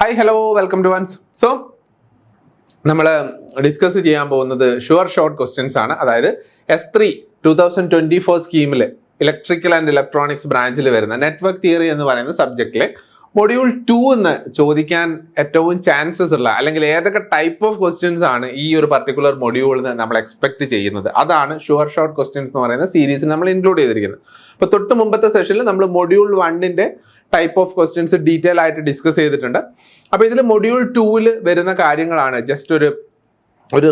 Hi hello welcome to ones. So നമ്മൾ discuss ചെയ്യാൻ പോകുന്നത് ഷുവർ ഷോർട്ട് ക്വസ്റ്റ്യൻസ് ആണ്. അതായത് S3 2024 സ്കീമിൽ ഇലക്ട്രിക്കൽ ആൻഡ് ഇലക്ട്രോണിക്സ് ബ്രാഞ്ചിൽ വരുന്ന നെറ്റ്വർക്ക് തിയറി എന്ന് പറയുന്ന സബ്ജക്റ്റിലെ മൊഡ്യൂൾ 2 എന്ന് ചോദിക്കാൻ ഏറ്റവും ചാൻസസ് ഉള്ള അല്ലെങ്കിൽ ഏതൊക്കെ ടൈപ്പ് ഓഫ് ക്വസ്റ്റ്യൻസ് ആണ് ഈ ഒരു പർട്ടിക്കുലർ മൊഡ്യൂളിൽ നിന്ന് നമ്മൾ എക്സ്പെക്ട് ചെയ്യുന്നത്, അതാണ് ഷുവർ ഷോർട്ട് ക്വസ്റ്റ്യൻസ് എന്ന് പറയുന്ന സീരീസിൽ നമ്മൾ ഇൻക്ലൂഡ് ചെയ്തിരിക്കുന്നത്. അപ്പോൾ തൊട്ട് മുമ്പത്തെ സെഷനിൽ നമ്മൾ മൊഡ്യൂൾ 1ന്റെ ടൈപ്പ് ഓഫ് ക്വസ്റ്റ്യൻസ് ഡീറ്റെയിൽ ആയിട്ട് ഡിസ്കസ് ചെയ്തിട്ടുണ്ട്. അപ്പോൾ ഇതിൽ മൊഡ്യൂൾ 2ൽ വരുന്ന കാര്യങ്ങളാണ് ജസ്റ്റ് ഒരു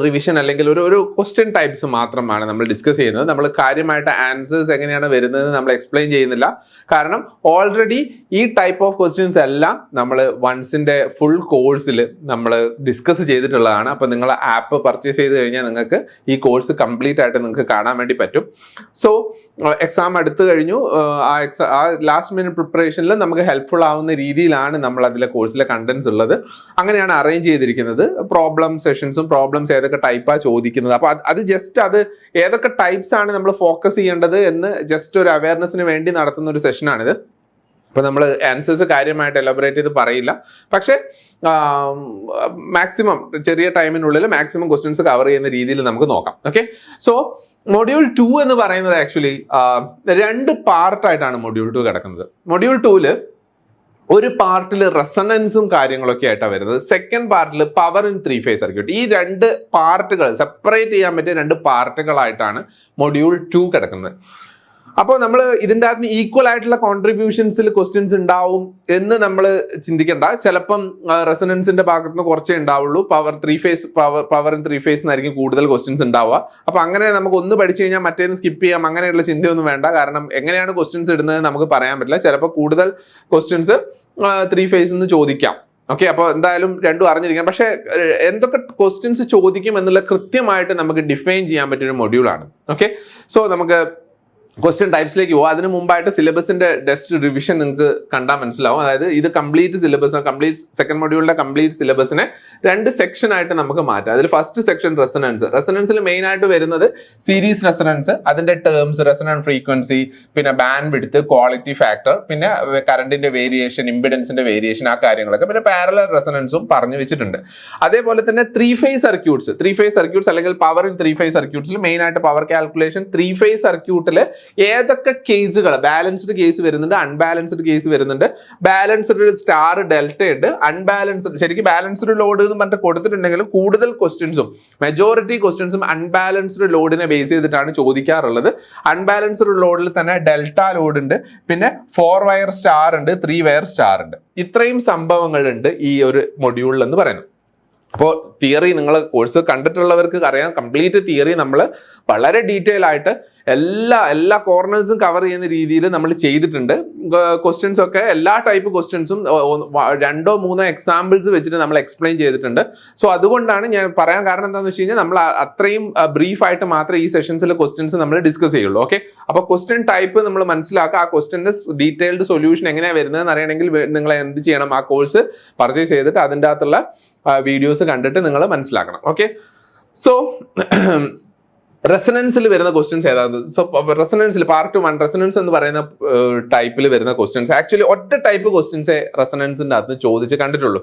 റിവിഷൻ അല്ലെങ്കിൽ ഒരു ക്വസ്റ്റ്യൻ ടൈപ്സ് മാത്രമാണ് നമ്മൾ ഡിസ്കസ് ചെയ്യുന്നത്. നമ്മൾ കാര്യമായിട്ട് ആൻസേഴ്സ് എങ്ങനെയാണ് വരുന്നത് നമ്മൾ എക്സ്പ്ലെയിൻ ചെയ്യുന്നില്ല. കാരണം ഓൾറെഡി ഈ ടൈപ്പ് ഓഫ് ക്വസ്റ്റ്യൻസ് എല്ലാം നമ്മൾ വൺസിന്റെ ഫുൾ കോഴ്സിൽ നമ്മൾ ഡിസ്കസ് ചെയ്തിട്ടുള്ളതാണ്. അപ്പോൾ നിങ്ങൾ ആപ്പ് പർച്ചേസ് ചെയ്ത് കഴിഞ്ഞാൽ നിങ്ങൾക്ക് ഈ കോഴ്സ് കംപ്ലീറ്റ് ആയിട്ട് നിങ്ങൾക്ക് കാണാൻ വേണ്ടി പറ്റും. സോ എക്സാം അടുത്ത് കഴിഞ്ഞു, ആ ലാസ്റ്റ് മിനിറ്റ് പ്രിപ്പറേഷനിൽ നമുക്ക് ഹെൽപ്ഫുൾ ആവുന്ന രീതിയിലാണ് നമ്മൾ അതിലെ കോഴ്സിലെ കണ്ടന്റ്സ് ഉള്ളത്. അങ്ങനെയാണ് അറേഞ്ച് ചെയ്തിരിക്കുന്നത്. പ്രോബ്ലം സെഷൻസും പ്രോബ്ലംസ് ഏതൊക്കെ ടൈപ്പാണ് ചോദിക്കുന്നത്, അപ്പൊ അത് ജസ്റ്റ് അത് ഏതൊക്കെ ടൈപ്സ് ആണ് നമ്മൾ ഫോക്കസ് ചെയ്യേണ്ടത് എന്ന് ജസ്റ്റ് ഒരു അവയർനെസ്സിന് വേണ്ടി നടത്തുന്ന ഒരു സെഷനാണിത്. അപ്പൊ നമ്മൾ ആൻസേഴ്സ് കാര്യമായിട്ട് എലബറേറ്റ് ചെയ്ത് പറയില്ല, പക്ഷെ മാക്സിമം ചെറിയ ടൈമിനുള്ളിൽ മാക്സിമം ക്വസ്റ്റ്യൻസ് കവർ ചെയ്യുന്ന രീതിയിൽ നമുക്ക് നോക്കാം. ഓക്കെ, സോ മൊഡ്യൂൾ 2 എന്ന് പറയുന്നത് ആക്ച്വലി 2 പാർട്ടായിട്ടാണ് മൊഡ്യൂൾ 2 കിടക്കുന്നത്. മൊഡ്യൂൾ 2ല് ഒരു പാർട്ടിൽ റെസണൻസും കാര്യങ്ങളൊക്കെ ആയിട്ടാണ് വരുന്നത്. സെക്കൻഡ് പാർട്ടിൽ പവർ ഇൻ 3 ഫേസ് സർക്യൂട്ട്. ഈ 2 പാർട്ടുകൾ സെപ്പറേറ്റ് ചെയ്യാൻ പറ്റിയ 2 പാർട്ടുകളായിട്ടാണ് മൊഡ്യൂൾ 2 കിടക്കുന്നത്. അപ്പോൾ നമ്മൾ ഇതിൻ്റെ അകത്ത് ഈക്വൽ ആയിട്ടുള്ള കോൺട്രിബ്യൂഷൻസിൽ ക്വസ്റ്റ്യൻസ് ഉണ്ടാവും എന്ന് നമ്മൾ ചിന്തിക്കേണ്ട. ചിലപ്പം റെസണൻസിന്റെ ഭാഗത്തുനിന്ന് കുറച്ചേ ഉണ്ടാവുള്ളൂ. പവർ ഇൻ 3 ഫേസ് എന്നായിരിക്കും കൂടുതൽ ക്വസ്റ്റ്യൻസ് ഉണ്ടാവുക. അപ്പൊ അങ്ങനെ നമുക്ക് ഒന്ന് പഠിച്ചു കഴിഞ്ഞാൽ മറ്റേന്ന് സ്കിപ്പ് ചെയ്യാം, അങ്ങനെയുള്ള ചിന്തയൊന്നും വേണ്ട. കാരണം എങ്ങനെയാണ് ക്വസ്റ്റ്യൻസ് ഇടുന്നത് നമുക്ക് പറയാൻ പറ്റില്ല. ചിലപ്പോൾ കൂടുതൽ ക്വസ്റ്റ്യൻസ് 3 ഫേസ് എന്ന് ചോദിക്കാം. ഓക്കെ, അപ്പോൾ എന്തായാലും രണ്ടും അറിഞ്ഞിരിക്കണം. പക്ഷെ എന്തൊക്കെ ക്വസ്റ്റ്യൻസ് ചോദിക്കും എന്നുള്ള കൃത്യമായിട്ട് നമുക്ക് ഡിഫൈൻ ചെയ്യാൻ പറ്റിയൊരു മൊഡ്യൂളാണ്. ഓക്കെ, സോ നമുക്ക് ക്വസ്റ്റ്യൻ ടൈപ്സിലേക്ക് പോകാം. അതിന് മുമ്പായിട്ട് സിലബസിന്റെ ജസ്റ്റ് റിവിഷൻ നിങ്ങൾക്ക് കണ്ടാൽ മനസ്സിലാവും. അതായത് ഇത് കംപ്ലീറ്റ് സിലബസ്, സെക്കൻഡ് മൊഡ്യൂളിന്റെ കംപ്ലീറ്റ് സിലബസിനെ 2 സെക്ഷൻ ആയിട്ട് നമുക്ക് മാറ്റാം. അതിൽ ഫസ്റ്റ് സെക്ഷൻ റെസണൻസിൽ മെയിൻ ആയിട്ട് വരുന്നത് സീരീസ് റെസണൻസ്, അതിന്റെ ടേംസ്, റെസണൻസ് ഫ്രീക്വൻസി, പിന്നെ ബാൻഡ് വിഡ്ത്ത്, ക്വാളിറ്റി ഫാക്ടർ, പിന്നെ കറണ്ടിന്റെ വേരിയേഷൻ, ഇമ്പിഡൻസിന്റെ വേരിയേഷൻ, ആ കാര്യങ്ങളൊക്കെ. പിന്നെ പാരലൽ റെസണൻസും പറഞ്ഞു വെച്ചിട്ടുണ്ട്. അതേപോലെ തന്നെ 3 ഫേസ് സർക്യൂട്ട്സ് അല്ലെങ്കിൽ പവർ ഇൻ 3 ഫേസ് സർക്യൂട്ട്സിൽ മെയിൻ ആയിട്ട് പവർ കാൽക്കുലേഷൻ 3 ഫേസ് സർക്യൂട്ടിൽ ഏതൊക്കെ കേസുകൾ, ബാലൻസ്ഡ് കേസ് വരുന്നുണ്ട്, അൺബാലൻസ്ഡ് കേസ് വരുന്നുണ്ട്, ബാലൻസ്ഡ് സ്റ്റാർ ഡെൽറ്റ ഉണ്ട്, അൺബാലൻസ്ഡ്, ശരിക്കും ബാലൻസ്ഡ് ലോഡ് എന്ന് പറഞ്ഞിട്ട് കൊടുത്തിട്ടുണ്ടെങ്കിലും കൂടുതൽ ക്വസ്റ്റ്യൻസും മെജോറിറ്റി ക്വസ്റ്റ്യൻസും അൺബാലൻസ്ഡ് ലോഡിനെ ബേസ് ചെയ്തിട്ടാണ് ചോദിക്കാറുള്ളത്. അൺബാലൻസ്ഡ് ലോഡിൽ തന്നെ ഡെൽറ്റ ലോഡ് ഉണ്ട്, പിന്നെ 4 വയർ സ്റ്റാർ ഉണ്ട്, 3 വയർ സ്റ്റാർ ഉണ്ട്. ഇത്രയും സംഭവങ്ങളുണ്ട് ഈ ഒരു മൊഡ്യൂളിൽ എന്ന് പറയുന്നത്. അപ്പോൾ തിയറി നിങ്ങൾ കോഴ്സ് കണ്ടിട്ടുള്ളവർക്ക് അറിയാം, കംപ്ലീറ്റ് തിയറി നമ്മൾ വളരെ ഡീറ്റെയിൽ ആയിട്ട് എല്ലാ കോർണേഴ്സും കവർ ചെയ്യുന്ന രീതിയിൽ നമ്മൾ ചെയ്തിട്ടുണ്ട്. ക്വസ്റ്റ്യൻസ് ഒക്കെ എല്ലാ ടൈപ്പ് ക്വസ്റ്റ്യൻസും 2-3 എക്സാമ്പിൾസ് വെച്ചിട്ട് നമ്മൾ എക്സ്പ്ലെയിൻ ചെയ്തിട്ടുണ്ട്. സോ അതുകൊണ്ടാണ് ഞാൻ പറയാൻ കാരണം എന്താണെന്ന് വെച്ച് കഴിഞ്ഞാൽ നമ്മൾ അത്രയും ബ്രീഫ് ആയിട്ട് മാത്രമേ ഈ സെഷൻസിലെ ക്വസ്റ്റ്യൻസ് നമ്മൾ ഡിസ്കസ് ചെയ്യുള്ളൂ. ഓക്കെ, അപ്പോൾ ക്വസ്റ്റ്യൻ ടൈപ്പ് നമ്മൾ മനസ്സിലാക്കുക. ആ ക്വസ്റ്റ്യന്റെ ഡീറ്റെയിൽഡ് സൊല്യൂഷൻ എങ്ങനെയാണ് വരുന്നതെന്ന് അറിയണമെങ്കിൽ നിങ്ങൾ എന്ത് ചെയ്യണം, ആ കോഴ്സ് പർച്ചേസ് ചെയ്തിട്ട് അതിൻ്റെ അകത്തുള്ള വീഡിയോസ് കണ്ടിട്ട് നിങ്ങൾ മനസ്സിലാക്കണം. ഓക്കെ, സോ റെസണൻസിൽ വരുന്ന ക്വസ്റ്റ്യൻസ് ഏതാണ്? സോ റെസണൻസിൽ പാർട്ട് 1 റെസണൻസ് എന്ന് പറയുന്ന ടൈപ്പിൽ വരുന്ന ക്വസ്റ്റ്യൻസ് ആക്ച്വലി ഒറ്റ ടൈപ്പ് ക്വസ്റ്റ്യൻസേ റെസണൻസിന്റെ അകത്ത് ചോദിച്ച് കണ്ടിട്ടുള്ളൂ.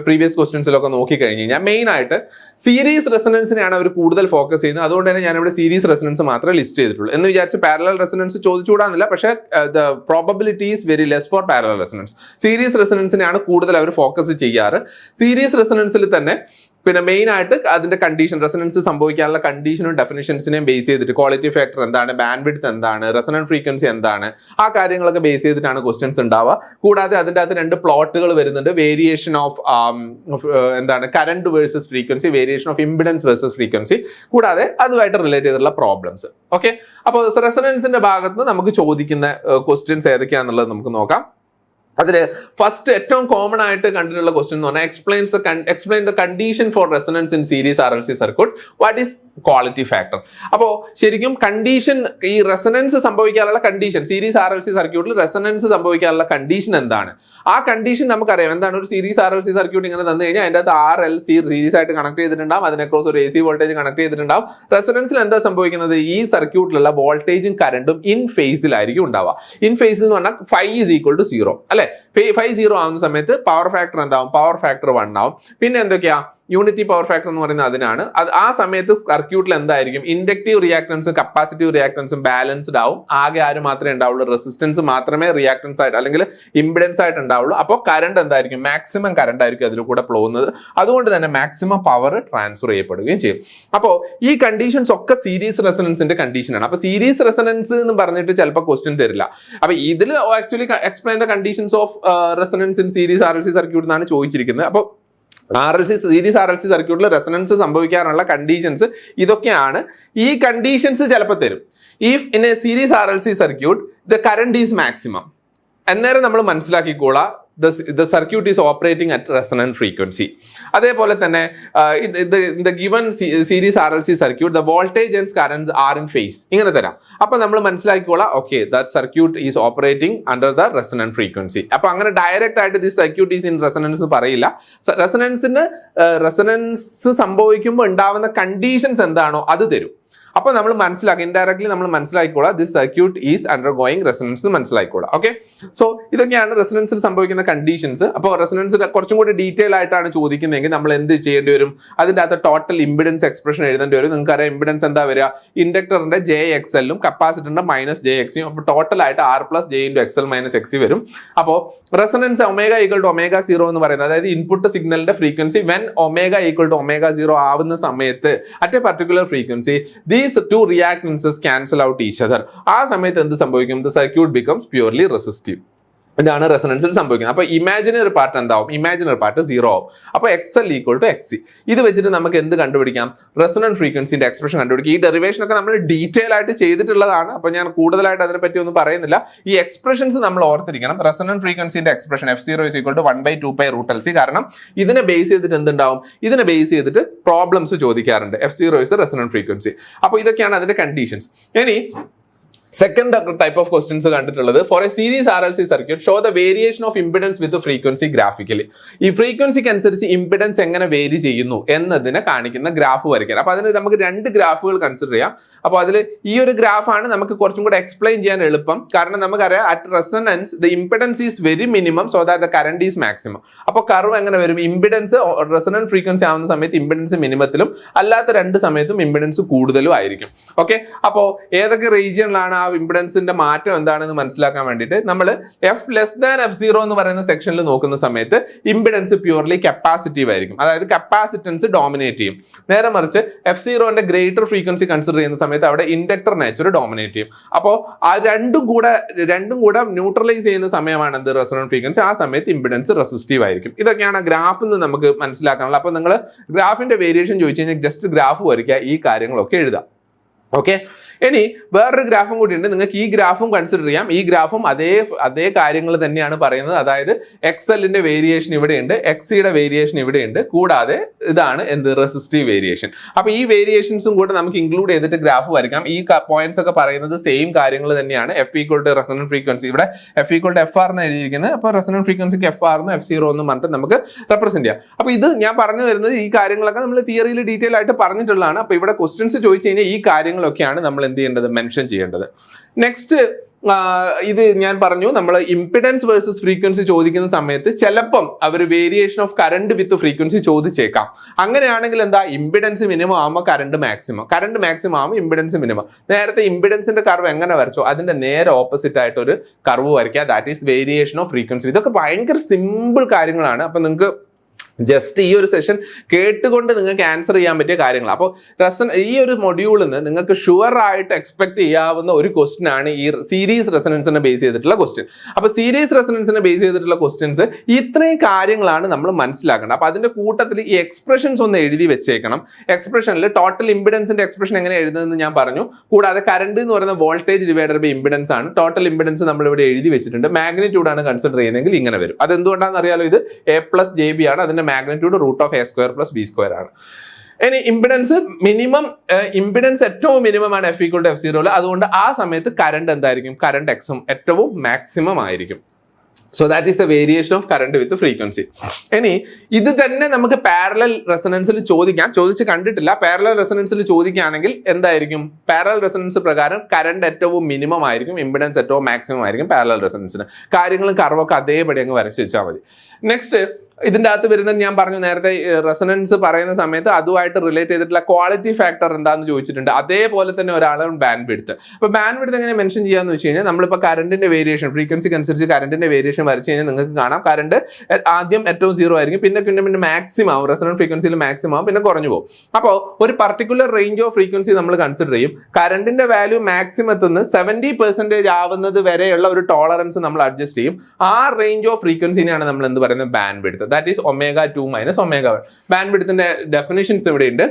പ്രീവിയസ് ക്വസ്റ്റ്യൻസിലൊക്കെ നോക്കിക്കഴിഞ്ഞ് കഴിഞ്ഞാൽ മെയിൻ ആയിട്ട് സീരീസ് റെസണൻസിനെയാണ് അവർ കൂടുതൽ ഫോക്കസ് ചെയ്യുന്നത്. അതുകൊണ്ട് തന്നെ ഞാനിവിടെ സീരീസ് റെസണൻസ് മാത്രമേ ലിസ്റ്റ് ചെയ്തിട്ടുള്ളൂ. എന്ന് വിചാരിച്ച് പാരലൽ റെസണൻസ് ചോദിച്ചുകൂടാന്നില്ല, പക്ഷേ the probability is very less for parallel resonance. Series റെസണൻസിനെയാണ് കൂടുതൽ അവർ ഫോക്കസ് ചെയ്യാറ്. സീരീസ് റെസണൻസിൽ തന്നെ പിന്നെ മെയിൻ ആയിട്ട് അതിന്റെ കണ്ടീഷൻ, റെസണൻസ് സംഭവിക്കാനുള്ള കണ്ടീഷനും ഡെഫിനിഷൻസിനെയും ബേസ് ചെയ്തിട്ട് ക്വാളിറ്റി ഫാക്ടർ എന്താണ്, ബാൻഡ് വിഡ്ത്ത് എന്താണ്, റെസണൻസ് ഫ്രീക്വൻസി എന്താണ്, ആ കാര്യങ്ങളൊക്കെ ബേസ് ചെയ്തിട്ടാണ് ക്വസ്റ്റ്യൻസ് ഉണ്ടാവുക. കൂടാതെ അതിൻ്റെ അകത്ത് 2 പ്ലോട്ടുകൾ വരുന്നുണ്ട്. Variation of current versus frequency, variation of impedance versus frequency, കൂടാതെ അതുമായിട്ട് റിലേറ്റ് ചെയ്തിട്ടുള്ള പ്രോബ്ലംസ്. ഓക്കെ, അപ്പോൾ റെസണൻസിന്റെ ഭാഗത്ത് നമുക്ക് ചോദിക്കുന്ന ക്വസ്റ്റ്യൻസ് ഏതൊക്കെയാണെന്നുള്ളത് നമുക്ക് നോക്കാം. അതിൽ ഫസ്റ്റ് ഏറ്റവും കോമൺ ആയിട്ട് കണ്ടിട്ടുള്ള ക്വസ്റ്റ്യൻ എന്ന് പറഞ്ഞാൽ explain the condition for resonance in series RLC circuit. What is quality factor. അപ്പോൾ ശരിക്കും കണ്ടീഷൻ, ഈ റെസനൻസ് സംഭവിക്കാനുള്ള condition, series R L C സർക്യൂട്ടിൽ റെസനൻസ് സംഭവിക്കാനുള്ള കണ്ടീഷൻ എന്താണ്? ആ കണ്ടീഷൻ നമുക്കറിയാം. എന്താണ്? ഒരു series R L C circuit ഇങ്ങനെ തന്നു കഴിഞ്ഞാൽ അതിൻ്റെ അകത്ത് ആർ എൽ സി സീരീസ് ആയിട്ട് കണക്ട് ചെയ്തിട്ടുണ്ടാവും, അതിനെക്കുറിച്ച് ഒരു AC വോൾട്ടേജ് കണക്ട് ചെയ്തിട്ടുണ്ടാവും. റെസനൻസിൽ എന്താ സംഭവിക്കുന്നത്? ഈ സർക്യൂട്ടിലുള്ള വോൾട്ടേജും കറണ്ടും ഇൻ ഫേസിലായിരിക്കും ഉണ്ടാവുക. ഇൻ ഫേസിൽ എന്ന് പറഞ്ഞാൽ φ = 0 അല്ലെ? φ 0 ആവുന്ന സമയത്ത് പവർ ഫാക്ടർ എന്താവും? പവർ ഫാക്ടർ 1 ആവും. പിന്നെ എന്തൊക്കെയാ? യൂണിറ്റി പവർ ഫാക്ടർ എന്ന് പറയുന്നത് അതിനാണ്. ആ സമയത്ത് സർക്യൂട്ടിൽ എന്തായിരിക്കും? ഇൻഡക്റ്റീവ് റിയാക്ടൻസും കപ്പാസിറ്റീവ് റിയാക്ടൻസും ബാലൻസ്ഡ് ആവും. ആകെ ആര് മാത്രമേ ഉണ്ടാവുള്ളൂ? റെസിസ്റ്റൻസ് മാത്രമേ റിയാക്ടൻസ് ആയിട്ട് അല്ലെങ്കിൽ ഇംപിഡൻസ് ആയിട്ട് ഉണ്ടാവുള്ളൂ. അപ്പോൾ കറണ്ട് എന്തായിരിക്കും? മാക്സിമം കറണ്ട് ആയിരിക്കും അതിൽ കൂടെ പോകുന്നത്. അതുകൊണ്ട് തന്നെ മാക്സിമം പവർ ട്രാൻസ്ഫർ ചെയ്യപ്പെടുകയും ചെയ്യും. അപ്പോൾ ഈ കണ്ടീഷൻസ് ഒക്കെ സീരീസ് റെസണൻസിന്റെ കണ്ടീഷനാണ്. അപ്പോൾ സീരീസ് റെസണൻസ് എന്ന് പറഞ്ഞിട്ട് ചിലപ്പോൾ ക്വസ്റ്റ്യൻ തരില്ല. അപ്പോൾ ഇതിൽ actually explain the conditions of resonance in series RLC circuit എന്നാണ് ചോദിച്ചിരിക്കുന്നത്. അപ്പോൾ സീരീസ് ആർ എൽ സി സർക്യൂട്ടിൽ റെസണൻസ് സംഭവിക്കാനുള്ള കണ്ടീഷൻസ് ഇതൊക്കെയാണ്. ഈ കണ്ടീഷൻസ് ചിലപ്പോൾ തരും. If in a series R L C circuit the current is maximum, അന്നേരം നമ്മൾ മനസ്സിലാക്കിക്കോളാം the circuit is operating at resonant frequency. അതേപോലെ തന്നെ in the given series RLC circuit the voltage and currents are in phase. ഇങ്ങനെ തരാം. അപ്പോൾ നമ്മൾ മനസ്സിലാക്കിക്കോളാം, okay, that circuit is operating under the resonant frequency. അപ്പോൾ അങ്ങനെ ഡയറക്റ്റ് ആയിട്ട് this circuit is in resonance പറയില്ല. റെസണൻസ് സംഭവിക്കുമ്പോൾ ഉണ്ടാവുന്ന കണ്ടീഷൻസ് എന്താണോ അത് തരും. അപ്പോൾ നമ്മൾ മനസ്സിലാക്കി, ഇൻഡയറക്ട്ലി നമ്മൾ മനസ്സിലാക്കിക്കോളാം this circuit is undergoing resonance മനസ്സിലാക്കിക്കോളാം. ഓക്കെ, സോ ഇതൊക്കെയാണ് റെസണൻസിൽ സംഭവിക്കുന്ന കണ്ടീഷൻസ്. അപ്പോൾ റെസണൻസ് കുറച്ചും കൂടി ഡീറ്റെയിൽ ആയിട്ടാണ് ചോദിക്കുന്നതെങ്കിൽ നമ്മൾ എന്ത് ചെയ്യേണ്ടി വരും? അതിൻ്റെ അകത്ത് ടോട്ടൽ ഇംപിഡൻസ് എക്സ്പ്രഷൻ എഴുതേണ്ടി വരും. നിങ്ങൾക്കറിയാം ഇംപിഡൻസ് എന്താ വരിക? ഇൻഡക്ടറിന്റെ JXL-ഉം കപ്പാസിറ്ററിന്റെ -JXC. അപ്പോൾ ടോട്ടൽ ആയിട്ട് R + J × XL - XC വരും. അപ്പോൾ റെസണൻസ് ω = ω0 എന്ന് പറയുന്നത്, അതായത് ഇൻപുട്ട് സിഗ്നലിന്റെ ഫ്രീക്വൻസി വെൻ ω = ω0 ആവുന്ന സമയത്ത് at A particular frequency these two reactances cancel out each other. ആ സമയത്ത് എന്ത് സംഭവിക്കും? The circuit becomes purely resistive. ഇതാണ് റെസണൻസിൽ സംഭവിക്കുന്നത്. അപ്പോൾ ഇമാജിനറി പാർട്ട് എന്താവും? ഇമാജിനറി പാർട്ട് 0 ആവും. അപ്പോൾ XL = XC. ഇത് വെച്ചിട്ട് നമുക്ക് എന്ത് കണ്ടുപിടിക്കാം? റെസൊണന്റ് ഫ്രീക്വൻസിന്റെ എക്സ്പ്രഷൻ കണ്ടുപിടിക്കാം. ഈ ഡെറിവേഷൻ ഒക്കെ നമ്മൾ ഡീറ്റെയിൽ ആയിട്ട് ചെയ്തിട്ടുള്ളതാണ്. അപ്പോൾ ഞാൻ കൂടുതലായിട്ട് അതിനെപ്പറ്റി ഒന്നും പറയുന്നില്ല. ഈ എക്സ്പ്രഷൻസ് നമ്മൾ ഓർത്തിരിക്കണം. റെസൊണന്റ് ഫ്രീക്വൻസിന്റെ എക്സ്പ്രഷൻ F0 = 1/2π√LC. കാരണം ഇതിനെ ബേസ് ചെയ്തിട്ട് എന്തുണ്ടാവും? ഇതിനെ ബേസ് ചെയ്തിട്ട് പ്രോബ്ലംസ് ചോദിക്കാറുണ്ട്. F0 is the resonant frequency. അപ്പോൾ ഇതൊക്കെയാണ് അതിന്റെ കണ്ടീഷൻസ്. ഇനി സെക്കൻഡ് ടൈപ്പ് ഓഫ് ക്വസ്റ്റ്യൻസ് കണ്ടിട്ടുള്ളത്, for a series RLC circuit show the variation of impedance with frequency graphically. ഈ ഫ്രീക്വൻസിക്ക് അനുസരിച്ച് ഇംപിഡൻസ് എങ്ങനെ വേരി ചെയ്യുന്നു എന്നതിനെ കാണിക്കുന്ന ഗ്രാഫ് വരയ്ക്കാൻ. അപ്പോൾ അതിന് നമുക്ക് 2 ഗ്രാഫുകൾ കൺസിഡർ ചെയ്യാം. അപ്പോൾ അതിൽ ഈ ഒരു ഗ്രാഫാണ് നമുക്ക് കുറച്ചും കൂടെ എക്സ്പ്ലെയിൻ ചെയ്യാൻ എളുപ്പം. കാരണം നമുക്കറിയാം at resonance the impedance is very minimum so that the current is maximum. അപ്പോൾ കർവ് എങ്ങനെ വരും? ഇംപിഡൻസ് റെസൊണന്റ് ഫ്രീക്വൻസി ആവുന്ന സമയത്ത് ഇംപിഡൻസ് മിനിമത്തിലും അല്ലാത്ത 2 സമയത്തും ഇംപിഡൻസ് കൂടുതലും ആയിരിക്കും. ഓക്കെ, അപ്പോൾ ഏതൊക്കെ റീജിയനിലാണ് ആ ഇംപിഡൻസിന്റെ മാറ്റം എന്താണെന്ന് മനസ്സിലാക്കാൻ വേണ്ടിയിട്ട് നമ്മൾ F<F0 എന്ന് പറയുന്ന സെക്ഷനിൽ നോക്കുന്ന സമയത്ത് ഇംപിഡൻസ് പ്യൂർലി കപ്പാസിറ്റീവ് ആയിരിക്കും. അതായത് കപ്പാസിറ്റൻസ് ഡോമിനേറ്റ് ചെയ്യും. നേരെ മറിച്ച് F0ന്റെ ഗ്രേറ്റർ ഫ്രീക്വൻസി കൺസിഡർ ചെയ്യുന്ന സമയത്ത് അവിടെ ഇൻഡക്ടർ നേച്ചർ ഡോമിനേറ്റ് ചെയ്യും. അപ്പോൾ ആ രണ്ടും കൂടെ ന്യൂട്രലൈസ് ചെയ്യുന്ന സമയമാണ് എന്ത്? Resonant frequency. ആ സമയത്ത് ഇംപിഡൻസ് റെസിസ്റ്റീവ് ആയിരിക്കും. ഇതൊക്കെയാണ് ഗ്രാഫിൽ നിന്ന് നമുക്ക് മനസ്സിലാക്കാനുള്ളത്. അപ്പോൾ നിങ്ങൾ ഗ്രാഫിന്റെ വേരിയേഷൻ ചോദിച്ചു കഴിഞ്ഞാൽ ജസ്റ്റ് ഗ്രാഫ് വരയ്ക്കുക, ഈ കാര്യങ്ങളൊക്കെ എഴുതാം. ഓക്കെ, ഇനി വേറൊരു ഗ്രാഫും കൂടി ഉണ്ട്. നിങ്ങൾക്ക് ഈ ഗ്രാഫും കൺസിഡർ ചെയ്യാം. ഈ ഗ്രാഫും അതേ കാര്യങ്ങൾ തന്നെയാണ് പറയുന്നത്. അതായത് XL-ന്റെ വേരിയേഷൻ ഇവിടെയുണ്ട്, XC-യുടെ വേരിയേഷൻ ഇവിടെയുണ്ട്, കൂടാതെ ഇതാണ് എന്ത്? Resistive variation. അപ്പോൾ ഈ വേരിയേഷൻസും കൂടെ നമുക്ക് ഇൻക്ലൂഡ് ചെയ്തിട്ട് ഗ്രാഫ് വരയ്ക്കാം. ഈ പോയിന്റ്സ് ഒക്കെ പറയുന്നത് സെയിം കാര്യങ്ങൾ തന്നെയാണ്. F = റെസൊണന്റ് ഫ്രീക്വൻസി, ഇവിടെ F = FR എന്ന് എഴുതിയിരിക്കുന്നത്. അപ്പോൾ റെസൊണന്റ് ഫ്രീക്വൻസിക്ക് FR എന്നും F0 എന്നും പറഞ്ഞിട്ട് നമുക്ക് റെപ്രസെന്റ് ചെയ്യാം. അപ്പോൾ ഇത് ഞാൻ പറഞ്ഞു വരുന്നത് ഈ കാര്യങ്ങളൊക്കെ നമ്മൾ തിയറിയിൽ ഡീറ്റെയിൽ ആയിട്ട് പറഞ്ഞിട്ടുള്ളതാണ്. അപ്പോൾ ഇവിടെ ക്വസ്റ്റ്യൻസ് ചോദിച്ചു കഴിഞ്ഞാൽ ഈ കാര്യങ്ങളൊക്കെയാണ് നമ്മൾ എന്ത് ചെയ്യേണ്ടത്? മെൻഷൻ ചെയ്യേണ്ടത്. നെക്സ്റ്റ്, ഇത് ഞാൻ പറഞ്ഞു, നമ്മൾ ഇംപിഡൻസ് വേഴ്സസ് ഫ്രീക്വൻസി ചോദിക്കുന്ന സമയത്ത് ചിലപ്പം അവർ variation of current with frequency ചോദിച്ചേക്കാം. അങ്ങനെയാണെങ്കിൽ എന്താ? ഇംപിഡൻസ് മിനിമം ആകുമ്പോൾ കറണ്ട് മാക്സിമം ആകുമ്പോൾ ഇംപിഡൻസ് മിനിമം. നേരത്തെ ഇംപിഡൻസിന്റെ കർവ് എങ്ങനെ വരച്ചോ അതിന്റെ നേരെ ഓപ്പോസിറ്റ് ആയിട്ട് ഒരു കർവ് വരയ്ക്കുക. That is variation of frequency. ഇതൊക്കെ ഭയങ്കര സിമ്പിൾ കാര്യങ്ങളാണ്. അപ്പൊ നിങ്ങൾക്ക് ജസ്റ്റ് ഈ ഒരു സെഷൻ കേട്ടുകൊണ്ട് നിങ്ങൾക്ക് ആൻസർ ചെയ്യാൻ പറ്റിയ കാര്യങ്ങൾ. അപ്പോൾ ഈ ഒരു മൊഡ്യൂളിൽ നിന്ന് നിങ്ങൾക്ക് ഷുവർ ആയിട്ട് എക്സ്പെക്ട് ചെയ്യാവുന്ന ഒരു ക്വസ്റ്റ്യൻ ആണ് ഈ സീരീസ് റെസൊണൻസിനെ ബേസ് ചെയ്തിട്ടുള്ള ക്വസ്റ്റ്യൻ. അപ്പോൾ സീരീസ് റെസൊണൻസിനെ ബേസ് ചെയ്തിട്ടുള്ള ക്വസ്റ്റ്യൻസ് ഇത്രയും കാര്യങ്ങളാണ് നമ്മൾ മനസ്സിലാക്കേണ്ടത്. അപ്പോൾ അതിന്റെ കൂട്ടത്തിൽ ഈ എക്സ്പ്രഷൻസ് ഒന്ന് എഴുതി വെച്ചേക്കണം. എക്സ്പ്രഷനിൽ ടോട്ടൽ ഇംപിഡൻസിന്റെ എക്സ്പ്രഷൻ എങ്ങനെ എഴുതുന്നതെന്ന് ഞാൻ പറഞ്ഞു. കൂടാതെ കറണ്ട് എന്ന് പറയുന്ന വോൾട്ടേജ് ഡിവൈഡഡ് ബൈ ഇംപിഡൻസ് ആണ്. ടോട്ടൽ ഇംപിഡൻസ് നമ്മൾ ഇവിടെ എഴുതി വെച്ചിട്ടുണ്ട്. മാഗ്നിറ്റ്യൂഡ് ആണ് കൺസിഡർ ചെയ്യുന്നതെങ്കിൽ ഇങ്ങനെ വരും. അതെന്തുകൊണ്ടാണെന്ന് അറിയാലോ? ഇത് A + JB ആണ്. അതിന്റെ മാഗ്നിറ്റ്യൂഡ് √(A² + B² ആണ്. ഇനി ഇമ്പിഡൻസ് മിനിമം, ഇമ്പിഡൻസ് ഏറ്റവും മിനിമം ആണ് F = F0. അതുകൊണ്ട് ആ സമയത്ത് കറണ്ട് എന്തായിരിക്കും? കറണ്ട് എക്സും ഏറ്റവും മാക്സിമം ആയിരിക്കും. So that is the variation of current with frequency. ഇനി ഇത് തന്നെ നമുക്ക് പാരലൽ റെസൊണൻസിൽ ചോദിച്ച് കണ്ടിട്ടില്ല. പാരലൽ റെസൊണൻസിൽ ചോദിക്കുകയാണെങ്കിൽ എന്തായിരിക്കും? പാരലൽ റെസൊണൻസ് പ്രകാരം കറണ്ട് ഏറ്റവും മിനിമം ആയിരിക്കും, ഇമ്പിഡൻസ് ഏറ്റവും മാക്സിമം ആയിരിക്കും പാരലൽ റെസൊണൻസിന്. കാര്യങ്ങളും കർവൊക്കെ അതേപടി അങ്ങ് വരച്ച് വെച്ചാൽ മതി. നെക്സ്റ്റ് ഇതിൻ്റെ അകത്ത് വരുന്നത് ഞാൻ പറഞ്ഞു നേരത്തെ, റെസൊണൻസ് പറയുന്ന സമയത്ത് അതുമായിട്ട് റിലേറ്റ് ചെയ്തിട്ടുള്ള ക്വാളിറ്റി ഫാക്ടർ എന്താണെന്ന് ചോദിച്ചിട്ടുണ്ട്. അതേപോലെ തന്നെ ഒരാളാണ് ബാൻഡ് വിഡ്ത്ത്. അപ്പോൾ ബാൻഡ് വിഡ്ത്ത് എങ്ങനെ മെൻഷൻ ചെയ്യാന്ന് വെച്ച് കഴിഞ്ഞാൽ, നമ്മളിപ്പോൾ കറണ്ടിന്റെ വേരിയേഷൻ ഫ്രീക്വൻസിക്ക് അനുസരിച്ച് കറണ്ടിന്റെ വേരിയേഷൻ വരച്ച് കഴിഞ്ഞാൽ നിങ്ങൾക്ക് കാണാം കറണ്ട് ആദ്യം ഏറ്റവും 0 ആയിരിക്കും, പിന്നെ മാക്സിമം ആവും, റെസൊണൻസ് ഫ്രീക്വൻസിയിൽ മാക്സിമം ആവും, പിന്നെ കുറഞ്ഞു പോകും. അപ്പോൾ ഒരു പർട്ടിക്കുലർ റേഞ്ച് ഓഫ് ഫ്രീക്വൻസി നമ്മൾ കൺസിഡർ ചെയ്യും. കറണ്ടിന്റെ വാല്യൂ മാക്സിമത്തിൽ നിന്ന് 70% ആവുന്നത് വരെയുള്ള ഒരു ടോളറൻസ് നമ്മൾ അഡ്ജസ്റ്റ് ചെയ്യും. ആ റേഞ്ച് ഓഫ് ഫ്രീക്വൻസിനെയാണ് നമ്മൾ എന്ത് പറയുന്നത്? Bandwidth. That is ω2 minus ω1. ബാൻഡ്വിഡ്ത്തിന്റെ ഡെഫിനിഷൻസ് ഇവിടെ ഉണ്ട്.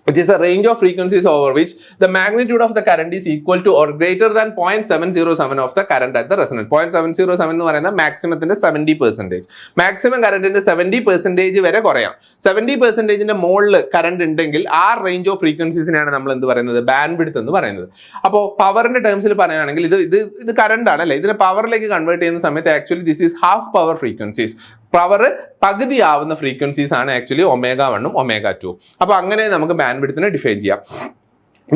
It is the range of frequencies over which the magnitude of the current is equal to or greater than 0.707 of the current at the resonance. 0.707 എന്ന് പറയുന്നത് മാക്സിമത്തിന്റെ 70%. Maximum കറണ്ടിന്റെ 70% വരെ കുറയാം. 70%ന്റെ മുകളിൽ current ഉണ്ടെങ്കിൽ ആ റേഞ്ച് ഓഫ് ഫ്രീക്വൻസീസിനെയാണ് നമ്മൾ എന്ത് പറയുന്നത്? ബാൻഡ് വിഡ്ത്ത് എന്ന് പറയുന്നത്. അപ്പോൾ പവറിന്റെ ടേംസിൽ പറയുകയാണെങ്കിൽ ഇത് കറണ്ട് ആണ് അല്ലേ? ഇതിനെ പവറിലേക്ക് കൺവേർട്ട് ചെയ്യുന്ന സമയത്ത് actually this is half power frequencies. Power പകുതിയാവുന്ന ഫ്രീക്വൻസീസ് ആണ് ആക്ച്വലി ω1 ഉം ω2. അപ്പൊ അങ്ങനെ നമുക്ക് ബാൻഡ് വിഡ്ത്തിനെ ഡിഫൈൻ ചെയ്യാം.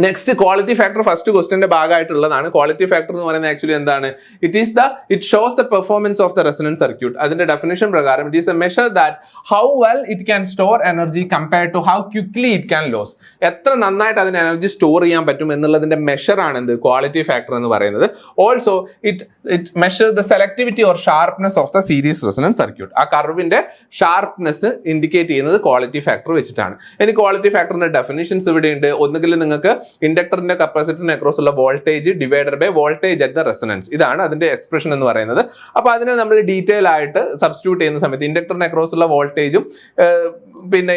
നെക്സ്റ്റ് ക്വാളിറ്റി ഫാക്ടർ ഫസ്റ്റ് ക്വസ്റ്റ്യന്റെ ഭാഗമായിട്ടുള്ളതാണ്. ക്വാളിറ്റി ഫാക്ടർ എന്ന് പറയുന്നത് ആക്ച്വലി എന്താണ്? It shows the performance of the resonance circuit. അതിന്റെ ഡെഫിനിഷൻ പ്രകാരം it is the measure that how well it can store energy compared to how quickly it can lose. എത്ര നന്നായിട്ട് അതിന് എനർജി സ്റ്റോർ ചെയ്യാൻ പറ്റും എന്നുള്ളതിന്റെ മെഷർ ആണ് എന്ത്? ക്വാളിറ്റി ഫാക്ടർ എന്ന് പറയുന്നത്. Also it measure the selectivity or sharpness of the series resonance circuit. ആ കർവിന്റെ ഷാർപ്നെസ് ഇൻഡിക്കേറ്റ് ചെയ്യുന്നത് ക്വാളിറ്റി ഫാക്ടർ വെച്ചിട്ടാണ്. ഇനി ക്വാളിറ്റി ഫാക്ടറിന്റെ ഡെഫിനിഷൻസ് ഇവിടെ ഉണ്ട്. ഒന്നുകിൽ നിങ്ങൾക്ക് ഇൻഡക്ടറിന്റെ കപ്പാസിറ്ററിന് അക്രോസ് ഉള്ള voltage divided by voltage at the resonance, ഇതാണ് അതിന്റെ എക്സ്പ്രഷൻ എന്ന് പറയുന്നത്. അപ്പൊ അതിനെ നമ്മൾ ഡീറ്റെയിൽ ആയിട്ട് സബ്സ്റ്റിറ്റ്യൂട്ട് ചെയ്യുന്ന സമയത്ത് ഇൻഡക്ടറിന് അക്രോസ് ഉള്ള വോൾട്ടേജും പിന്നെ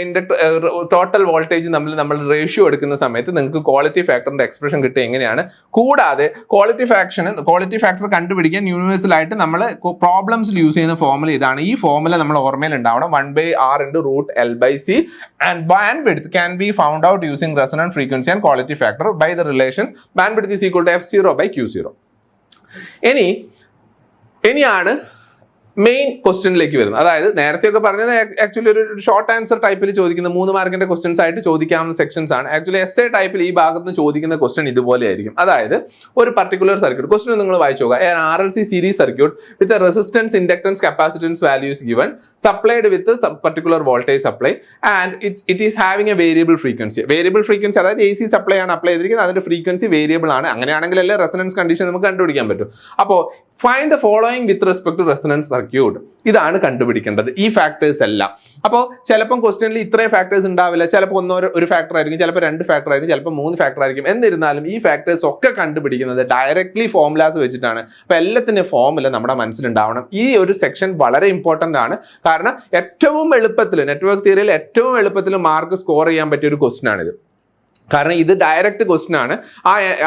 ടോട്ടൽ വോൾട്ടേജ് നമ്മൾ റേഷ്യോ എടുക്കുന്ന സമയത്ത് നിങ്ങൾക്ക് ക്വാളിറ്റി ഫാക്ടറിന്റെ എക്സ്പ്രഷൻ കിട്ടുക എങ്ങനെയാണ്. കൂടാതെ ക്വാളിറ്റി ഫാക്ടർ കണ്ടുപിടിക്കാൻ യൂണിവേഴ്സൽ ആയിട്ട് നമ്മൾ പ്രോബ്ലംസിൽ യൂസ് ചെയ്യുന്ന ഫോർമുല ഇതാണ്. ഈ ഫോർമുല നമ്മൾ ഓർമ്മയിൽ ഉണ്ടാവണം. 1/r × √L/C and bandwidth can be found out using resonant frequency and quality factor by the relation bandwidth is equal to F0/Q0. ഇനിയാണ് മെയിൻ ക്വസ്റ്റ്യനിലേക്ക് വരുന്നത്. അതായത് നേരത്തെയൊക്കെ പറഞ്ഞത് ആക്ച്വലി ഒരു ഷോർട്ട് ആൻസർ ടൈപ്പിൽ ചോദിക്കുന്ന 3 മാർക്കിന്റെ ക്വസ്റ്റ്യൻസ് ആയിട്ട് ചോദിക്കാവുന്ന സെക്ഷൻസ് ആണ്. ആക്ച്വലി എസ്എ ടൈപ്പിൽ ഈ ഭാഗത്ത് നിന്ന് ചോദിക്കുന്ന ക്വസ്റ്റ്യൻ ഇതുപോലെ ആയിരിക്കും. അതായത് ഒരു പർട്ടിക്കുലർ സർക്യൂട്ട് ക്വസ്റ്റ്യൻ നിങ്ങൾ വായിച്ചു നോക്കുക. RLC series circuit with resistance, inductance, capacitance values given, supplied with particular voltage supply and it is having A variable frequency. Variable frequency അതായത് AC സപ്ലൈ ആണ് അപ്ലൈ ചെയ്തിരിക്കുന്നത്, അതിന്റെ ഫ്രീക്വൻസി വേരിയബിൾ ആണ്. അങ്ങനെയാണെങ്കിലല്ലേ resonance condition നമുക്ക് കണ്ടുപിടിക്കാൻ പറ്റും. അപ്പോൾ find the following with respect to resonance circuit. ഇതാണ് കണ്ടുപിടിക്കേണ്ടത്, ഈ ഫാക്ടേഴ്സ് എല്ലാം. അപ്പോൾ ചിലപ്പം ക്വസ്റ്റ്യനിൽ ഇത്രയും ഫാക്ടേഴ്സ് ഉണ്ടാവില്ല. ചിലപ്പോൾ ഒരു ഫാക്ടർ ആയിരിക്കും, ചിലപ്പോൾ 2 ഫാക്ടർ ആയിരിക്കും, ചിലപ്പോൾ 3 ഫാക്ടർ ആയിരിക്കും. എന്നിരുന്നാലും ഈ ഫാക്ടേഴ്സ് ഒക്കെ കണ്ടുപിടിക്കുന്നത് ഡയറക്ട്ലി ഫോർമുലാസ് വെച്ചിട്ടാണ്. അപ്പൊ എല്ലാത്തിന്റെ ഫോർമുല നമ്മുടെ മനസ്സിലുണ്ടാവണം. ഈ ഒരു സെക്ഷൻ വളരെ ഇമ്പോർട്ടന്റ് ആണ്. കാരണം ഏറ്റവും എളുപ്പത്തിൽ നെറ്റ്വർക്ക് തിയറിയിൽ ഏറ്റവും എളുപ്പത്തിൽ മാർക്ക് സ്കോർ ചെയ്യാൻ പറ്റിയ ഒരു ക്വസ്റ്റ്യൻ ആണിത്. കാരണം ഇത് ഡയറക്റ്റ് ക്വസ്റ്റ്യൻ ആണ്.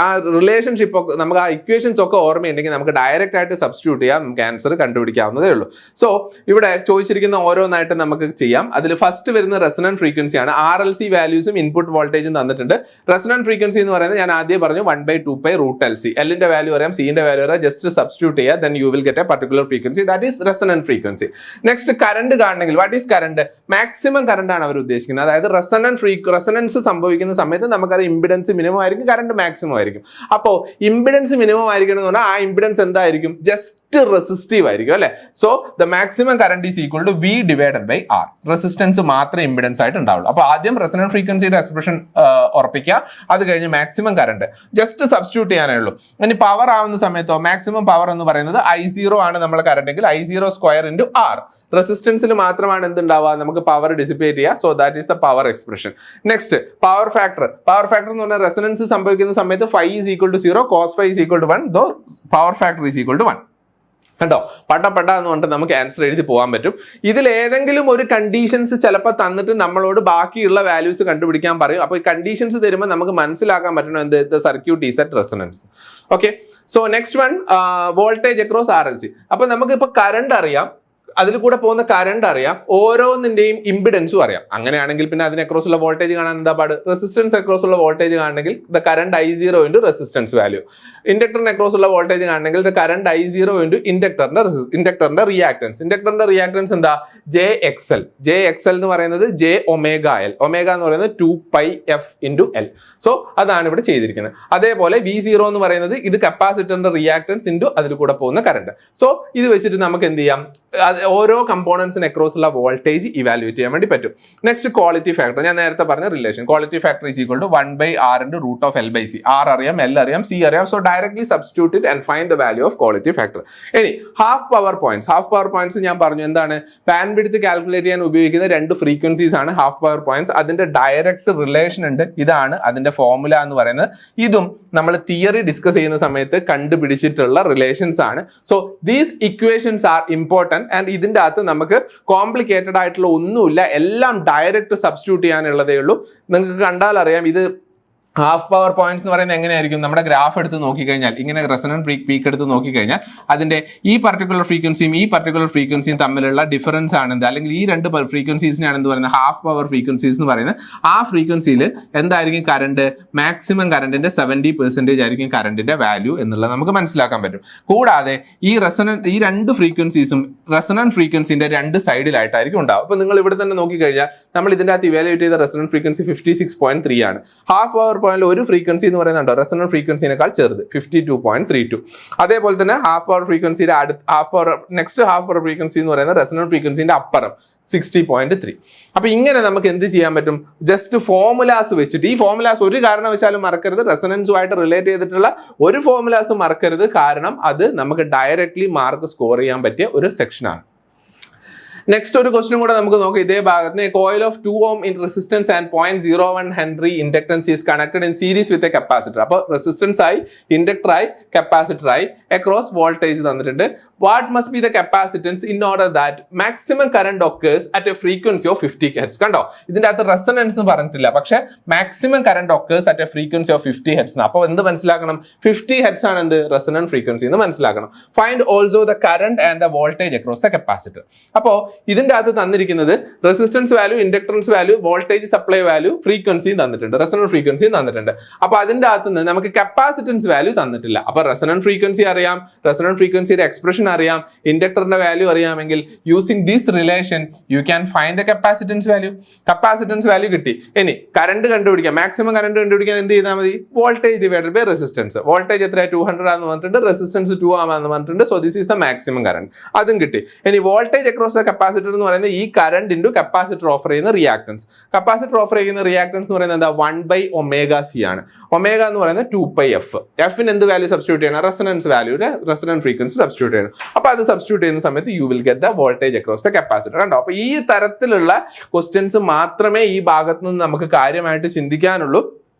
ആ റിലേഷൻഷിപ്പ് ഒക്കെ നമുക്ക് ആ ഇക്വേഷൻസ് ഒക്കെ ഓർമ്മയുണ്ടെങ്കിൽ നമുക്ക് ഡയറക്റ്റ് ആയിട്ട് സബ്സ്റ്റിറ്റ്യൂട്ട് ചെയ്യാം, നമുക്ക് ആൻസർ കണ്ടുപിടിക്കാവുന്നതേ ഉള്ളൂ. സോ ഇവിടെ ചോദിച്ചിരിക്കുന്ന ഓരോന്നായിട്ട് നമുക്ക് ചെയ്യാം. അതിൽ ഫസ്റ്റ് വരുന്ന റെസൊണന്റ് ഫ്രീക്വൻസി ആണ്. RLC വാല്യൂസും ഇൻപുട്ട് വോൾട്ടേജും തന്നിട്ടുണ്ട്. റെസൊണന്റ് ഫ്രീക്വൻസി എന്ന് പറയുന്നത് ഞാൻ ആദ്യം പറഞ്ഞു 1/2π√LC. എല്ലിന്റെ വാല്യൂ അറിയാം, സിന്റെ വാല്യൂ അറിയാം, ജസ്റ്റ് സബ്സ്റ്റിറ്റ്യൂട്ട് ചെയ്യുക, then you will get a particular frequency, that is resonant frequency. Next current കാണണമെങ്കിൽ what is current? Maximum current ആണ് അവർ ഉദ്ദേശിക്കുന്നത്. അതായത് റെസൊണൻസ് സംഭവിക്കുന്ന സമയത്ത് നമുക്കറിയാം ഇമ്പിഡൻസ് മിനിമം ആയിരിക്കും, കറണ്ട് മാക്സിമം ആയിരിക്കും. അപ്പോൾ ഇമ്പിഡൻസ് മിനിമം ആയിരിക്കണം എന്ന് പറഞ്ഞാൽ ആ ഇമ്പിഡൻസ് എന്തായിരിക്കും? ജസ്റ്റ് റെസിസ്റ്റീവ് ആയിരിക്കും അല്ലെ. So the maximum current is equal to V/R. Resistance മാത്രമേ ഇമ്പിഡൻസ് ആയിട്ട് ഉണ്ടാവുള്ളൂ. അപ്പൊ ആദ്യം റെസൊണന്റ് ഫ്രീക്വൻസിയുടെ എക്സ്പ്രഷൻ ഉറപ്പിക്കുക, അത് കഴിഞ്ഞ് മാക്സിമം കറണ്ട് ജസ്റ്റ് സബ്സ്റ്റിറ്റ്യൂട്ട് ചെയ്യാനേ ഉള്ളൂ. ഇനി പവർ ആവുന്ന സമയത്തോ മാക്സിമം പവർ എന്ന് പറയുന്നത് I0 ആണ് നമ്മളെ കറണ്ട് എങ്കിൽ I0² × R. റെസിസ്റ്റൻസിൽ മാത്രമാണ് എന്തുണ്ടാവുക? നമുക്ക് പവർ ഡിസിപ്പേറ്റ് ചെയ്യുക. So that is the power expression. Next power factor എന്ന് പറഞ്ഞാൽ റെസൊണൻസ് സംഭവിക്കുന്ന സമയത്ത് φ = 0, cos φ = 1, ദോ പവർ ഫാക്ടർ = 1. കേട്ടോ, പട്ട എന്ന് പറഞ്ഞിട്ട് നമുക്ക് ആൻസർ എഴുതി പോകാൻ പറ്റും. ഇതിൽ ഏതെങ്കിലും ഒരു കണ്ടീഷൻസ് ചിലപ്പോൾ തന്നിട്ട് നമ്മളോട് ബാക്കിയുള്ള വാല്യൂസ് കണ്ടുപിടിക്കാൻ പറയും. അപ്പോൾ ഈ കണ്ടീഷൻസ് തരുമ്പോൾ നമുക്ക് മനസ്സിലാക്കാൻ പറ്റണം എന്ത്? The circuit is at resonance. Okay, so next one voltage across RLC. അപ്പൊ നമുക്ക് ഇപ്പൊ കറണ്ട് അറിയാം, അതിൽ കൂടെ പോകുന്ന കറണ്ട് അറിയാം, ഓരോന്നിന്റെയും ഇമ്പിഡൻസും അറിയാം. അങ്ങനെയാണെങ്കിൽ പിന്നെ അതിന് അക്രോസ് ഉള്ള വോൾട്ടേജ് കാണാൻ എന്താ പാട്? റെസിസ്റ്റൻസ് അക്രോസ് ഉള്ള വോൾട്ടേജ് കാണണമെങ്കിൽ the current I0 into resistance value. ഇൻഡക്ടറിന് അക്രോസ് ഉള്ള വോൾട്ടേജ് കാണണമെങ്കിൽ ദ കറണ്ട് I0 ഇൻറ്റു ഇൻഡക്ടറിന്റെ റിയാക്ടൻസ്. ഇൻഡക്ടറിന്റെ റിയാക്ടൻസ് എന്താ? JXL. JXL എന്ന് പറയുന്നത് JωL. ഒമേഗ എന്ന് പറയുന്നത് 2πf ഇൻറ്റു L. സോ അതാണ് ഇവിടെ ചെയ്തിരിക്കുന്നത്. അതേപോലെ V0 എന്ന് പറയുന്നത് ഇത് കപ്പാസിറ്ററിന്റെ റിയാക്ടൻസ് ഇൻറ്റു അതിൽ കൂടെ പോകുന്ന കറണ്ട്. സോ ഇത് വെച്ചിട്ട് നമുക്ക് എന്ത് ചെയ്യാം? ഓരോ കമ്പോണൻസിന് അക്രോസ് ഉള്ള വോൾട്ടേജ് ഇവാലുവേറ്റ് ചെയ്യാൻ വേണ്ടി പറ്റും. Next quality factor. ഞാൻ നേരത്തെ പറഞ്ഞ relation, quality factor is equal to 1/R into root of L/C. R അറിയാം, L അറിയാം, C അറിയാം. So directly substitute it and find the value of quality factor. ഇനി half power points. Half power points ഞാൻ പറഞ്ഞു എന്താണ്? Band width calculate ചെയ്യാൻ ഉപയോഗിക്കുന്ന രണ്ട് ഫ്രീക്വൻസീസ് ആണ് ഹാഫ് പവർ പോയിന്റ്സ്. അതിന്റെ ഡയറക്റ്റ് റിലേഷൻ ഉണ്ട്. ഇതാണ് അതിന്റെ ഫോർമുല എന്ന് പറയുന്നത്. ഇതും നമ്മൾ തിയറി ഡിസ്കസ് ചെയ്യുന്ന സമയത്ത് കണ്ടുപിടിച്ചിട്ടുള്ള റിലേഷൻസ് ആണ്. So these equations R important and ഇതിന്റെ അകത്ത് നമുക്ക് കോംപ്ലിക്കേറ്റഡ് ആയിട്ടുള്ള ഒന്നുമില്ല, എല്ലാം ഡയറക്റ്റ് സബ്സ്റ്റിറ്റ്യൂട്ട് ചെയ്യാനുള്ളതേ ഉള്ളൂ. നിങ്ങൾക്ക് കണ്ടാൽ അറിയാം ഇത് ഹാഫ് പവർ പോയിന്റ്സ് എന്ന് പറയുന്നത് എങ്ങനെയായിരിക്കും? നമ്മുടെ ഗ്രാഫ് എടുത്ത് നോക്കിക്കഴിഞ്ഞാൽ, ഇങ്ങനെ റെസൊണന്റ് പീക്ക് എടുത്ത് നോക്കിക്കഴിഞ്ഞാൽ അതിന്റെ ഈ പർട്ടിക്കുലർ ഫ്രീക്വൻസിയും ഈ പർട്ടിക്കുലർ ഫ്രീക്വൻസിയും തമ്മിലുള്ള ഡിഫറൻസ് ആണെന്ത്, അല്ലെങ്കിൽ ഈ രണ്ട് ഫ്രീക്വൻസീസിനാണ് എന്ത് പറയുന്നത്? ഹാഫ് പവർ ഫ്രീക്വൻസീസ് എന്ന് പറയുന്നത്. ആ ഫ്രീക്വൻസിയിൽ എന്തായിരിക്കും കറണ്ട്? മാക്സിമം കറണ്ടിന്റെ 70% ആയിരിക്കും കറണ്ടിന്റെ വാല്യൂ എന്നുള്ളത് നമുക്ക് മനസ്സിലാക്കാൻ പറ്റും. കൂടാതെ ഈ രണ്ട് ഫ്രീക്വൻസീസും റെസൊണന്റ് ഫ്രീക്വൻസിന്റെ രണ്ട് സൈഡിലായിട്ടായിരിക്കും ഉണ്ടാവും. അപ്പൊ നിങ്ങൾ ഇവിടെ തന്നെ നോക്കിക്കഴിഞ്ഞാൽ നമ്മൾ ഇതിന്റെ അകത്ത് ഇവാലുവേറ്റ് ചെയ്ത റെസൊണന്റ് ഫ്രീക്വൻസി 56.3 ആണ്. ഹാഫ് പവർ പോയിന്റ് ഒരു ഫ്രീക്വൻസി എന്ന് പറയുന്നുണ്ടോ റെസൊണന്റ് ഫ്രീക്വൻസിനേക്കാൾ ചെറുത് 52.32. അതേപോലെ തന്നെ ഹാഫ് പവർ ഫ്രീക്വൻസിയുടെ നെക്സ്റ്റ് ഹാഫ് പവർ ഫ്രീക്വൻസി എന്ന് പറയുന്നത് റെസൊണന്റ് ഫ്രീക്വൻസിന്റെ അപ്പുറം 60.3. അപ്പൊ ഇങ്ങനെ നമുക്ക് എന്ത് ചെയ്യാൻ പറ്റും? ജസ്റ്റ് ഫോർമുലാസ് വെച്ചിട്ട്, ഈ ഫോർമുലാസ് ഒരു കാരണവശാലും മറക്കരുത്, റെസൊണൻസുമായിട്ട് റിലേറ്റ് ചെയ്തിട്ടുള്ള ഒരു ഫോർമുലാസ് മറക്കരുത്. കാരണം അത് നമുക്ക് ഡയറക്ട്ലി മാർക്ക് സ്കോർ ചെയ്യാൻ പറ്റിയ ഒരു സെക്ഷനാണ്. നെക്സ്റ്റ് ഒരു ക്വസ്റ്റ്യൻ കൂടെ നമുക്ക് നോക്കാം ഇതേ ഭാഗത്ത്. Coil of 2 ohm in resistance and 0.01 Henry inductance is connected in series with a capacitor. അപ്പോൾ റെസിസ്റ്റൻസ് ആയി, ഇൻഡക്ടർ ആയി, കപ്പാസിറ്റർ ആയി, അക്രോസ് വോൾട്ടേജ് തന്നിട്ടുണ്ട്. What must be the capacitance in order that maximum current occurs at a frequency of 50 Hz? കണ്ടോ, ഇതിന്റെ അകത്ത് resonance എന്ന് പറഞ്ഞിട്ടില്ല, പക്ഷെ maximum current occurs at a frequency of 50 Hz. അപ്പോൾ എന്ത് മനസ്സിലാക്കണം? 50 Hz ആണ് എന്ത്? റെസൊണന്റ് ഫ്രീക്വൻസി എന്ന് മനസ്സിലാക്കണം. Find also the current and the voltage across the capacitor. അപ്പോൾ ഇതിന്റെ അകത്ത് തന്നിരിക്കുന്നത് resistance value, inductance value, voltage supply value, ഫ്രീക്വൻസിയും തന്നിട്ടുണ്ട്, റെസൊണന്റ് ഫ്രീക്വൻസിയും തന്നിട്ടുണ്ട്. അപ്പൊ അതിന്റെ അകത്ത് നിന്ന് നമുക്ക് കപ്പാസിറ്റൻസ് വാല്യൂ തന്നിട്ടില്ല. അപ്പൊ റെസൊണന്റ് ഫ്രീക്വൻസി അറിയാം, റെസൊണന്റ് ഫ്രീക്വൻസിയുടെ എക്സ്പ്രഷൻ അറിയാം, ഇൻഡക്ടറിന്റെ വാല്യൂ അറിയാമെങ്കിൽ using this relation U can find the capacitance value. Capacitance value കിട്ടി. ഇനി കറണ്ട് കണ്ടുപിടിക്കാം, മാക്സിമം കറണ്ട് കണ്ടുപിടിക്കാൻ എന്ത് ചെയ്താൽ മതി? Voltage divided by resistance. Voltage എത്ര? 200 ആണെന്ന് പറഞ്ഞിട്ടുണ്ട്, റെസിസ്റ്റൻസ് 2 ആണെന്ന് പറഞ്ഞിട്ടുണ്ട്. So this is the maximum current. അതും കിട്ടി. ഇനി വോൾട്ടേജ് അക്രോസ് ദ കപ്പാസിറ്റർ എന്ന് പറയുന്നത് ഈ കറണ്ട് ഇൻറ്റു കപ്പാസിറ്റർ ഓഫർ ചെയ്യുന്ന റിയാക്ടൻസ്. കപ്പാസിറ്റർ ഓഫർ ചെയ്യുന്ന റിയാക്ടൻസ് എന്ന് പറയുന്നത് എന്താ? 1/ωc ആണ്. ഒമേഗ എന്ന് പറയുന്നത് 2πf. എഫിന് എന്ത് വാല്യൂ സബ്സ്റ്റിറ്റ്യൂട്ട് ചെയ്യണം? റെസൊണൻസ് വാല്യൂടെ റെസൊണന്റ് ഫ്രീക്വൻസി സബ്സ്റ്റിറ്റ്യൂട്ട് ചെയ്യണം. അപ്പൊ അത് സബ്സ്റ്റിറ്റ്യൂട്ട് ചെയ്യുന്ന സമയത്ത് U will get the voltage across the capacitor. കണ്ടോ, അപ്പൊ ഈ തരത്തിലുള്ള ക്വസ്റ്റ്യൻസ് മാത്രമേ ഈ ഭാഗത്ത് നിന്ന് നമുക്ക് കാര്യമായിട്ട് ചിന്തിക്കാനുള്ളൂ.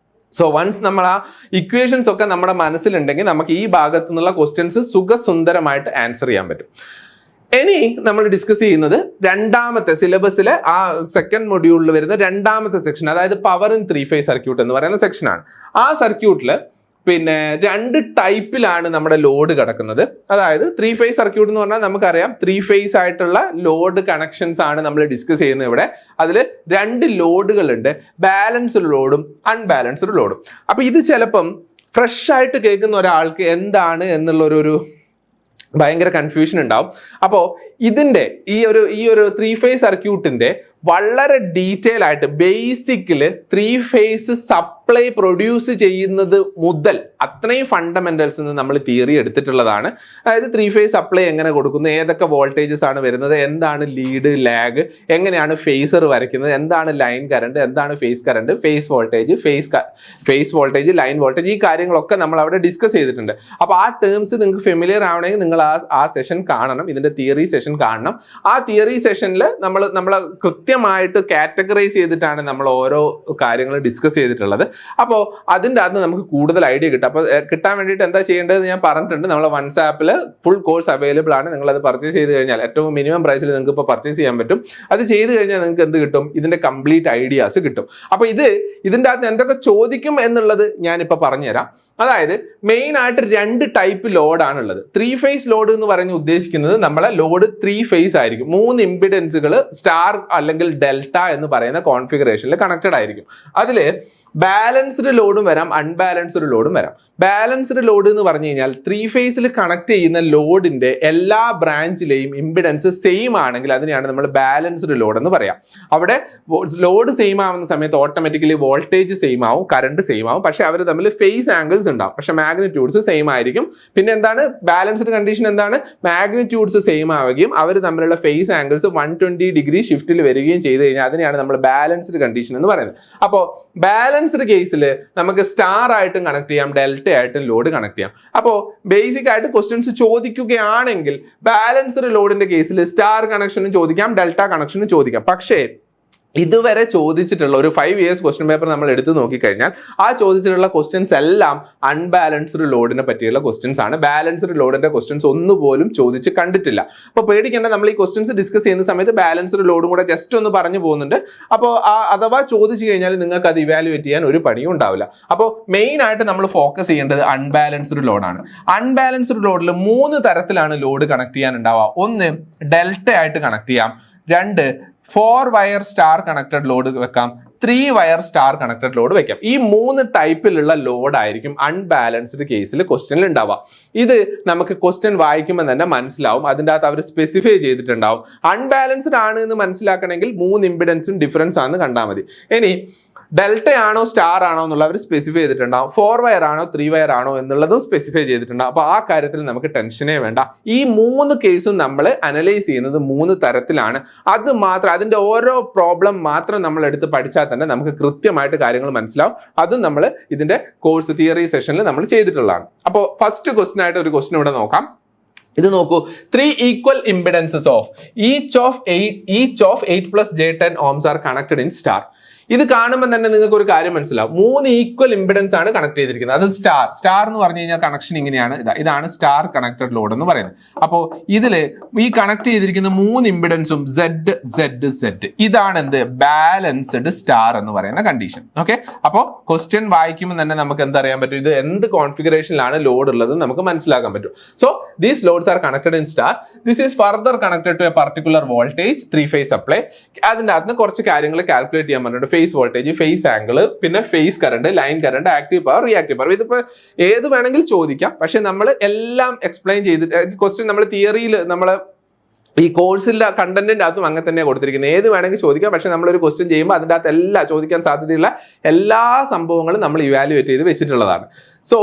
സോ വൺസ് നമ്മൾ ആ ഇക്വേഷൻസ് ഒക്കെ നമ്മുടെ മനസ്സിലുണ്ടെങ്കിൽ നമുക്ക് ഈ ഭാഗത്തു നിന്നുള്ള ക്വസ്റ്റ്യൻസ് സുഖസുന്ദരമായിട്ട് ആൻസർ ചെയ്യാൻ പറ്റും. ഇനി നമ്മൾ ഡിസ്കസ് ചെയ്യുന്നത് രണ്ടാമത്തെ സിലബസിലെ ആ സെക്കൻഡ് മൊഡ്യൂളിൽ വരുന്ന രണ്ടാമത്തെ സെക്ഷൻ, അതായത് പവർ ഇൻ 3-phase സർക്യൂട്ട് എന്ന് പറയുന്ന സെക്ഷനാണ്. ആ സർക്യൂട്ടില് പിന്നെ രണ്ട് ടൈപ്പിലാണ് നമ്മുടെ ലോഡ് കിടക്കുന്നത്. അതായത് 3-phase സർക്യൂട്ട് എന്ന് പറഞ്ഞാൽ നമുക്കറിയാം 3-phase ആയിട്ടുള്ള ലോഡ് കണക്ഷൻസ് ആണ് നമ്മൾ ഡിസ്കസ് ചെയ്യുന്നത് ഇവിടെ. അതിൽ രണ്ട് ലോഡുകളുണ്ട്, ബാലൻസ്ഡ് ലോഡും അൺബാലൻസ്ഡ് ലോഡും. അപ്പൊ ഇത് ചിലപ്പം ഫ്രഷ് ആയിട്ട് കേൾക്കുന്ന ഒരാൾക്ക് എന്താണ് എന്നുള്ളൊരു ഭയങ്കര കൺഫ്യൂഷൻ ഉണ്ടാവും. അപ്പോൾ ഇതിന്റെ ഈ ഒരു 3-phase സർക്യൂട്ടിന്റെ വളരെ ഡീറ്റെയിൽ ആയിട്ട് ബേസിക്കല് 3-phase സപ്ലൈ പ്രൊഡ്യൂസ് ചെയ്യുന്നത് മുതൽ അത്രയും ഫണ്ടമെന്റൽസ് നമ്മൾ തിയറി എടുത്തിട്ടുള്ളതാണ്. അതായത് 3-phase സപ്ലൈ എങ്ങനെ കൊടുക്കുന്നു, ഏതൊക്കെ വോൾട്ടേജസ് ആണ് വരുന്നത്, എന്താണ് ലീഡ്, ലാഗ്, എങ്ങനെയാണ് ഫേസർ വരയ്ക്കുന്നത്, എന്താണ് ലൈൻ കറണ്ട്, എന്താണ് phase current, face voltage, line voltage, ഈ കാര്യങ്ങളൊക്കെ നമ്മൾ അവിടെ ഡിസ്കസ് ചെയ്തിട്ടുണ്ട്. അപ്പോൾ ആ ടേംസ് നിങ്ങൾക്ക് ഫെമിലിയർ ആവണമെങ്കിൽ നിങ്ങൾ ആ സെഷൻ കാണണം, ഇതിന്റെ തിയറി സെഷൻ കാണണം. ആ തിയറി സെഷനിൽ നമ്മൾ കൃത്യമായിട്ട് കൃത്യമായിട്ട് കാറ്റഗറൈസ് ചെയ്തിട്ടാണ് നമ്മൾ ഓരോ കാര്യങ്ങൾ ഡിസ്കസ് ചെയ്തിട്ടുള്ളത്. അപ്പോൾ അതിൻ്റെ അകത്ത് നമുക്ക് കൂടുതൽ ഐഡിയ കിട്ടും. അപ്പോൾ കിട്ടാൻ വേണ്ടിയിട്ട് എന്താ ചെയ്യേണ്ടതെന്ന് ഞാൻ പറഞ്ഞിട്ടുണ്ട്. നമ്മളെ വൺസ് ആപ്പിൽ ഫുൾ കോഴ്സ് അവൈലബിൾ ആണ്. നിങ്ങളത് പർച്ചേസ് ചെയ്ത് കഴിഞ്ഞാൽ ഏറ്റവും മിനിമം പ്രൈസിൽ നിങ്ങൾക്ക് ഇപ്പോൾ പർച്ചേസ് ചെയ്യാൻ പറ്റും. അത് ചെയ്ത് കഴിഞ്ഞാൽ നിങ്ങൾക്ക് എന്ത് കിട്ടും? ഇതിന്റെ കംപ്ലീറ്റ് ഐഡിയാസ് കിട്ടും. അപ്പോൾ ഇതിൻ്റെ അകത്ത് എന്തൊക്കെ ചോദിക്കും എന്നുള്ളത് ഞാനിപ്പോൾ പറഞ്ഞുതരാം. അതായത് മെയിൻ ആയിട്ട് 2 ടൈപ്പ് ലോഡാണ് ഉള്ളത്. 3 ഫേസ് ലോഡ് എന്ന് പറഞ്ഞ് ഉദ്ദേശിക്കുന്നത് നമ്മളെ ലോഡ് 3 ഫേസ് ആയിരിക്കും. 3 ഇമ്പിഡൻസുകൾ സ്റ്റാർ അല്ലെങ്കിൽ ഡെൽറ്റ എന്ന് പറയുന്ന കോൺഫിഗറേഷനിൽ കണക്റ്റഡ് ആയിരിക്കും. അതിൽ ബാലൻസ്ഡ് ലോഡും വരാം, അൺബാലൻസ്ഡ് ലോഡും വരാം. ബാലൻസ്ഡ് ലോഡ് എന്ന് പറഞ്ഞു കഴിഞ്ഞാൽ 3 ഫേസിൽ കണക്ട് ചെയ്യുന്ന ലോഡിന്റെ എല്ലാ ബ്രാഞ്ചിലെയും ഇമ്പിഡൻസ് സെയിം ആണെങ്കിൽ അതിനെയാണ് നമ്മൾ ബാലൻസ്ഡ് ലോഡ് എന്ന് പറയാം. അവിടെ ലോഡ് സെയിം ആവുന്ന സമയത്ത് ഓട്ടോമാറ്റിക്കലി വോൾട്ടേജ് സെയിം ആവും, കറണ്ട് സെയിം ആവും. പക്ഷെ അവർ തമ്മിൽ ഫേസ് ആംഗിൾസ് ഉണ്ടാവും, പക്ഷെ മാഗ്നിറ്റ്യൂഡ്സ് സെയിം ആയിരിക്കും. പിന്നെ എന്താണ് ബാലൻസ്ഡ് കണ്ടീഷൻ? എന്താണ്? മാഗ്നിറ്റ്യൂഡ്സ് സെയിം ആവുകയും അവർ തമ്മിലുള്ള ഫേസ് ആംഗിൾസ് 120 ഡിഗ്രി ഷിഫ്റ്റിൽ വരികയും ചെയ്ത് കഴിഞ്ഞാൽ അതിനെയാണ് നമ്മൾ ബാലൻസ്ഡ് കണ്ടീഷൻ എന്ന് പറയുന്നത്. അപ്പോൾ ബാലൻസ്ഡ് കേസിൽ നമുക്ക് സ്റ്റാർ ആയിട്ടും കണക്ട് ചെയ്യാം, ഡെൽറ്റ ആയിട്ടും ലോഡ് കണക്ട് ചെയ്യാം. അപ്പോൾ ബേസിക് ആയിട്ട് ക്വസ്റ്റ്യൻസ് ചോദിക്കുകയാണെങ്കിൽ ബാലൻസ്ഡ് ലോഡിന്റെ കേസിൽ സ്റ്റാർ കണക്ഷനും ചോദിക്കാം, ഡെൽറ്റ കണക്ഷനും ചോദിക്കാം. പക്ഷേ ഇതുവരെ ചോദിച്ചിട്ടുള്ള ഒരു 5 ഇയേഴ്സ് ക്വസ്റ്റ്യൻ പേപ്പർ നമ്മൾ എടുത്തു നോക്കിക്കഴിഞ്ഞാൽ ആ ചോദിച്ചിട്ടുള്ള ക്വസ്റ്റ്യൻസ് എല്ലാം അൺബാലൻസ്ഡ് ലോഡിനെ പറ്റിയുള്ള ക്വസ്റ്റ്യൻസ് ആണ്. ബാലൻസ്ഡ് ലോഡിന്റെ ക്വസ്റ്റ്യൻസ് ഒന്നുപോലും ചോദിച്ച് കണ്ടിട്ടില്ല. അപ്പോൾ പേടിക്കേണ്ട, നമ്മൾ ഈ ക്വസ്റ്റ്യൻസ് ഡിസ്കസ് ചെയ്യുന്ന സമയത്ത് ബാലൻസ്ഡ് ലോഡും കൂടെ ജസ്റ്റ് ഒന്ന് പറഞ്ഞു പോകുന്നുണ്ട്. അപ്പോൾ അഥവാ ചോദിച്ചു കഴിഞ്ഞാൽ നിങ്ങൾക്ക് അത് ഇവാലുവേറ്റ് ചെയ്യാൻ ഒരു പണിയും ഉണ്ടാവില്ല. അപ്പോൾ മെയിൻ ആയിട്ട് നമ്മൾ ഫോക്കസ് ചെയ്യേണ്ടത് അൺബാലൻസ്ഡ് ലോഡാണ്. അൺബാലൻസ്ഡ് ലോഡിൽ 3 തരത്തിലാണ് ലോഡ് കണക്ട് ചെയ്യാൻ ഉണ്ടാവുക. 1 ഡെൽറ്റ ആയിട്ട് കണക്ട് ചെയ്യാം, 2 4 വയർ സ്റ്റാർ കണക്റ്റഡ് ലോഡ് വെക്കാം, 3 വയർ സ്റ്റാർ കണക്റ്റഡ് ലോഡ് വെക്കാം. ഈ 3 ടൈപ്പിലുള്ള ലോഡ് ആയിരിക്കും അൺബാലൻസ്ഡ് കേസിൽ ക്വസ്റ്റ്യനിൽ ഉണ്ടാവുക. ഇത് നമുക്ക് ക്വസ്റ്റ്യൻ വായിക്കുമ്പോൾ തന്നെ മനസ്സിലാവും. അതിൻ്റെ അകത്ത് അവർ സ്പെസിഫൈ ചെയ്തിട്ടുണ്ടാവും. അൺബാലൻസ്ഡ് ആണ് എന്ന് മനസ്സിലാക്കണമെങ്കിൽ 3 ഇമ്പിഡൻസും ഡിഫറൻസ് ആണെന്ന് കണ്ടാൽ മതി. ഇനി ഡെൽറ്റ ആണോ സ്റ്റാർ ആണോ എന്നുള്ള അവർ സ്പെസിഫൈ ചെയ്തിട്ടുണ്ടാവും. 4 വയർ ആണോ 3 വയർ ആണോ എന്നുള്ളതും സ്പെസിഫൈ ചെയ്തിട്ടുണ്ടാവും. അപ്പോൾ ആ കാര്യത്തിൽ നമുക്ക് ടെൻഷനേ വേണ്ട. ഈ 3 കേസും നമ്മൾ അനലൈസ് ചെയ്യുന്നത് 3 തരത്തിലാണ്. അത് മാത്രം, അതിന്റെ ഓരോ പ്രോബ്ലം മാത്രം നമ്മൾ എടുത്ത് പഠിച്ചാൽ തന്നെ നമുക്ക് കൃത്യമായിട്ട് കാര്യങ്ങൾ മനസ്സിലാവും. അതും നമ്മൾ ഇതിന്റെ കോഴ്സ് തിയറി സെഷനിൽ നമ്മൾ ചെയ്തിട്ടുള്ളതാണ്. അപ്പോൾ ഫസ്റ്റ് ക്വസ്റ്റ്യൻ ആയിട്ട് ഒരു ക്വസ്റ്റ്യൻ ഇവിടെ നോക്കാം. ഇത് നോക്കൂ, 3 equal impedances of each of 8 plus j10 ohms are connected in star. ഇത് കാണുമ്പോൾ തന്നെ നിങ്ങൾക്ക് ഒരു കാര്യം മനസ്സിലാവും. 3 ഈക്വൽ ഇമ്പിഡൻസ് ആണ് കണക്ട് ചെയ്തിരിക്കുന്നത്. അത് സ്റ്റാർ എന്ന് പറഞ്ഞു കഴിഞ്ഞാൽ കണക്ഷൻ ഇങ്ങനെയാണ്. ഇതാണ് സ്റ്റാർ കണക്റ്റഡ് ലോഡ് എന്ന് പറയുന്നത്. അപ്പോൾ ഇതില് ഈ കണക്ട് ചെയ്തിരിക്കുന്ന 3 ഇമ്പിഡൻസും Z. ഇതാണ് എന്ത്? ബാലൻസ്ഡ് സ്റ്റാർ എന്ന് പറയുന്ന കണ്ടീഷൻ. ഓക്കെ, അപ്പോൾ ക്വസ്റ്റ്യൻ വായിക്കുമ്പോൾ തന്നെ നമുക്ക് എന്തറിയാൻ പറ്റും? ഇത് എന്ത് കോൺഫിഗറേഷനിലാണ് ലോഡ് ഉള്ളത് നമുക്ക് മനസ്സിലാക്കാൻ പറ്റും. So these loads are connected in star. This is further connected to a particular voltage 3 phase supply. അതിൻ്റെ അകത്ത് കുറച്ച് കാര്യങ്ങൾ കാൽക്കുലേറ്റ് ചെയ്യാൻ പറഞ്ഞിട്ടുണ്ട്. ഫേസ് വോൾട്ടേജ്, ഫേസ് ആംഗിൾ, പിന്നെ phase current, line current, active power, reactive power. ഇതിപ്പോ ഏത് വേണമെങ്കിൽ ചോദിക്കാം. പക്ഷെ നമ്മൾ എല്ലാം എക്സ്പ്ലെയിൻ ചെയ്തിട്ട് ക്വസ്റ്റ്യൻ നമ്മൾ തിയറിയിൽ നമ്മൾ ഈ കോഴ്സിന്റെ കണ്ടന്റിന്റെ അകത്തും അങ്ങനെ തന്നെ കൊടുത്തിരിക്കുന്നത്. ഏത് വേണമെങ്കിൽ ചോദിക്കാം. പക്ഷെ നമ്മളൊരു ക്വസ്റ്റ്യൻ ചെയ്യുമ്പോൾ അതിൻ്റെ അകത്ത് എല്ലാം ചോദിക്കാൻ സാധ്യതയുള്ള എല്ലാ സംഭവങ്ങളും നമ്മൾ ഇവാലുവേറ്റ് ചെയ്ത് വെച്ചിട്ടുള്ളതാണ്. സോ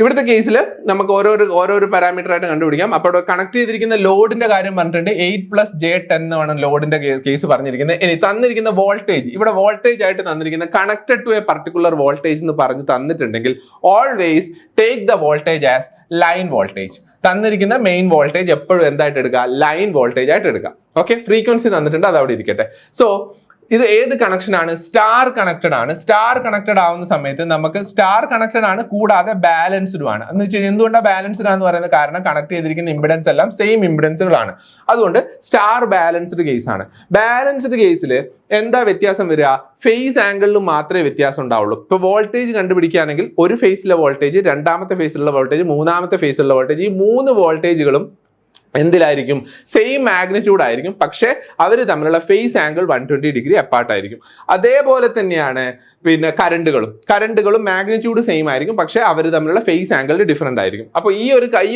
ഇവിടുത്തെ കേസിൽ നമുക്ക് ഓരോരോ പാരാമീറ്റർ ആയിട്ട് കണ്ടുപിടിക്കാം. അപ്പോൾ കണക്ട് ചെയ്തിരിക്കുന്ന ലോഡിന്റെ കാര്യം പറഞ്ഞിട്ടുണ്ട്. 8 plus j10 എന്നാണ് ലോഡിന്റെ കേസ് പറഞ്ഞിരിക്കുന്നത്. ഇനി തന്നിരിക്കുന്ന വോൾട്ടേജ്, ഇവിടെ വോൾട്ടേജ് ആയിട്ട് തന്നിരിക്കുന്ന connected to a particular voltage എന്ന് പറഞ്ഞ് തന്നിട്ടുണ്ടെങ്കിൽ always take the voltage as line voltage. തന്നിരിക്കുന്ന മെയിൻ വോൾട്ടേജ് എപ്പോഴും എന്തായിട്ട് എടുക്കുക? ലൈൻ വോൾട്ടേജ് ആയിട്ട് എടുക്കുക. ഓക്കെ, ഫ്രീക്വൻസി തന്നിട്ടുണ്ട്, അത് അവിടെ ഇരിക്കട്ടെ. സോ ഇത് ഏത് കണക്ഷൻ ആണ്? സ്റ്റാർ കണക്റ്റഡ് ആണ്. സ്റ്റാർ കണക്റ്റഡ് ആവുന്ന സമയത്ത് നമുക്ക് സ്റ്റാർ കണക്റ്റഡ് ആണ്, കൂടാതെ ബാലൻസ്ഡും ആണ്. എന്ന് വെച്ചാൽ എന്തുകൊണ്ടാണ് ബാലൻസ്ഡ് ആണെന്ന് പറയുന്നത്? കാരണം കണക്ട് ചെയ്തിരിക്കുന്ന ഇമ്പിഡൻസ് എല്ലാം സെയിം ഇമ്പിഡൻസുകളാണ്. അതുകൊണ്ട് സ്റ്റാർ ബാലൻസ്ഡ് കേസ് ആണ്. ബാലൻസ്ഡ് കേസിൽ എന്താ വ്യത്യാസം വരിക? ഫേസ് ആംഗിളിൽ മാത്രമേ വ്യത്യാസം ഉണ്ടാവുള്ളൂ. ഇപ്പൊ വോൾട്ടേജ് കണ്ടുപിടിക്കുകയാണെങ്കിൽ ഒരു ഫേസിലെ വോൾട്ടേജ്, രണ്ടാമത്തെ ഫേസിലുള്ള വോൾട്ടേജ്, മൂന്നാമത്തെ ഫേസിലുള്ള വോൾട്ടേജ്, ഈ 3 വോൾട്ടേജുകളും എന്തിലായിരിക്കും? സെയിം മാഗ്നിറ്റ്യൂഡ് ആയിരിക്കും. പക്ഷേ അവർ തമ്മിലുള്ള ഫേസ് ആംഗിൾ 120 ഡിഗ്രി അപ്പാർട്ടായിരിക്കും. അതേപോലെ തന്നെയാണ് പിന്നെ കറണ്ടുകളും മാഗ്നിറ്റ്യൂഡ് സെയിം ആയിരിക്കും. പക്ഷേ അവർ തമ്മിലുള്ള ഫേസ് ആംഗിൾ ഡിഫറെന്റ് ആയിരിക്കും. അപ്പോൾ ഈ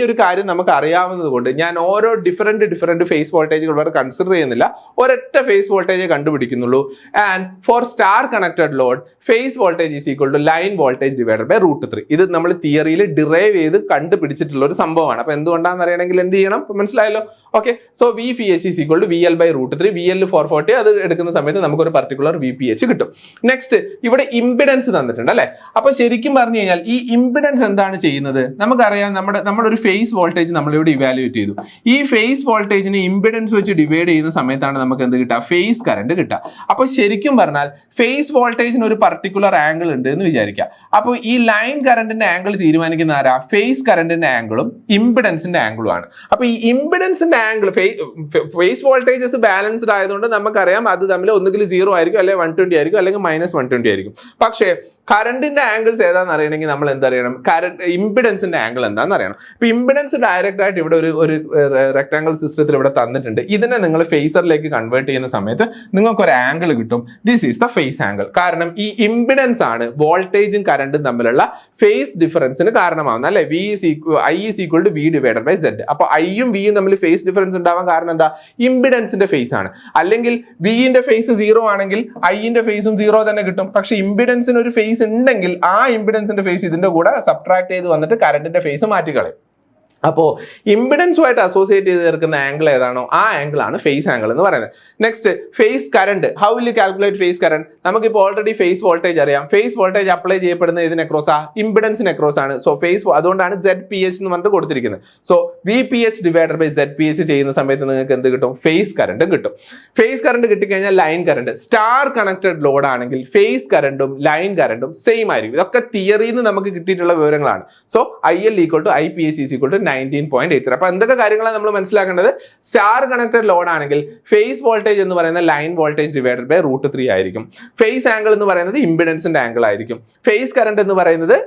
ഒരു കാര്യം നമുക്ക് അറിയാവുന്നത് കൊണ്ട് ഞാൻ ഓരോ ഡിഫറെന്റ് ഫേസ് വോൾട്ടേജുകൾ വരെ കൺസിഡർ ചെയ്യുന്നില്ല. ഒരൊറ്റ ഫേസ് വോൾട്ടേജ് കണ്ടുപിടിക്കുന്നുള്ളൂ. And for star connected load phase voltage is equal to line voltage divided by √3. ഇത് നമ്മൾ തിയറിയിൽ ഡിറൈവ് ചെയ്ത് കണ്ടുപിടിച്ചിട്ടുള്ള ഒരു സംഭവമാണ്. അപ്പോൾ എന്തുകൊണ്ടാണെന്ന് അറിയണമെങ്കിൽ എന്ത് ചെയ്യണം? മനസ്സിലായല്ലോ? Okay, so VPH is equal to VL/√3. VL 440, അത് എടുക്കുന്ന സമയത്ത് നമുക്കൊരു പർട്ടിക്കുലർ VPH കിട്ടും. നെക്സ്റ്റ് ഇവിടെ ഇംപിഡൻസ് തന്നിട്ടുണ്ട് അല്ലെ. അപ്പൊ ശരിക്കും പറഞ്ഞു കഴിഞ്ഞാൽ ഈ ഇംപിഡൻസ് എന്താണ് ചെയ്യുന്നത്? നമുക്കറിയാം, നമ്മുടെ ഒരു ഫേസ് വോൾട്ടേജ് നമ്മളിവിടെ ഇവാലുവേറ്റ് ചെയ്തു. ഈ ഫേസ് വോൾട്ടേജിനെ ഇംപിഡൻസ് വെച്ച് ഡിവൈഡ് ചെയ്യുന്ന സമയത്താണ് നമുക്ക് എന്ത് കിട്ടുക? ഫേസ് കറന്റ് കിട്ടുക. അപ്പൊ ശരിക്കും പറഞ്ഞാൽ ഫേസ് വോൾട്ടേജിന് ഒരു പർട്ടിക്കുലർ ആംഗിൾ ഉണ്ട് എന്ന് വിചാരിക്കുക. അപ്പോൾ ഈ ലൈൻ കറന്റിന്റെ ആംഗിൾ തീരുമാനിക്കുന്ന ആരാ? ഫേസ് കറന്റിന്റെ ആംഗിളും ഇംപിഡൻസിന്റെ ആംഗിളും ആണ്. അപ്പൊ ഈ ഇംപിഡൻസിന്റെ ആംഗിൾ, ഫേസ് വോൾട്ടേജസ് ബാലൻസ്ഡ് ആയതുകൊണ്ട് നമുക്കറിയാം അത് തമ്മിൽ ഒന്നുകിൽ 0 ആയിരിക്കും, അല്ലെങ്കിൽ 120 ആയിരിക്കും, അല്ലെങ്കിൽ -120 ആയിരിക്കും. പക്ഷേ കറന്റിന്റെ ആംഗിൾസ് ഏതാണെന്ന് അറിയണമെങ്കിൽ നമ്മൾ എന്തറിയണം? ഇംപിഡൻസിന്റെ ആംഗിൾ എന്താണെന്ന് അറിയണം. ഇപ്പൊ ഇംപിഡൻസ് ഡയറക്റ്റ് ആയിട്ട് ഇവിടെ ഒരു റെക്ടാംഗിൾ സിസ്റ്റത്തിൽ ഇവിടെ തന്നിട്ടുണ്ട്. ഇതിനെ നിങ്ങൾ ഫേസറിലേക്ക് കൺവേർട്ട് ചെയ്യുന്ന സമയത്ത് നിങ്ങൾക്ക് ഒരു ആംഗിൾ കിട്ടും. This is the phase angle. കാരണം ഈ ഇംപിഡൻസ് ആണ് വോൾട്ടേജും കറന്റും തമ്മിലുള്ള ഫേസ് ഡിഫറൻസിന് കാരണമാവുന്നത് അല്ലെ. I is equal to V/Z. അപ്പൊ ഐയും വിയും തമ്മിൽ ഫേസ് ഡിഫറൻസ് ഉണ്ടാവാൻ കാരണം എന്താ? ഇംപിഡൻസിന്റെ ഫേസ് ആണ്. അല്ലെങ്കിൽ വിന്റെ ഫേസ് 0 ആണെങ്കിൽ ഐന്റെ ഫേസും 0 തന്നെ കിട്ടും. പക്ഷെ ഇംപിഡൻസിന് ഒരു ഫേസ് ഉണ്ടെങ്കിൽ ആ ഇംപിഡൻസിന്റെ ഫേസ് ഇതിന്റെ കൂടെ സബ്ട്രാക്ട് ചെയ്ത് വന്നിട്ട് കറന്റിന്റെ ഫേസ് മാറ്റിക്കളയും. അപ്പോൾ ഇംപിഡൻസുമായിട്ട് അസോസിയേറ്റ് ചെയ്ത് ചേർക്കുന്ന ആംഗിൾ ഏതാണോ ആ ആംഗിൾ ആണ് ഫേസ് ആംഗിൾ എന്ന് പറയുന്നത്. Next, phase current. How will you calculate phase current? നമുക്കിപ്പോൾ ഓൾറെഡി ഫേസ് വോൾട്ടേജ് അറിയാം. ഫേസ് വോൾട്ടേജ് അപ്ലൈ ചെയ്യപ്പെടുന്ന ഇതിന് അക്രോസ് ഇംപിഡൻസിന് അക്രോസ് ആണ്. സോ ഫേസ്, അതുകൊണ്ടാണ് ZPH എന്ന് പറഞ്ഞിട്ട് കൊടുത്തിരിക്കുന്നത്. സോ VPH/ZPH ചെയ്യുന്ന സമയത്ത് നിങ്ങൾക്ക് എന്ത് കിട്ടും? ഫേസ് കറന്റ് കിട്ടും. ഫേസ് കറന്റ് കിട്ടിക്കഴിഞ്ഞാൽ line current, star connected load ആണെങ്കിൽ ഫേസ് കറന്റും ലൈൻ കറന്റും സെയിം ആയിരിക്കും. ഇതൊക്കെ തിയറിയിൽ നിന്ന് നമുക്ക് കിട്ടിയിട്ടുള്ള വിവരങ്ങളാണ്. So IL = IPH = 19.83. അപ്പൊ എന്തൊക്കെ കാര്യങ്ങളാണ് നമ്മൾ മനസ്സിലാക്കേണ്ടത്? സ്റ്റാർ കണക്റ്റഡ് ലോഡ് ആണെങ്കിൽ ഫേസ് വോൾട്ടേജ് എന്ന് പറയുന്ന ലൈൻ വോൾട്ടേജ് /√3 ആയിരിക്കും. ഫേസ് ആംഗിൾ എന്ന് പറയുന്നത് ഇംപിഡൻസിന്റെ ആംഗിൾ ആയിരിക്കും. ഫേസ് കറന്റ് എന്ന് പറയുന്നത്,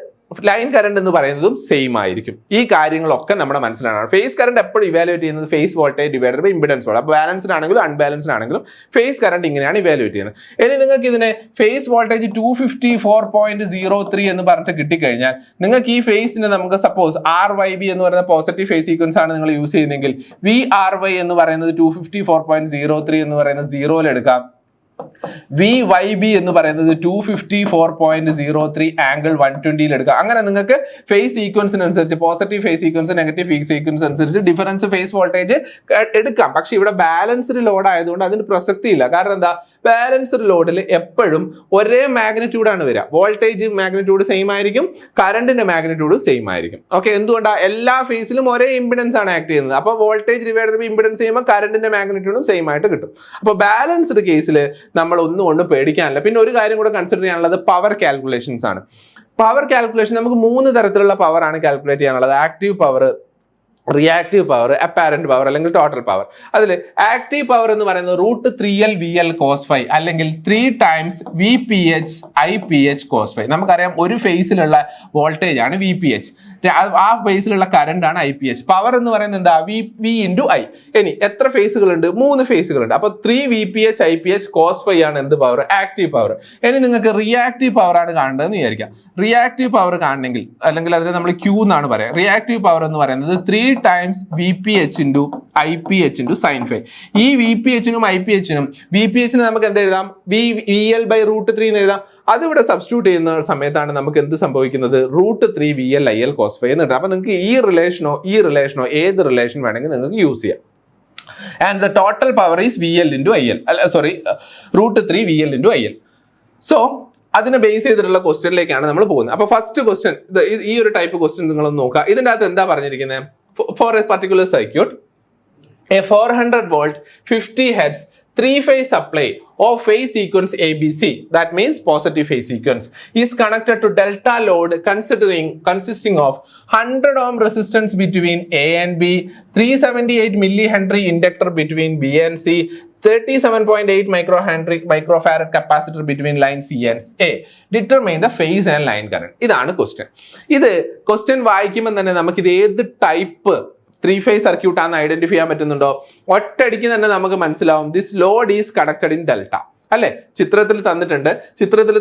ലൈൻ കറന്റ് എന്ന് പറയുന്നതും സെയിം ആയിരിക്കും. ഈ കാര്യങ്ങളൊക്കെ നമ്മുടെ മനസ്സിലാണ്. ഫേസ് കറന്റ് എപ്പോഴും ഇവാലുവേറ്റ് ചെയ്യുന്നത് ഫേസ് വോൾട്ടേജ് / ഇംപിഡൻസ്. അപ്പോൾ ബാലൻസ്ഡ് ആണെങ്കിലും അൺബാലൻസ്ഡ് ആണെങ്കിലും ഫേസ് കറന്റ് ഇങ്ങനെയാണ് ഇവാലുവേറ്റ് ചെയ്യുന്നത്. ഇനി നിങ്ങൾക്ക് ഇതിനെ ഫേസ് വോൾട്ടേജ് 254.03 എന്ന് പറഞ്ഞിട്ട് കിട്ടിക്കഴിഞ്ഞാൽ നിങ്ങൾക്ക് ഈ ഫേസിന് നമുക്ക് സപ്പോസ് RYB എന്ന് പറയുന്ന പോസിറ്റീവ് ഫേസ് സീക്വൻസ് ആണ് നിങ്ങൾ യൂസ് ചെയ്യുന്നതെങ്കിൽ VRY എന്ന് പറയുന്നത് 254.03 എന്ന് പറയുന്നത് 0 എടുക്കാം. VYB എന്ന് പറയുന്നത് 254.03 ആംഗിൾ 120 എടുക്കുക. അങ്ങനെ നിങ്ങൾക്ക് ഫേസ് സീക്വൻസിനനുസരിച്ച്, positive phase sequence, negative phase sequence അനുസരിച്ച് ഡിഫറൻസ് ഫേസ് വോൾട്ടേജ് എടുക്കാം. പക്ഷെ ഇവിടെ ബാലൻസ്ഡ് ലോഡ് ആയതുകൊണ്ട് അതിന് പ്രസക്തി ഇല്ല. കാരണം എന്താ? ബാലൻസ്ഡ് ലോഡിൽ എപ്പോഴും ഒരേ മാഗ്നിറ്റ്യൂഡ് ആണ് വരിക. വോൾട്ടേജ് മാഗ്നിറ്റ്യൂഡ് സെയിം ആയിരിക്കും, കറണ്ടിന്റെ മാഗ്നിറ്റ്യൂഡ് സെയിം ആയിരിക്കും. ഓക്കെ, എന്തുകൊണ്ടാണ്? എല്ലാ ഫേസിലും ഒരേ ഇംപിഡൻസ് ആണ് ആക്ട് ചെയ്യുന്നത്. അപ്പോൾ വോൾട്ടേജ് ഡിവൈഡഡ് ബൈ ഇംപിഡൻസ് ചെയ്യുമ്പോൾ കറണ്ടിന്റെ മാഗ്നിറ്റ്യൂഡും സെയിം ആയിട്ട് കിട്ടും. അപ്പോൾ ബാലൻസ്ഡ് കേസിൽ നമ്മൾ ഒന്നും കൊണ്ടും പേടിക്കാനില്ല. പിന്നെ ഒരു കാര്യം കൂടെ കൺസിഡർ ചെയ്യാനുള്ളത് പവർ കാൽക്കുലേഷൻസ് ആണ്. പവർ കാൽക്കുലേഷൻ നമുക്ക് 3 തരത്തിലുള്ള പവർ ആണ് കാൽക്കുലേറ്റ് ചെയ്യാനുള്ളത്. Active power, reactive power, apparent power, അല്ലെങ്കിൽ ടോട്ടൽ പവർ. അതിൽ ആക്റ്റീവ് പവർ എന്ന് പറയുന്നത് √3L VL cos ∅, അല്ലെങ്കിൽ 3 times VPH IPH cos ∅. നമുക്കറിയാം ഒരു ഫേസിലുള്ള വോൾട്ടേജ് ആണ് VPH, ആ ഫേസിലുള്ള കറണ്ട് ആണ് IPH. പവർ എന്ന് പറയുന്നത് എന്താ? V × I. ഇനി എത്ര ഫേസുകളുണ്ട്? 3 ഫേസുകളുണ്ട്. അപ്പൊ 3 VPH IPH cos ∅ ആണ് എന്ത് പവർ? Active power. ഇനി നിങ്ങൾക്ക് റിയാക്റ്റീവ് പവർ ആണ് കാണേണ്ടതെന്ന് വിചാരിക്കാം. റിയാക്റ്റീവ് പവർ കാണണമെങ്കിൽ, അല്ലെങ്കിൽ അതിനെ നമ്മൾ Q എന്നാണ് പറയാം. റിയാക്റ്റീവ് പവർ എന്ന് പറയുന്നത് 3 times VPH × IPH × sin ∅. ഈ VPH-നും IPH-നും, VPH-ന് നമുക്ക് എന്ത് എഴുതാം? VL/√3 എന്ന് എഴുതാം. അതിവിടെ സബ്സ്റ്റിറ്റ്യൂട്ട് ചെയ്യുന്ന സമയത്താണ് നമുക്ക് എന്ത് സംഭവിക്കുന്നത്? √3 VL IL cos ∅ എന്ന് കിട്ടും. അപ്പൊ നിങ്ങൾക്ക് ഈ റിലേഷനോ ഏത് റിലേഷൻ വേണമെങ്കിൽ നിങ്ങൾക്ക് യൂസ് ചെയ്യാം. And the total power is VL × IL, √3 VL × IL. So അതിനെ ബേസ് ചെയ്തിട്ടുള്ള ക്വസ്റ്റ്യനിലേക്കാണ് നമ്മൾ പോകുന്നത്. അപ്പൊ ഫസ്റ്റ് ക്വസ്റ്റ്യൻ, ഈ ഒരു ടൈപ്പ് ക്വസ്റ്റ്യൻ നിങ്ങളൊന്ന് നോക്കുക. ഇതിൻ്റെ അകത്ത് എന്താ പറഞ്ഞിരിക്കുന്നത്? For a particular circuit, a 400 volt 50 Hz 3-phase supply of phase sequence ABC, that means positive phase sequence, is connected to delta load consisting of 100 ohm resistance between A and B, 378 millihenry inductor between B and C, 37.8 microfarad capacitor between line C and A. Determine the phase and line current. ഇതാണ് question. ഇത് question വായിക്കുമ്പോൾ തന്നെ നമുക്ക് ഇത് ഏത് type 3-phase circuit ആണെന്ന് identify ചെയ്യാൻ പറ്റുന്നുണ്ടോ? ഒറ്റയടിക്ക് തന്നെ നമുക്ക് മനസ്സിലാവും. This Lord is connected in delta അല്ലെ. ചിത്രത്തിൽ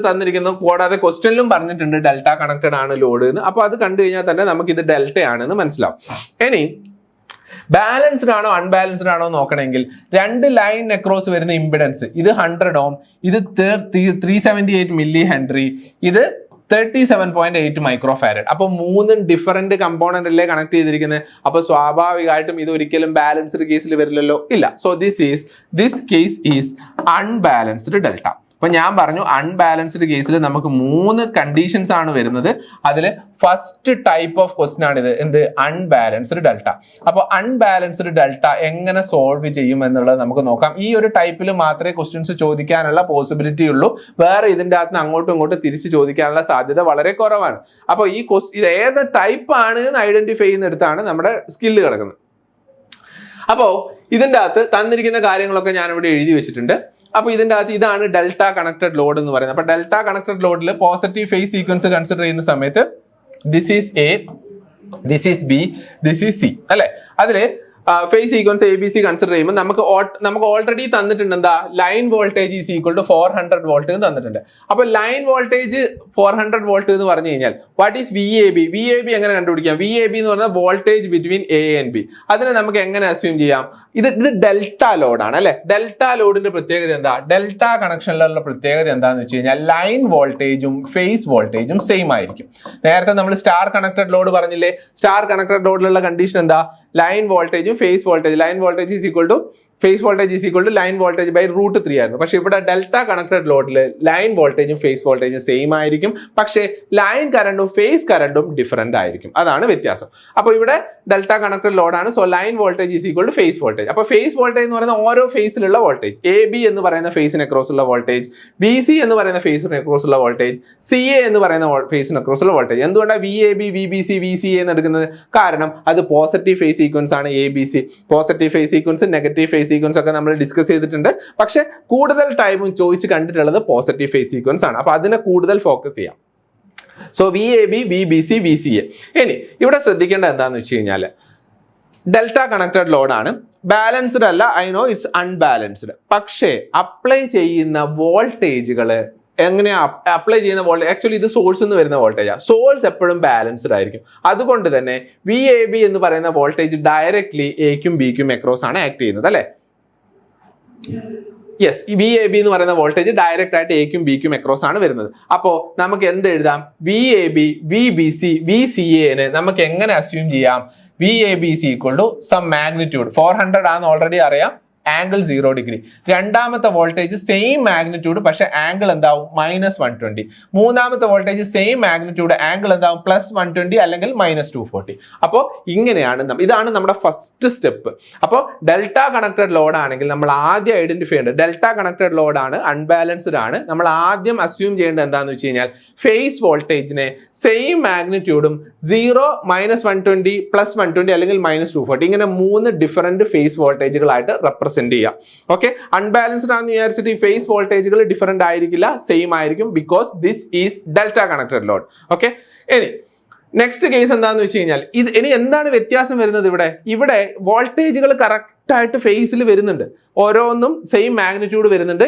തന്നിരിക്കുന്നു. കൂടാതെ ക്വസ്റ്റ്യനിലും പറഞ്ഞിട്ടുണ്ട് ഡെൽറ്റ കണക്റ്റഡ് ആണ് ലോഡ് എന്ന്. അപ്പൊ അത് കണ്ടു കഴിഞ്ഞാൽ തന്നെ നമുക്ക് ഇത് ഡെൽറ്റ ആണെന്ന് മനസ്സിലാവും. ഇനി ബാലൻസ്ഡ് ആണോ അൺബാലൻസ്ഡ് ആണോ നോക്കണമെങ്കിൽ 2 ലൈൻ അക്രോസ് വരുന്ന ഇംപിഡൻസ്, ഇത് 100 ohm, ഇത് 378 millihenry, ഇത് 37.8 മൈക്രോ ഫാരഡ്. അപ്പൊ മൂന്നും ഡിഫറെന്റ് കമ്പോണന്റ് അല്ലേ കണക്ട് ചെയ്തിരിക്കുന്നത്. അപ്പൊ സ്വാഭാവികമായിട്ടും ഇത് ഒരിക്കലും ബാലൻസ്ഡ് കേസിൽ വരില്ലല്ലോ, ഇല്ല. So this case is unbalanced delta. അപ്പൊ ഞാൻ പറഞ്ഞു അൺബാലൻസ്ഡ് കേസിൽ നമുക്ക് 3 കണ്ടീഷൻസ് ആണ് വരുന്നത്. അതിൽ ഫസ്റ്റ് ടൈപ്പ് ഓഫ് ക്വസ്റ്റ്യൻ ആണ് ഇത്, എന്ത്, അൺബാലൻസ്ഡ് ഡെൽറ്റ. അപ്പൊ അൺബാലൻസ്ഡ് ഡെൽറ്റ എങ്ങനെ സോൾവ് ചെയ്യും എന്നുള്ളത് നമുക്ക് നോക്കാം. ഈ ഒരു ടൈപ്പിൽ മാത്രമേ ക്വസ്റ്റ്യൻസ് ചോദിക്കാനുള്ള പോസിബിലിറ്റി ഉള്ളൂ. വേറെ ഇതിന്റെ അകത്ത് അങ്ങോട്ടും ഇങ്ങോട്ടും തിരിച്ച് ചോദിക്കാനുള്ള സാധ്യത വളരെ കുറവാണ്. അപ്പൊ ഇത് ഏത് ടൈപ്പ് ആണ് എന്ന് ഐഡന്റിഫൈ ചെയ്യുന്നിടത്താണ് നമ്മുടെ സ്കില്ല് കിടക്കുന്നത്. അപ്പോ ഇതിന്റെ അകത്ത് തന്നിരിക്കുന്ന കാര്യങ്ങളൊക്കെ ഞാൻ ഇവിടെ എഴുതി വെച്ചിട്ടുണ്ട്. അപ്പൊ ഇതിന്റെ അകത്ത് ഇതാണ് ഡെൽറ്റ കണക്റ്റഡ് ലോഡ് എന്ന് പറയുന്നത്. അപ്പൊ ഡെൽറ്റ കണക്റ്റഡ് ലോഡിൽ പോസിറ്റീവ് ഫേസ് സീക്വൻസ് കൺസിഡർ ചെയ്യുന്ന സമയത്ത് this is A, this is B, this is C അല്ലെ. അതില് phase sequence A B C consider ചെയ്യുമ്പോൾ നമുക്ക് ഓൾറെഡി തന്നിട്ടുണ്ട് എന്താ, line voltage is equal to 400 volt എന്ന് തന്നിട്ടുണ്ട്. അപ്പൊ ലൈൻ വോൾട്ടേജ് 400 വോൾട്ട് എന്ന് പറഞ്ഞു കഴിഞ്ഞാൽ what is V A B? V A B എങ്ങനെ കണ്ടുപിടിക്കാം? വി എ ബി എന്ന് പറഞ്ഞാൽ voltage between A and B. അതിനെ നമുക്ക് എങ്ങനെ അസ്യൂം ചെയ്യാം? ഇത് ഡെൽറ്റ ലോഡാണ് അല്ലെ. ഡെൽറ്റ ലോഡിന്റെ പ്രത്യേകത എന്താ? ഡെൽറ്റ കണക്ഷനിലുള്ള പ്രത്യേകത എന്താന്ന് വെച്ച് കഴിഞ്ഞാൽ ലൈൻ വോൾട്ടേജും ഫേസ് വോൾട്ടേജും സെയിം ആയിരിക്കും. നേരത്തെ നമ്മൾ സ്റ്റാർ കണക്റ്റഡ് ലോഡ് പറഞ്ഞില്ലേ, സ്റ്റാർ കണക്റ്റഡ് ലോഡിലുള്ള കണ്ടീഷൻ എന്താ? ലൈൻ വോൾട്ടേജും phase voltage, line voltage is equal to phase voltage is equal to line voltage by √3 ആയിരുന്നു. പക്ഷെ ഇവിടെ ഡെൽറ്റ കണക്റ്റഡ് ലോഡിൽ ലൈൻ വോൾട്ടേജും ഫേസ് വോൾട്ടേജും സെയിം ആയിരിക്കും. പക്ഷേ ലൈൻ കറണ്ടും ഫേസ് കറണ്ടും ഡിഫറെന്റ് ആയിരിക്കും. അതാണ് വ്യത്യാസം. അപ്പൊ ഇവിടെ ഡെൽറ്റ കണക്റ്റഡ് ലോഡാണ്. So line voltage is equal to phase voltage. അപ്പൊ ഫേസ് വോൾട്ടേജ് എന്ന് പറയുന്ന ഓരോ ഫേസിലുള്ള വോൾട്ടേജ്, എ ബി എന്ന് പറയുന്ന ഫേസിന് അക്രോസ് ഉള്ള വോൾട്ടേജ്, ബി സി എന്ന് പറയുന്ന ഫേസിന് അക്രോസ് ഉള്ള വോൾട്ടേജ്, സി എ എന്ന് പറയുന്ന ഫേസിന് അക്രോസ് ഉള്ള വോൾട്ടേജ്. എന്തുകൊണ്ടാണ് V A B, V B C, V C A എന്ന് എടുക്കുന്നത്? കാരണം അത് പോസിറ്റീവ് ഫേസ് സീക്വൻസ് ആണ്. A B C positive phase sequence, negative phase sequence ഒക്കെ നമ്മൾ ഡിസ്കസ് ചെയ്തിട്ടുണ്ട്. പക്ഷെ കൂടുതൽ ടൈമും ചോദിച്ച് കണ്ടിട്ടുള്ളത് പോസിറ്റീവ് ഫേസ് സീക്വൻസ് ആണ്. അപ്പൊ അതിനെ കൂടുതൽ ഫോക്കസ് ചെയ്യാം. So V A B, V B C, V C A. ഇനി ഇവിടെ ശ്രദ്ധിക്കേണ്ട എന്താന്ന് വെച്ച് കഴിഞ്ഞാൽ ഡെൽറ്റ കണക്റ്റഡ് ലോഡാണ്, ബാലൻസ്ഡ് അല്ല, ഐ നോ ഇറ്റ്സ് അൺബാലൻസ്ഡ്. പക്ഷേ അപ്ലൈ ചെയ്യുന്ന വോൾട്ടേജുകൾ എങ്ങനെയാ അപ്ലൈ ചെയ്യുന്ന വോൾട്ടേജ്? ആക്ച്വലി ഇത് സോഴ്സ് നിന്ന് വരുന്ന വോൾട്ടേജാണ്. സോഴ്സ് എപ്പോഴും ബാലൻസ്ഡ് ആയിരിക്കും. അതുകൊണ്ട് തന്നെ വി എ ബി എന്ന് പറയുന്ന വോൾട്ടേജ് ഡയറക്ട്ലി എക്കും ബിക്കും അക്രോസ് ആണ് ആക്ട് ചെയ്യുന്നത് അല്ലെ. യെസ്, വി എ ബി എന്ന് പറയുന്ന വോൾട്ടേജ് ഡയറക്റ്റ് ആയിട്ട് എക്കും ബിക്കും അക്രോസ് ആണ് വരുന്നത്. അപ്പോ നമുക്ക് എന്ത് എഴുതാം? V A B, V B C, V C എനെ നമുക്ക് എങ്ങനെ അസ്യൂം ചെയ്യാം? V A B C equal to some magnitude 400 ആണെന്ന് ഓൾറെഡി അറിയാം, ആംഗിൾ 0 ഡിഗ്രി. രണ്ടാമത്തെ വോൾട്ടേജ് സെയിം മാഗ്നിറ്റ്യൂഡ്, പക്ഷെ ആംഗിൾ എന്താവും? -120. മൂന്നാമത്തെ വോൾട്ടേജ് സെയിം മാഗ്നിറ്റ്യൂഡ്, ആംഗിൾ എന്താവും? +120 അല്ലെങ്കിൽ -240. അപ്പോൾ ഇങ്ങനെയാണ് ഇതാണ് നമ്മുടെ ഫസ്റ്റ് സ്റ്റെപ്പ്. അപ്പോൾ ഡെൽറ്റ കണക്റ്റഡ് ലോഡ് ആണെങ്കിൽ നമ്മൾ ആദ്യം ഐഡന്റിഫൈ ചെയ്യേണ്ടത് ഡെൽറ്റ കണക്റ്റഡ് ലോഡ് ആണ്, അൺബാലൻസ്ഡ് ആണ്. നമ്മൾ ആദ്യം അസ്യൂം ചെയ്യേണ്ടത് എന്താണെന്ന് വെച്ച് കഴിഞ്ഞാൽ ഫേസ് വോൾട്ടേജിനെ സെയിം മാഗ്നിറ്റ്യൂഡും 0, -120, +120 അല്ലെങ്കിൽ -240 ഇങ്ങനെ 3 ഡിഫറെന്റ് ഫേസ് വോൾട്ടേജുകളായിട്ട് റെപ്രസെന്റ് ചെയ്യാം. ഓക്കെ, അൺബാലൻസ്ഡ് ആണെന്ന് വിചാരിച്ചിട്ട് ഈ ഫേസ് വോൾട്ടേജുകൾ ഡിഫറെന്റ് ആയിരിക്കില്ല, സെയിം ആയിരിക്കും. Because this is delta connected load. Okay, ഇനി നെക്സ്റ്റ് കേസ് എന്താണെന്ന് വെച്ച് കഴിഞ്ഞാൽ ഇനി എന്താണ് വ്യത്യാസം വരുന്നത്? ഇവിടെ വോൾട്ടേജുകൾ കറക്റ്റ് ആയിട്ട് ഫേസിൽ വരുന്നുണ്ട്, ഓരോന്നും സെയിം മാഗ്നിറ്റ്യൂഡ് വരുന്നുണ്ട്,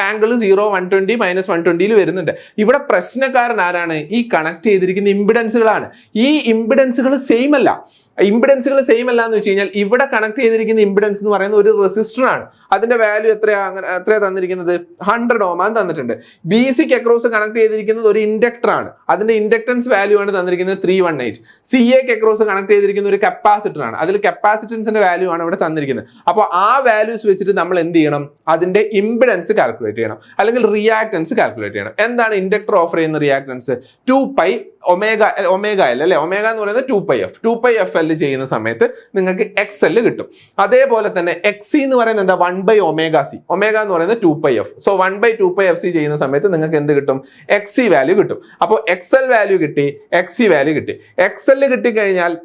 ആംഗിൾ 0, 120, -120 വരുന്നുണ്ട്. ഇവിടെ പ്രശ്നക്കാരൻ ആരാണ്? ഈ കണക്ട് ചെയ്തിരിക്കുന്ന ഇമ്പിഡൻസുകളാണ്. ഈ ഇമ്പിഡൻസുകൾ സെയിം അല്ല. ഇമ്പിഡൻസുകൾ സെയിം അല്ല എന്ന് വെച്ച് കഴിഞ്ഞാൽ ഇവിടെ കണക്ട് ചെയ്തിരിക്കുന്ന ഇമ്പിഡൻസ് എന്ന് പറയുന്നത് ഒരു റെസിസ്റ്റർ ആണ്. അതിന്റെ വാല്യൂ എത്രയാ തന്നിരിക്കുന്നത്? 100 ഓം ആണ് തന്നിട്ടുണ്ട്. ബി സിക്ക് അക്രോസ് കണക്ട് ചെയ്തിരിക്കുന്നത് ഒരു ഇൻഡക്ടർ ആണ്, അതിന്റെ ഇൻഡക്ടൻസ് വാല്യൂ ആണ് തന്നിരിക്കുന്നത് 318. സി എക്ക് അക്രോസ് കണക്ട് ചെയ്തിരിക്കുന്ന ഒരു കപ്പാസിറ്റർ ആണ്, അതിൽ കപ്പാസിറ്റൻസിന്റെ വാല്യൂ ആണ് ഇവിടെ തന്നിരിക്കുന്നത്. അപ്പോൾ ആ വാല്യൂസ് വെച്ചിട്ട് നമ്മൾ എന്ത് ചെയ്യണം? അതിന്റെ ഇമ്പിഡൻസ് കാൽക്കുലേറ്റ് ചെയ്യണം, അല്ലെങ്കിൽ റിയാക്ടൻസ് കാൽക്കുലേറ്റ് ചെയ്യണം. എന്താണ് ഇൻഡക്ടർ ഓഫർ ചെയ്യുന്ന റിയാക്ടൻസ്? 2π ഒമേഗ എൽ അല്ലെ. ഒമേഗ എന്ന് പറയുന്നത് 2πf. 2πf ചെയ്യുന്ന സമയത്ത് നിങ്ങൾക്ക് XL കിട്ടും. അതേപോലെ തന്നെ XC എന്ന് പറയുന്നത് എന്താ? 1/ωc. ഒമേഗ എന്ന് പറയുന്നത് 2πf. സോ 1/2πfc ചെയ്യുന്ന സമയത്ത് നിങ്ങൾക്ക് എന്ത് കിട്ടും? XC വാല്യൂ കിട്ടും. അപ്പോൾ XL വാല്യൂ കിട്ടി, XC വാല്യൂ കിട്ടി. XL കിട്ടിക്കഴിഞ്ഞാൽ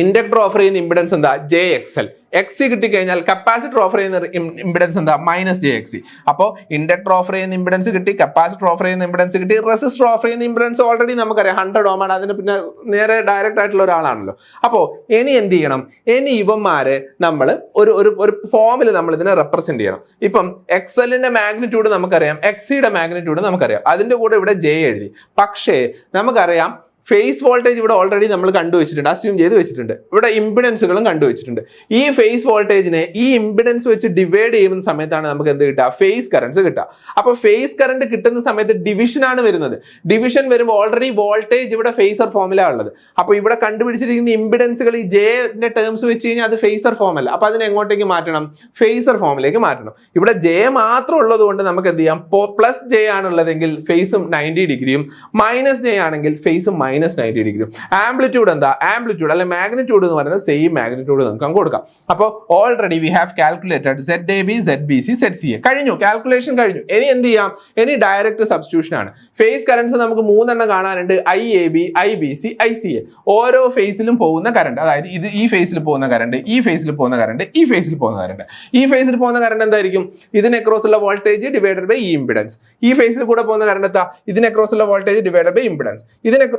ഇൻഡക്ടർ ഓഫർ ചെയ്യുന്ന ഇമ്പിഡൻസ് എന്താ? JXL. XC കിട്ടിക്കഴിഞ്ഞാൽ കപ്പാസിറ്റർ ഓഫർ ചെയ്യുന്ന ഇമ്പിഡൻസ് എന്താ? -JXC. അപ്പോൾ ഇൻഡക്ടർ ഓഫർ ചെയ്യുന്ന ഇമ്പിഡൻസ് കിട്ടി, കപ്പാസിറ്റർ ഓഫർ ചെയ്യുന്ന ഇമ്പിഡൻസ് കിട്ടി, റെസിസ്റ്റർ ഓഫർ ചെയ്യുന്ന ഇമ്പിഡൻസ് ഓൾറെഡി നമുക്കറിയാം 100 ഓം ആണ്. അതിന് പിന്നെ നേരെ ഡയറക്റ്റ് ആയിട്ടുള്ള ഒരാളാണല്ലോ. അപ്പോൾ ഇനി എന്ത് ചെയ്യണം? ഇനി ഇവന്മാരെ നമ്മൾ ഒരു ഫോമിൽ നമ്മൾ ഇതിനെ റെപ്രസെന്റ് ചെയ്യണം. ഇപ്പം XLന്റെ മാഗ്നിറ്റ്യൂഡ് നമുക്കറിയാം, XCയുടെ മാഗ്നിറ്റ്യൂഡ് നമുക്കറിയാം, അതിന്റെ കൂടെ ഇവിടെ J എഴുതി. പക്ഷേ നമുക്കറിയാം ഫേസ് വോൾട്ടേജ് ഇവിടെ ഓൾറെഡി നമ്മൾ കണ്ടുവച്ചിട്ടുണ്ട്, അസ്യൂം ചെയ്ത് വെച്ചിട്ടുണ്ട്. ഇവിടെ ഇമ്പിഡൻസുകളും കണ്ടുവച്ചിട്ടുണ്ട്. ഈ ഫേസ് വോൾട്ടേജിനെ ഈ ഇമ്പിഡൻസ് വെച്ച് ഡിവൈഡ് ചെയ്യുന്ന സമയത്താണ് നമുക്ക് എന്ത് കിട്ടുക? ഫേസ് കറൻസ് കിട്ടുക. അപ്പോൾ ഫേസ് കറന്റ് കിട്ടുന്ന സമയത്ത് ഡിവിഷൻ ആണ് വരുന്നത്. ഡിവിഷൻ വരുമ്പോൾ ഓൾറെഡി വോൾട്ടേജ് ഇവിടെ ഫേസർ ഫോമിലാണ് ഉള്ളത്. അപ്പോൾ ഇവിടെ കണ്ടുപിടിച്ചിരിക്കുന്ന ഇമ്പിഡൻസുകൾ ഈ ജെന്റെ ടേംസ് വെച്ച് കഴിഞ്ഞാൽ അത് ഫേസർ ഫോം അല്ല. അപ്പോൾ അതിനെ എങ്ങോട്ടേക്ക് മാറ്റണം? ഫേസർ ഫോമിലേക്ക് മാറ്റണം. ഇവിടെ ജെ മാത്രം ഉള്ളത് കൊണ്ട് നമുക്ക് എന്ത് ചെയ്യാം? പ്ലസ് ജെ ആണുള്ളതെങ്കിൽ ഫേസും 90 ഡിഗ്രിയും മൈനസ് ജെ ആണെങ്കിൽ ഫേസും -90 ഡിഗ്രി. ആംപ്ലിറ്റ്യൂഡ് എന്താ? ആംപ്ലിറ്റ്യൂഡ് അല്ലെ മാഗ്നിറ്റ്യൂഡ് എന്ന് പറയുന്നത് സെയിം മാഗ്നിറ്റ്യൂഡ് നമുക്ക് കൊടുക്കാം. അപ്പോൾ already we have calculated ZAB, ZBC, ZCA. കഴിഞ്ഞു, കാൽക്കുലേഷൻ കഴിഞ്ഞു. ഇനി എന്ത് ചെയ്യാം? ഇനി ഡയറക്റ്റ് സബ്സ്റ്റിറ്റ്യൂഷൻ ആണ്. ഫേസ് കറൻസ് നമുക്ക് 3 കാണാനുണ്ട്: IAB, IBC, ICA. ഓരോ ഫേസിലും പോകുന്ന കറണ്ട്, അതായത് ഇത് ഈ ഫേസിൽ പോകുന്ന കറണ്ട്, ഈ ഫേസിൽ പോകുന്ന കറണ്ട്, ഈ ഫേസിൽ പോകുന്ന കറണ്ട്. ഈ ഫേസിൽ പോകുന്ന കറണ്ട് എന്തായിരിക്കും? ഇതിന് അക്രോസ് ഉള്ള വോൾട്ടേജ് ഡിവൈഡഡ് ബൈ ഈ ഇംപിഡൻസ്. ഈ ഫേസിൽ കൂടെ പോകുന്ന കറണ്ട് എന്താ? ഇതിന് അക്രോസ് ഉള്ള വോൾട്ടേജ് ഡിവൈഡഡ് ബൈ ഇംപിഡൻസ്.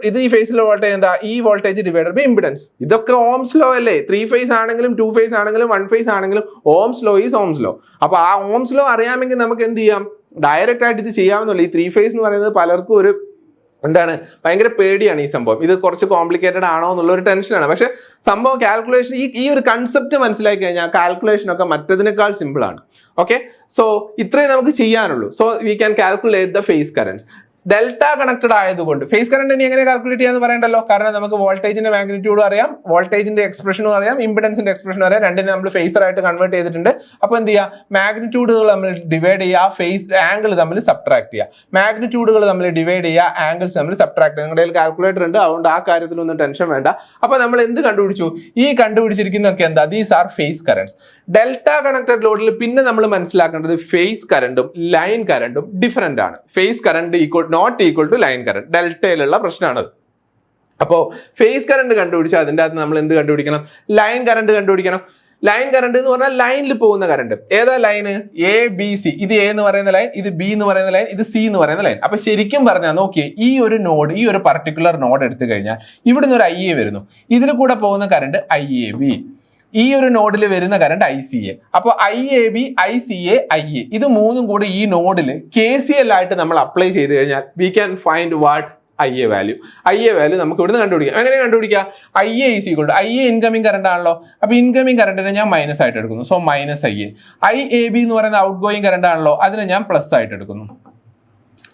ഇത് ഈ ഫേസിലെ വോൾട്ടേജ് എന്താ? ഈ വോൾട്ടേജ് ഡിവൈഡഡ് ബൈ ഇംപിഡൻസ്. ഇതൊക്കെ ഓംസ് ലോ അല്ലേ? 3 ഫേസ് ആണെങ്കിലും 2 ഫേസ് ആണെങ്കിലും 1 ഫേസ് ആണെങ്കിലും Ohm's law is Ohm's law. അപ്പൊ ആ ഓംസ് ലോ അറിയാമെങ്കിൽ നമുക്ക് എന്ത് ചെയ്യാം? ഡയറക്റ്റ് ആയിട്ട് ഇത് ചെയ്യാവുന്നുള്ളൂ. ഈ 3 ഫേസ് എന്ന് പറയുന്നത് പലർക്കും ഒരു എന്താണ്, ഭയങ്കര പേടിയാണ് ഈ സംഭവം. ഇത് കുറച്ച് കോംപ്ലിക്കേറ്റഡ് ആണോ എന്നുള്ള ഒരു ടെൻഷനാണ്. പക്ഷെ സംഭവം കാൽക്കുലേഷൻ, ഈ ഒരു കൺസെപ്റ്റ് മനസ്സിലാക്കി കഴിഞ്ഞാൽ കാൽക്കുലേഷൻ ഒക്കെ മറ്റതിനേക്കാൾ സിമ്പിൾ ആണ്. ഓക്കെ, സോ ഇത്രയും നമുക്ക് ചെയ്യാനുള്ളൂ. So we can calculate the phase current. Delta connected ആയതുകൊണ്ട് ഫേസ് കറന്റ് ഇനി എങ്ങനെ കാൽക്കുലേറ്റ് ചെയ്യാന്ന് പറയണ്ടല്ലോ. കാരണം നമുക്ക് വോൾട്ടേജിന്റെ മാഗ്നിറ്റ്യൂഡും അറിയാം, വോൾട്ടേജിന്റെ എക്സ്പ്രഷനും അറിയാം, ഇംപിഡൻസിന്റെ എക്സ്പ്രഷനും അറിയാം. രണ്ടിനെ നമ്മൾ ഫേസർ ആയിട്ട് കൺവേർട്ട് ചെയ്തിട്ടുണ്ട്. അപ്പോൾ എന്ത് ചെയ്യുക? മാഗ്നിറ്റ്യൂഡുകൾ നമ്മൾ ഡിവൈഡ് ചെയ്യുക, ഫേസ് ആംഗിൾ തമ്മിൽ സബ്ട്രാക്ട് ചെയ്യുക. മാഗ്നിറ്റ്യൂഡുകൾ നമ്മൾ ഡിവൈഡ് ചെയ്യുക, ആംഗിൾസ് തമ്മിൽ സബ്ട്രാക്ട് ചെയ്യുക. നിങ്ങളുടെ കയ്യിൽ കാൽക്കുലേറ്റർ ഉണ്ട്, അതുകൊണ്ട് ആ കാര്യത്തിലൊന്നും ടെൻഷൻ വേണ്ട. അപ്പോൾ നമ്മൾ എന്ത് കണ്ടുപിടിച്ചു? ഈ കണ്ടുപിടിച്ചിരിക്കുന്നതൊക്കെ എന്താ? These are phase currents. Delta connected ലോഡിൽ പിന്നെ നമ്മൾ മനസ്സിലാക്കേണ്ടത് ഫേസ് കറന്റും ലൈൻ കറന്റും ഡിഫറെന്റ് ആണ്. Phase current not equal to line current. ഡെൽറ്റയിലുള്ള പ്രശ്നമാണത്. അപ്പോൾ ഫേസ് കറന്റ് കണ്ടുപിടിച്ചാൽ അതിൻ്റെ അകത്ത് നമ്മൾ എന്ത് കണ്ടുപിടിക്കണം? ലൈൻ കറന്റ് കണ്ടുപിടിക്കണം. ലൈൻ കറന്റ് എന്ന് പറഞ്ഞാൽ ലൈനിൽ പോകുന്ന കറന്റ്. ഏതാ ലൈന്? ABC. ഇത് A എന്ന് പറയുന്ന ലൈൻ, ഇത് B എന്ന് പറയുന്ന ലൈൻ, ഇത് C എന്ന് പറയുന്ന ലൈൻ. അപ്പൊ ശരിക്കും പറഞ്ഞാൽ നോക്കിയേ, ഈ ഒരു നോഡ്, ഈ ഒരു പർട്ടിക്കുലർ നോഡ് എടുത്തു കഴിഞ്ഞാൽ ഇവിടുന്ന് ഒരു IA വരുന്നു. ഇതിൽ കൂടെ പോകുന്ന കറന്റ് IAB. ഈ ഒരു നോഡിൽ വരുന്ന കറണ്ട് ICA. അപ്പോൾ IAB, ICA, IA ഇത് മൂന്നും കൂടി ഈ നോഡിൽ KCL ആയിട്ട് നമ്മൾ അപ്ലൈ ചെയ്ത് കഴിഞ്ഞാൽ we can find what? IA value. IA value നമുക്ക് ഇവിടുന്ന് കണ്ടുപിടിക്കാം. എങ്ങനെ കണ്ടുപിടിക്കാം? IA is equal to, IA incoming current ആണല്ലോ. അപ്പൊ ഇൻകമിംഗ് കറണ്ടിനെ ഞാൻ മൈനസ് ആയിട്ട് എടുക്കുന്നു. So -IA. IAB എന്ന് പറയുന്ന ഔട്ട് ഗോയിങ് കറണ്ട് ആണല്ലോ, അതിനെ ഞാൻ പ്ലസ് ആയിട്ട് എടുക്കുന്നു.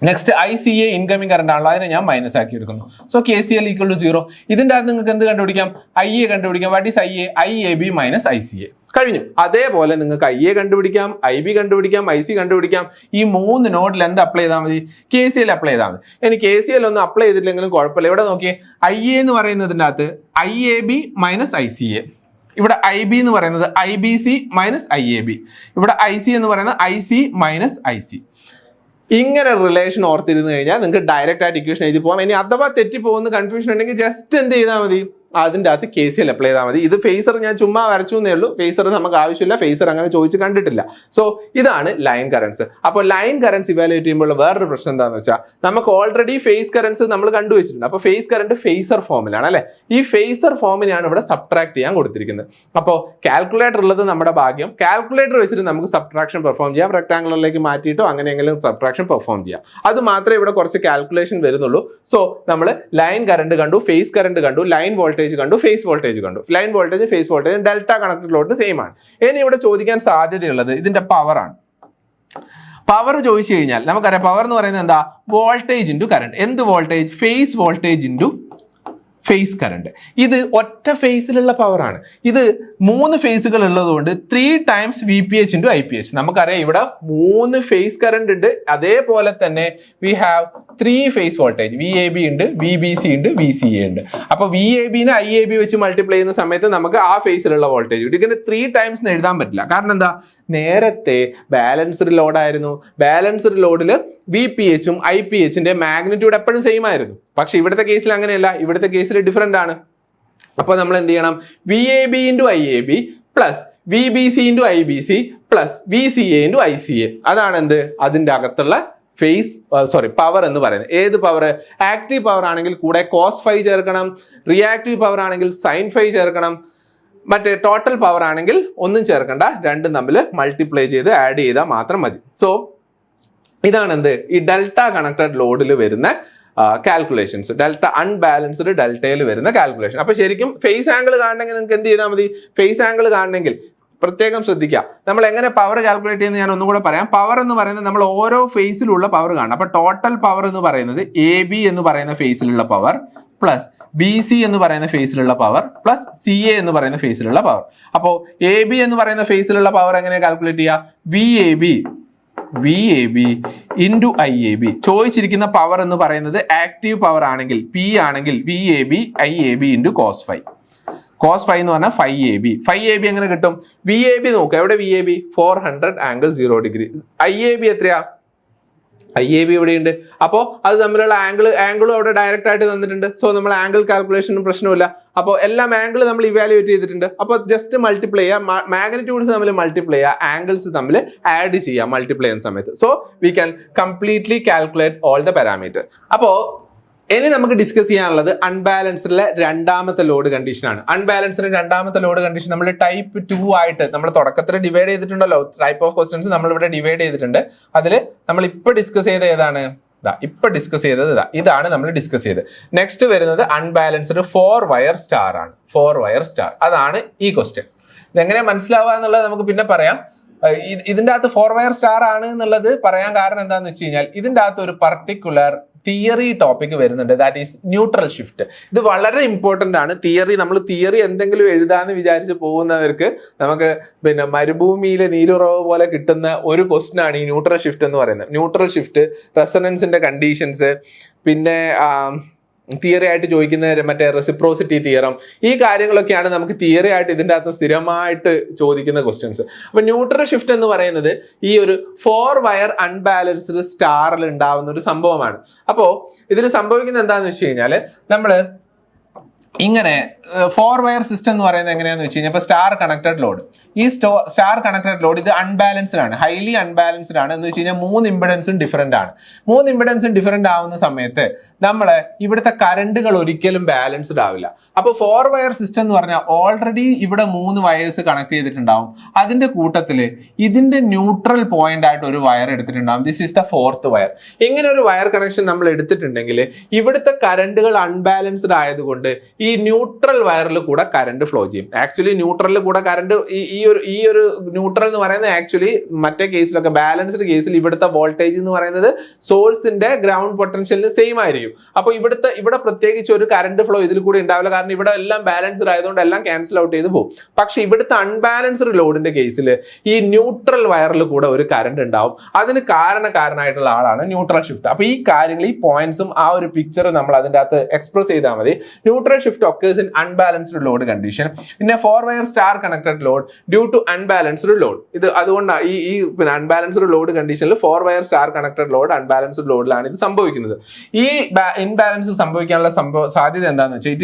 നെക്സ്റ്റ് ICA ഇൻകമിംഗ് കറണ്ട് ആണല്ലോ, അതിനെ ഞാൻ മൈനസ് ആക്കി എടുക്കുന്നു. So KCL equal to 0. ഇതിന്റെ അകത്ത് നിങ്ങൾക്ക് എന്ത് കണ്ടുപിടിക്കാം? IA കണ്ടുപിടിക്കാം. What is IA? IAB minus ICA. കഴിഞ്ഞു. അതേപോലെ നിങ്ങൾക്ക് IA കണ്ടുപിടിക്കാം, IB കണ്ടുപിടിക്കാം, IC കണ്ടുപിടിക്കാം. ഈ 3 നോഡിൽ എന്ത് അപ്ലൈ ചെയ്താൽ മതി? KCL അപ്ലൈ ചെയ്താൽ മതി. ഇനി KCL ഒന്നും അപ്ലൈ ചെയ്തിട്ടില്ലെങ്കിലും കുഴപ്പമില്ല. ഇവിടെ നോക്കിയേ, IA എന്ന് പറയുന്നതിൻ്റെ അകത്ത് IAB മൈനസ് ICA. ഇവിടെ IB എന്ന് പറയുന്നത് IBC മൈനസ് IAB. ഇവിടെ IC എന്ന് പറയുന്നത് IC മൈനസ് IC. ഇങ്ങനെ റിലേഷൻ ഓർത്തിരുന്നു കഴിഞ്ഞാൽ നിങ്ങൾക്ക് ഡയറക്റ്റ് ആയിട്ട് ഇക്വേഷൻ എഴുതി പോകാം. ഇനി അഥവാ തെറ്റിപ്പോകുന്ന കൺഫ്യൂഷൻ ഉണ്ടെങ്കിൽ ജസ്റ്റ് എന്ത് ചെയ്താൽ മതി? അതിൻ്റെ അകത്ത് KCL അപ്ലൈ ചെയ്താൽ മതി. ഇത് ഫേസർ ഞാൻ ചുമ്മാ വരച്ചു എന്നേ ഉള്ളൂ. ഫേസർ നമുക്ക് ആവശ്യമില്ല, ഫേസർ അങ്ങനെ ചോദിച്ച് കണ്ടിട്ടില്ല. സോ ഇതാണ് ലൈൻ കറൻസ്. അപ്പോൾ ലൈൻ കറൻസ് ഇവാലുവേറ്റ് ചെയ്യുമ്പോൾ വേറൊരു പ്രശ്നം എന്താണെന്ന് വെച്ചാൽ നമുക്ക് ഓൾറെഡി ഫേസ് കറൻസ് നമ്മൾ കണ്ടുവച്ചിട്ടുണ്ട്. അപ്പോൾ ഫേസ് കറന്റ് ഫേസർ ഫോമിലാണ് അല്ലെ? ഈ ഫേസർ ഫോമിനെയാണ് ഇവിടെ സബ്ട്രാക്ട് ചെയ്യാൻ കൊടുത്തിരിക്കുന്നത്. അപ്പോൾ കാൽക്കുലേറ്റർ ഉള്ളത് നമ്മുടെ ഭാഗ്യം. കാൽക്കുലേറ്റർ വെച്ചിട്ട് നമുക്ക് സബ്ട്രാക്ഷൻ പെർഫോം ചെയ്യാം. റെക്ടാംഗുലറിലേക്ക് മാറ്റിയിട്ടോ അങ്ങനെയെങ്കിലും സബ്ട്രാക്ഷൻ പെർഫോം ചെയ്യാം. അത് മാത്രമേ ഇവിടെ കുറച്ച് കാൽക്കുലേഷൻ വരുന്നുള്ളൂ. സോ നമ്മൾ ലൈൻ കറന്റ് കണ്ടു, ഫേസ് കറന്റ് കണ്ടു, ലൈൻ വോൾട്ടേജ് കണ്ടു, ഫേസ് വോൾട്ടേജ് കണ്ടു. Line voltage phase voltage delta connected load same ആണ്. ഇനി ഇവിടെ ചോദിക്കാൻ സാധ്യതയുള്ളത് ഇതിന്റെ പവർ ആണ്. പവർ ചോദിച്ചു കഴിഞ്ഞാൽ നമുക്കറിയാം, പവർ എന്ന് പറയുന്നത് എന്താ? Voltage into current. എന്ത് voltage? Phase voltage into phase current. ഇത് ഒറ്റ ഫേസിലുള്ള പവറാണ്. ഇത് 3 ഫേസുകൾ ഉള്ളതുകൊണ്ട് 3 ടൈംസ് VPH ഇൻറ്റു IPH. നമുക്കറിയാം ഇവിടെ 3 ഫേസ് കറണ്ട് ഉണ്ട്. അതേപോലെ തന്നെ we have 3 phase voltage. VAB ഉണ്ട്, VBC ഉണ്ട്, VCA ഉണ്ട്. അപ്പോൾ VABനെ IAB വെച്ച് മൾട്ടിപ്ലൈ ചെയ്യുന്ന സമയത്ത് നമുക്ക് ആ ഫേസിലുള്ള വോൾട്ടേജ് കിട്ടും. ഇതിന് 3 ടൈംസ് എഴുതാൻ പറ്റില്ല. കാരണം എന്താ? നേരത്തെ ബാലൻസ്ഡ് ലോഡായിരുന്നു. ബാലൻസ്ഡ് ലോഡിൽ VPHും IPHന്റെ മാഗ്നിറ്റ്യൂഡ് എപ്പോഴും സെയിം ആയിരുന്നു. പക്ഷെ ഇവിടുത്തെ കേസിൽ അങ്ങനെയല്ല. ഇവിടുത്തെ കേസിൽ ഡിഫറെന്റ് ആണ്. അപ്പോൾ നമ്മൾ എന്ത് ചെയ്യണം? VAB into IAB plus VBC into IBC plus VCA into ICA. അതാണ് എന്ത്? അതിൻ്റെ അകത്തുള്ള ഫേസ് പവർ എന്ന് പറയുന്നത്. ഏത് പവർ? ആക്റ്റീവ് പവർ ആണെങ്കിൽ കൂടെ cos φ ചേർക്കണം, റിയാക്റ്റീവ് പവർ ആണെങ്കിൽ sin φ ചേർക്കണം, മറ്റേ ടോട്ടൽ പവർ ആണെങ്കിൽ ഒന്നും ചേർക്കണ്ട, രണ്ടും തമ്മിൽ മൾട്ടിപ്ലൈ ചെയ്ത് ആഡ് ചെയ്താൽ മാത്രം മതി. സോ ഇതാണ് എന്ത്? ഈ ഡെൽറ്റ കണക്റ്റഡ് ലോഡിൽ വരുന്ന കാൽക്കുലേഷൻസ്, ഡെൽറ്റ അൺബാലൻസ്ഡ് ഡെൽറ്റയിൽ വരുന്ന കാൽക്കുലേഷൻ. അപ്പൊ ശരിക്കും ഫേസ് ആംഗിൾ കാണണമെങ്കിൽ നിങ്ങൾക്ക് എന്ത് ചെയ്താൽ മതി? ഫേസ് ആംഗിൾ കാണണമെങ്കിൽ പ്രത്യേകം ശ്രദ്ധിക്കുക. നമ്മൾ എങ്ങനെ പവർ കാൽക്കുലേറ്റ് ചെയ്യുന്നത് ഞാൻ ഒന്നും കൂടെ പറയാം. പവർ എന്ന് പറയുന്നത് നമ്മൾ ഓരോ ഫേസിലുള്ള പവർ കാണണം. അപ്പൊ ടോട്ടൽ പവർ എന്ന് പറയുന്നത് AB എന്ന് പറയുന്ന ഫേസിലുള്ള പവർ പ്ലസ് BC എന്ന് പറയുന്ന ഫേസിലുള്ള പവർ പ്ലസ് CA എന്ന് പറയുന്ന ഫേസിലുള്ള പവർ. അപ്പോൾ AB എന്ന് പറയുന്ന ഫേസിലുള്ള പവർ എങ്ങനെ കാൽക്കുലേറ്റ് ചെയ്യുക? VAB into IAB. ചോദിച്ചിരിക്കുന്ന പവർ എന്ന് പറയുന്നത് ആക്റ്റീവ് പവർ ആണെങ്കിൽ P ആണെങ്കിൽ VAB IAB into cos phi. cos phi എന്ന് പറഞ്ഞാൽ 5AB. 5AB എങ്ങനെ കിട്ടും? VAB നോക്കുക, എവിടെ VAB? 400 angle 0 degree. IAB എത്രയാ? IAB ഇവിടെയുണ്ട്. അപ്പോൾ അത് തമ്മിലുള്ള ആംഗിളും അവിടെ ഡയറക്റ്റ് ആയിട്ട് തന്നിട്ടുണ്ട്. സോ നമ്മൾ ആംഗിൾ കാൽക്കുലേഷനും പ്രശ്നമില്ല. അപ്പോൾ എല്ലാം ആംഗിൾ നമ്മൾ ഇവാലുവേറ്റ് ചെയ്തിട്ടുണ്ട്. അപ്പോൾ ജസ്റ്റ് മൾട്ടിപ്ലൈ ചെയ്യുക, മാഗ്നിറ്റ്യൂഡ്സ് തമ്മിൽ മൾട്ടിപ്ലൈ ചെയ്യുക, ആംഗിൾസ് തമ്മിൽ ആഡ് ചെയ്യുക മൾട്ടിപ്ലൈ ചെയ്യുന്ന സമയത്ത്. So we can completely calculate all the parameter. അപ്പോൾ ഇനി നമുക്ക് ഡിസ്കസ് ചെയ്യാനുള്ളത് അൺബാലൻസ്ഡിലെ രണ്ടാമത്തെ ലോഡ് കണ്ടീഷനാണ്. അൺബാലൻസ്ഡ് രണ്ടാമത്തെ ലോഡ് കണ്ടീഷൻ നമ്മൾ ടൈപ്പ് 2 ആയിട്ട് നമ്മൾ തുടക്കത്തിൽ ഡിവൈഡ് ചെയ്തിട്ടുണ്ടല്ലോ. ടൈപ്പ് ഓഫ് ക്വസ്റ്റ്യൻസ് നമ്മൾ ഇവിടെ ഡിവൈഡ് ചെയ്തിട്ടുണ്ട്. അതിൽ നമ്മൾ ഇപ്പൊ ഡിസ്കസ് ചെയ്ത ഏതാണ്? ഇതാണ് നമ്മൾ ഡിസ്കസ് ചെയ്തത്. നെക്സ്റ്റ് വരുന്നത് അൺബാലൻസ്ഡ് 4 വയർ സ്റ്റാർ ആണ്. 4 വയർ സ്റ്റാർ, അതാണ് ഈ ക്വസ്റ്റ്യൻ. ഇതെങ്ങനെ മനസ്സിലാവുക എന്നുള്ളത് നമുക്ക് പിന്നെ പറയാം. ഇതിന്റെ അകത്ത് 4 വയർ സ്റ്റാർ ആണ് എന്നുള്ളത് പറയാൻ കാരണം എന്താണെന്ന് വെച്ച് കഴിഞ്ഞാൽ ഇതിന്റെ അകത്ത് ഒരു പർട്ടിക്കുലർ തിയറി ടോപ്പിക് വരുന്നുണ്ട്, ദാറ്റ് ഈസ് ന്യൂട്രൽ ഷിഫ്റ്റ്. ഇത് വളരെ ഇമ്പോർട്ടന്റ് ആണ്. നമ്മൾ തിയറി എന്തെങ്കിലും എഴുതാന്ന് വിചാരിച്ച് പോകുന്നവർക്ക് നമുക്ക് പിന്നെ മരുഭൂമിയിലെ നീരുറവ് പോലെ കിട്ടുന്ന ഒരു ക്വസ്റ്റ്യൻ ആണ് ഈ ന്യൂട്രൽ ഷിഫ്റ്റ് എന്ന് പറയുന്നത്. ന്യൂട്രൽ ഷിഫ്റ്റ്, റെസൊണൻസിന്റെ കണ്ടീഷൻസ്, പിന്നെ തിയറി ആയിട്ട് ചോദിക്കുന്ന മറ്റേ റെസിപ്രോസിറ്റി തിയറം, ഈ കാര്യങ്ങളൊക്കെയാണ് നമുക്ക് തിയറി ആയിട്ട് ഇതിൻ്റെ അകത്ത് സ്ഥിരമായിട്ട് ചോദിക്കുന്ന ക്വസ്റ്റ്യൻസ്. അപ്പൊ ന്യൂട്രൽ ഷിഫ്റ്റ് എന്ന് പറയുന്നത് ഈ ഒരു 4 വയർ അൺബാലൻസ്ഡ് സ്റ്റാറിൽ ഉണ്ടാവുന്ന ഒരു സംഭവമാണ്. അപ്പോൾ ഇതിൽ സംഭവിക്കുന്നത് എന്താണെന്ന് വെച്ച് കഴിഞ്ഞാൽ നമ്മൾ ഇങ്ങനെ 4 വയർ സിസ്റ്റം എന്ന് പറയുന്നത് എങ്ങനെയാന്ന് വെച്ച് കഴിഞ്ഞാൽ ഇപ്പൊ സ്റ്റാർ കണക്റ്റഡ് ലോഡ്, ഈ സ്റ്റാർ കണക്റ്റഡ് ലോഡ് ഇത് അൺബാലൻസ്ഡ് ആണ്, ഹൈലി അൺബാലൻസ്ഡ് ആണ്. എന്ന് വെച്ച് കഴിഞ്ഞാൽ 3 ഇമ്പിഡൻസും ഡിഫറെന്റ് ആണ്. 3 ഇമ്പിഡൻസും ഡിഫറെന്റ് ആവുന്ന സമയത്ത് നമ്മൾ ഇവിടുത്തെ കറണ്ടുകൾ ഒരിക്കലും ബാലൻസ്ഡ് ആവില്ല. അപ്പൊ 4 വയർ സിസ്റ്റം എന്ന് പറഞ്ഞാൽ ഓൾറെഡി ഇവിടെ 3 വയേഴ്സ് കണക്ട് ചെയ്തിട്ടുണ്ടാവും. അതിന്റെ കൂട്ടത്തിൽ ഇതിന്റെ ന്യൂട്രൽ പോയിന്റ് ആയിട്ട് ഒരു വയർ എടുത്തിട്ടുണ്ടാവും. This is the 4th wire. ഇങ്ങനെ ഒരു വയർ കണക്ഷൻ നമ്മൾ എടുത്തിട്ടുണ്ടെങ്കിൽ ഇവിടുത്തെ കറണ്ടുകൾ അൺബാലൻസ്ഡ് ആയതുകൊണ്ട് ഈ ന്യൂട്രൽ വയറിൽ കൂടെ കറണ്ട് ഫ്ലോ ചെയ്യും. ആക്ച്വലി ന്യൂട്രലിൽ കൂടെ കറണ്ട് ഈ ഒരു ന്യൂട്രൽ എന്ന് പറയുന്നത് ആക്ച്വലി മറ്റേ കേസിലൊക്കെ ബാലൻസ്ഡ് കേസിൽ ഇവിടുത്തെ വോൾട്ടേജ് എന്ന് പറയുന്നത് സോഴ്സിന്റെ ഗ്രൗണ്ട് പൊട്ടൻഷ്യലിന് സെയിം ആയിരിക്കും. അപ്പൊ ഇവിടെ പ്രത്യേകിച്ച് ഒരു കറണ്ട് ഫ്ലോ ഇതിൽ കൂടെ ഉണ്ടാവില്ല, കാരണം ഇവിടെ എല്ലാം ബാലൻസ്ഡ് ആയതുകൊണ്ട് എല്ലാം ക്യാൻസൽ ഔട്ട് ചെയ്ത് പോകും. പക്ഷെ ഇവിടുത്തെ അൺബാലൻസ്ഡ് ലോഡിന്റെ കേസിൽ ഈ ന്യൂട്രൽ വയറിൽ കൂടെ ഒരു കറണ്ട് ഉണ്ടാവും. അതിന് കാരണമായിട്ടുള്ള ആളാണ് ന്യൂട്രൽ ഷിഫ്റ്റ്. അപ്പൊ ഈ കാര്യങ്ങൾ, ഈ പോയിന്റ്സും ആ ഒരു പിക്ചറും നമ്മൾ അതിന്റെ അകത്ത് എക്സ്പ്രസ് ചെയ്താൽ മതി. Neutral shift occurs in unbalanced load condition in a 4 wire star connected load due to unbalanced load. ഇത് അതുകൊണ്ടാണ് ഈ unbalanced load conditionൽ 4 wire star connected load unbalanced ലോഡിലാണ് ഇത് സംഭവിക്കുന്നത്. ഈ ഇൻബാലൻസ് സംഭവിക്കാനുള്ള സാധ്യത എന്താണെന്ന് വെച്ചാൽ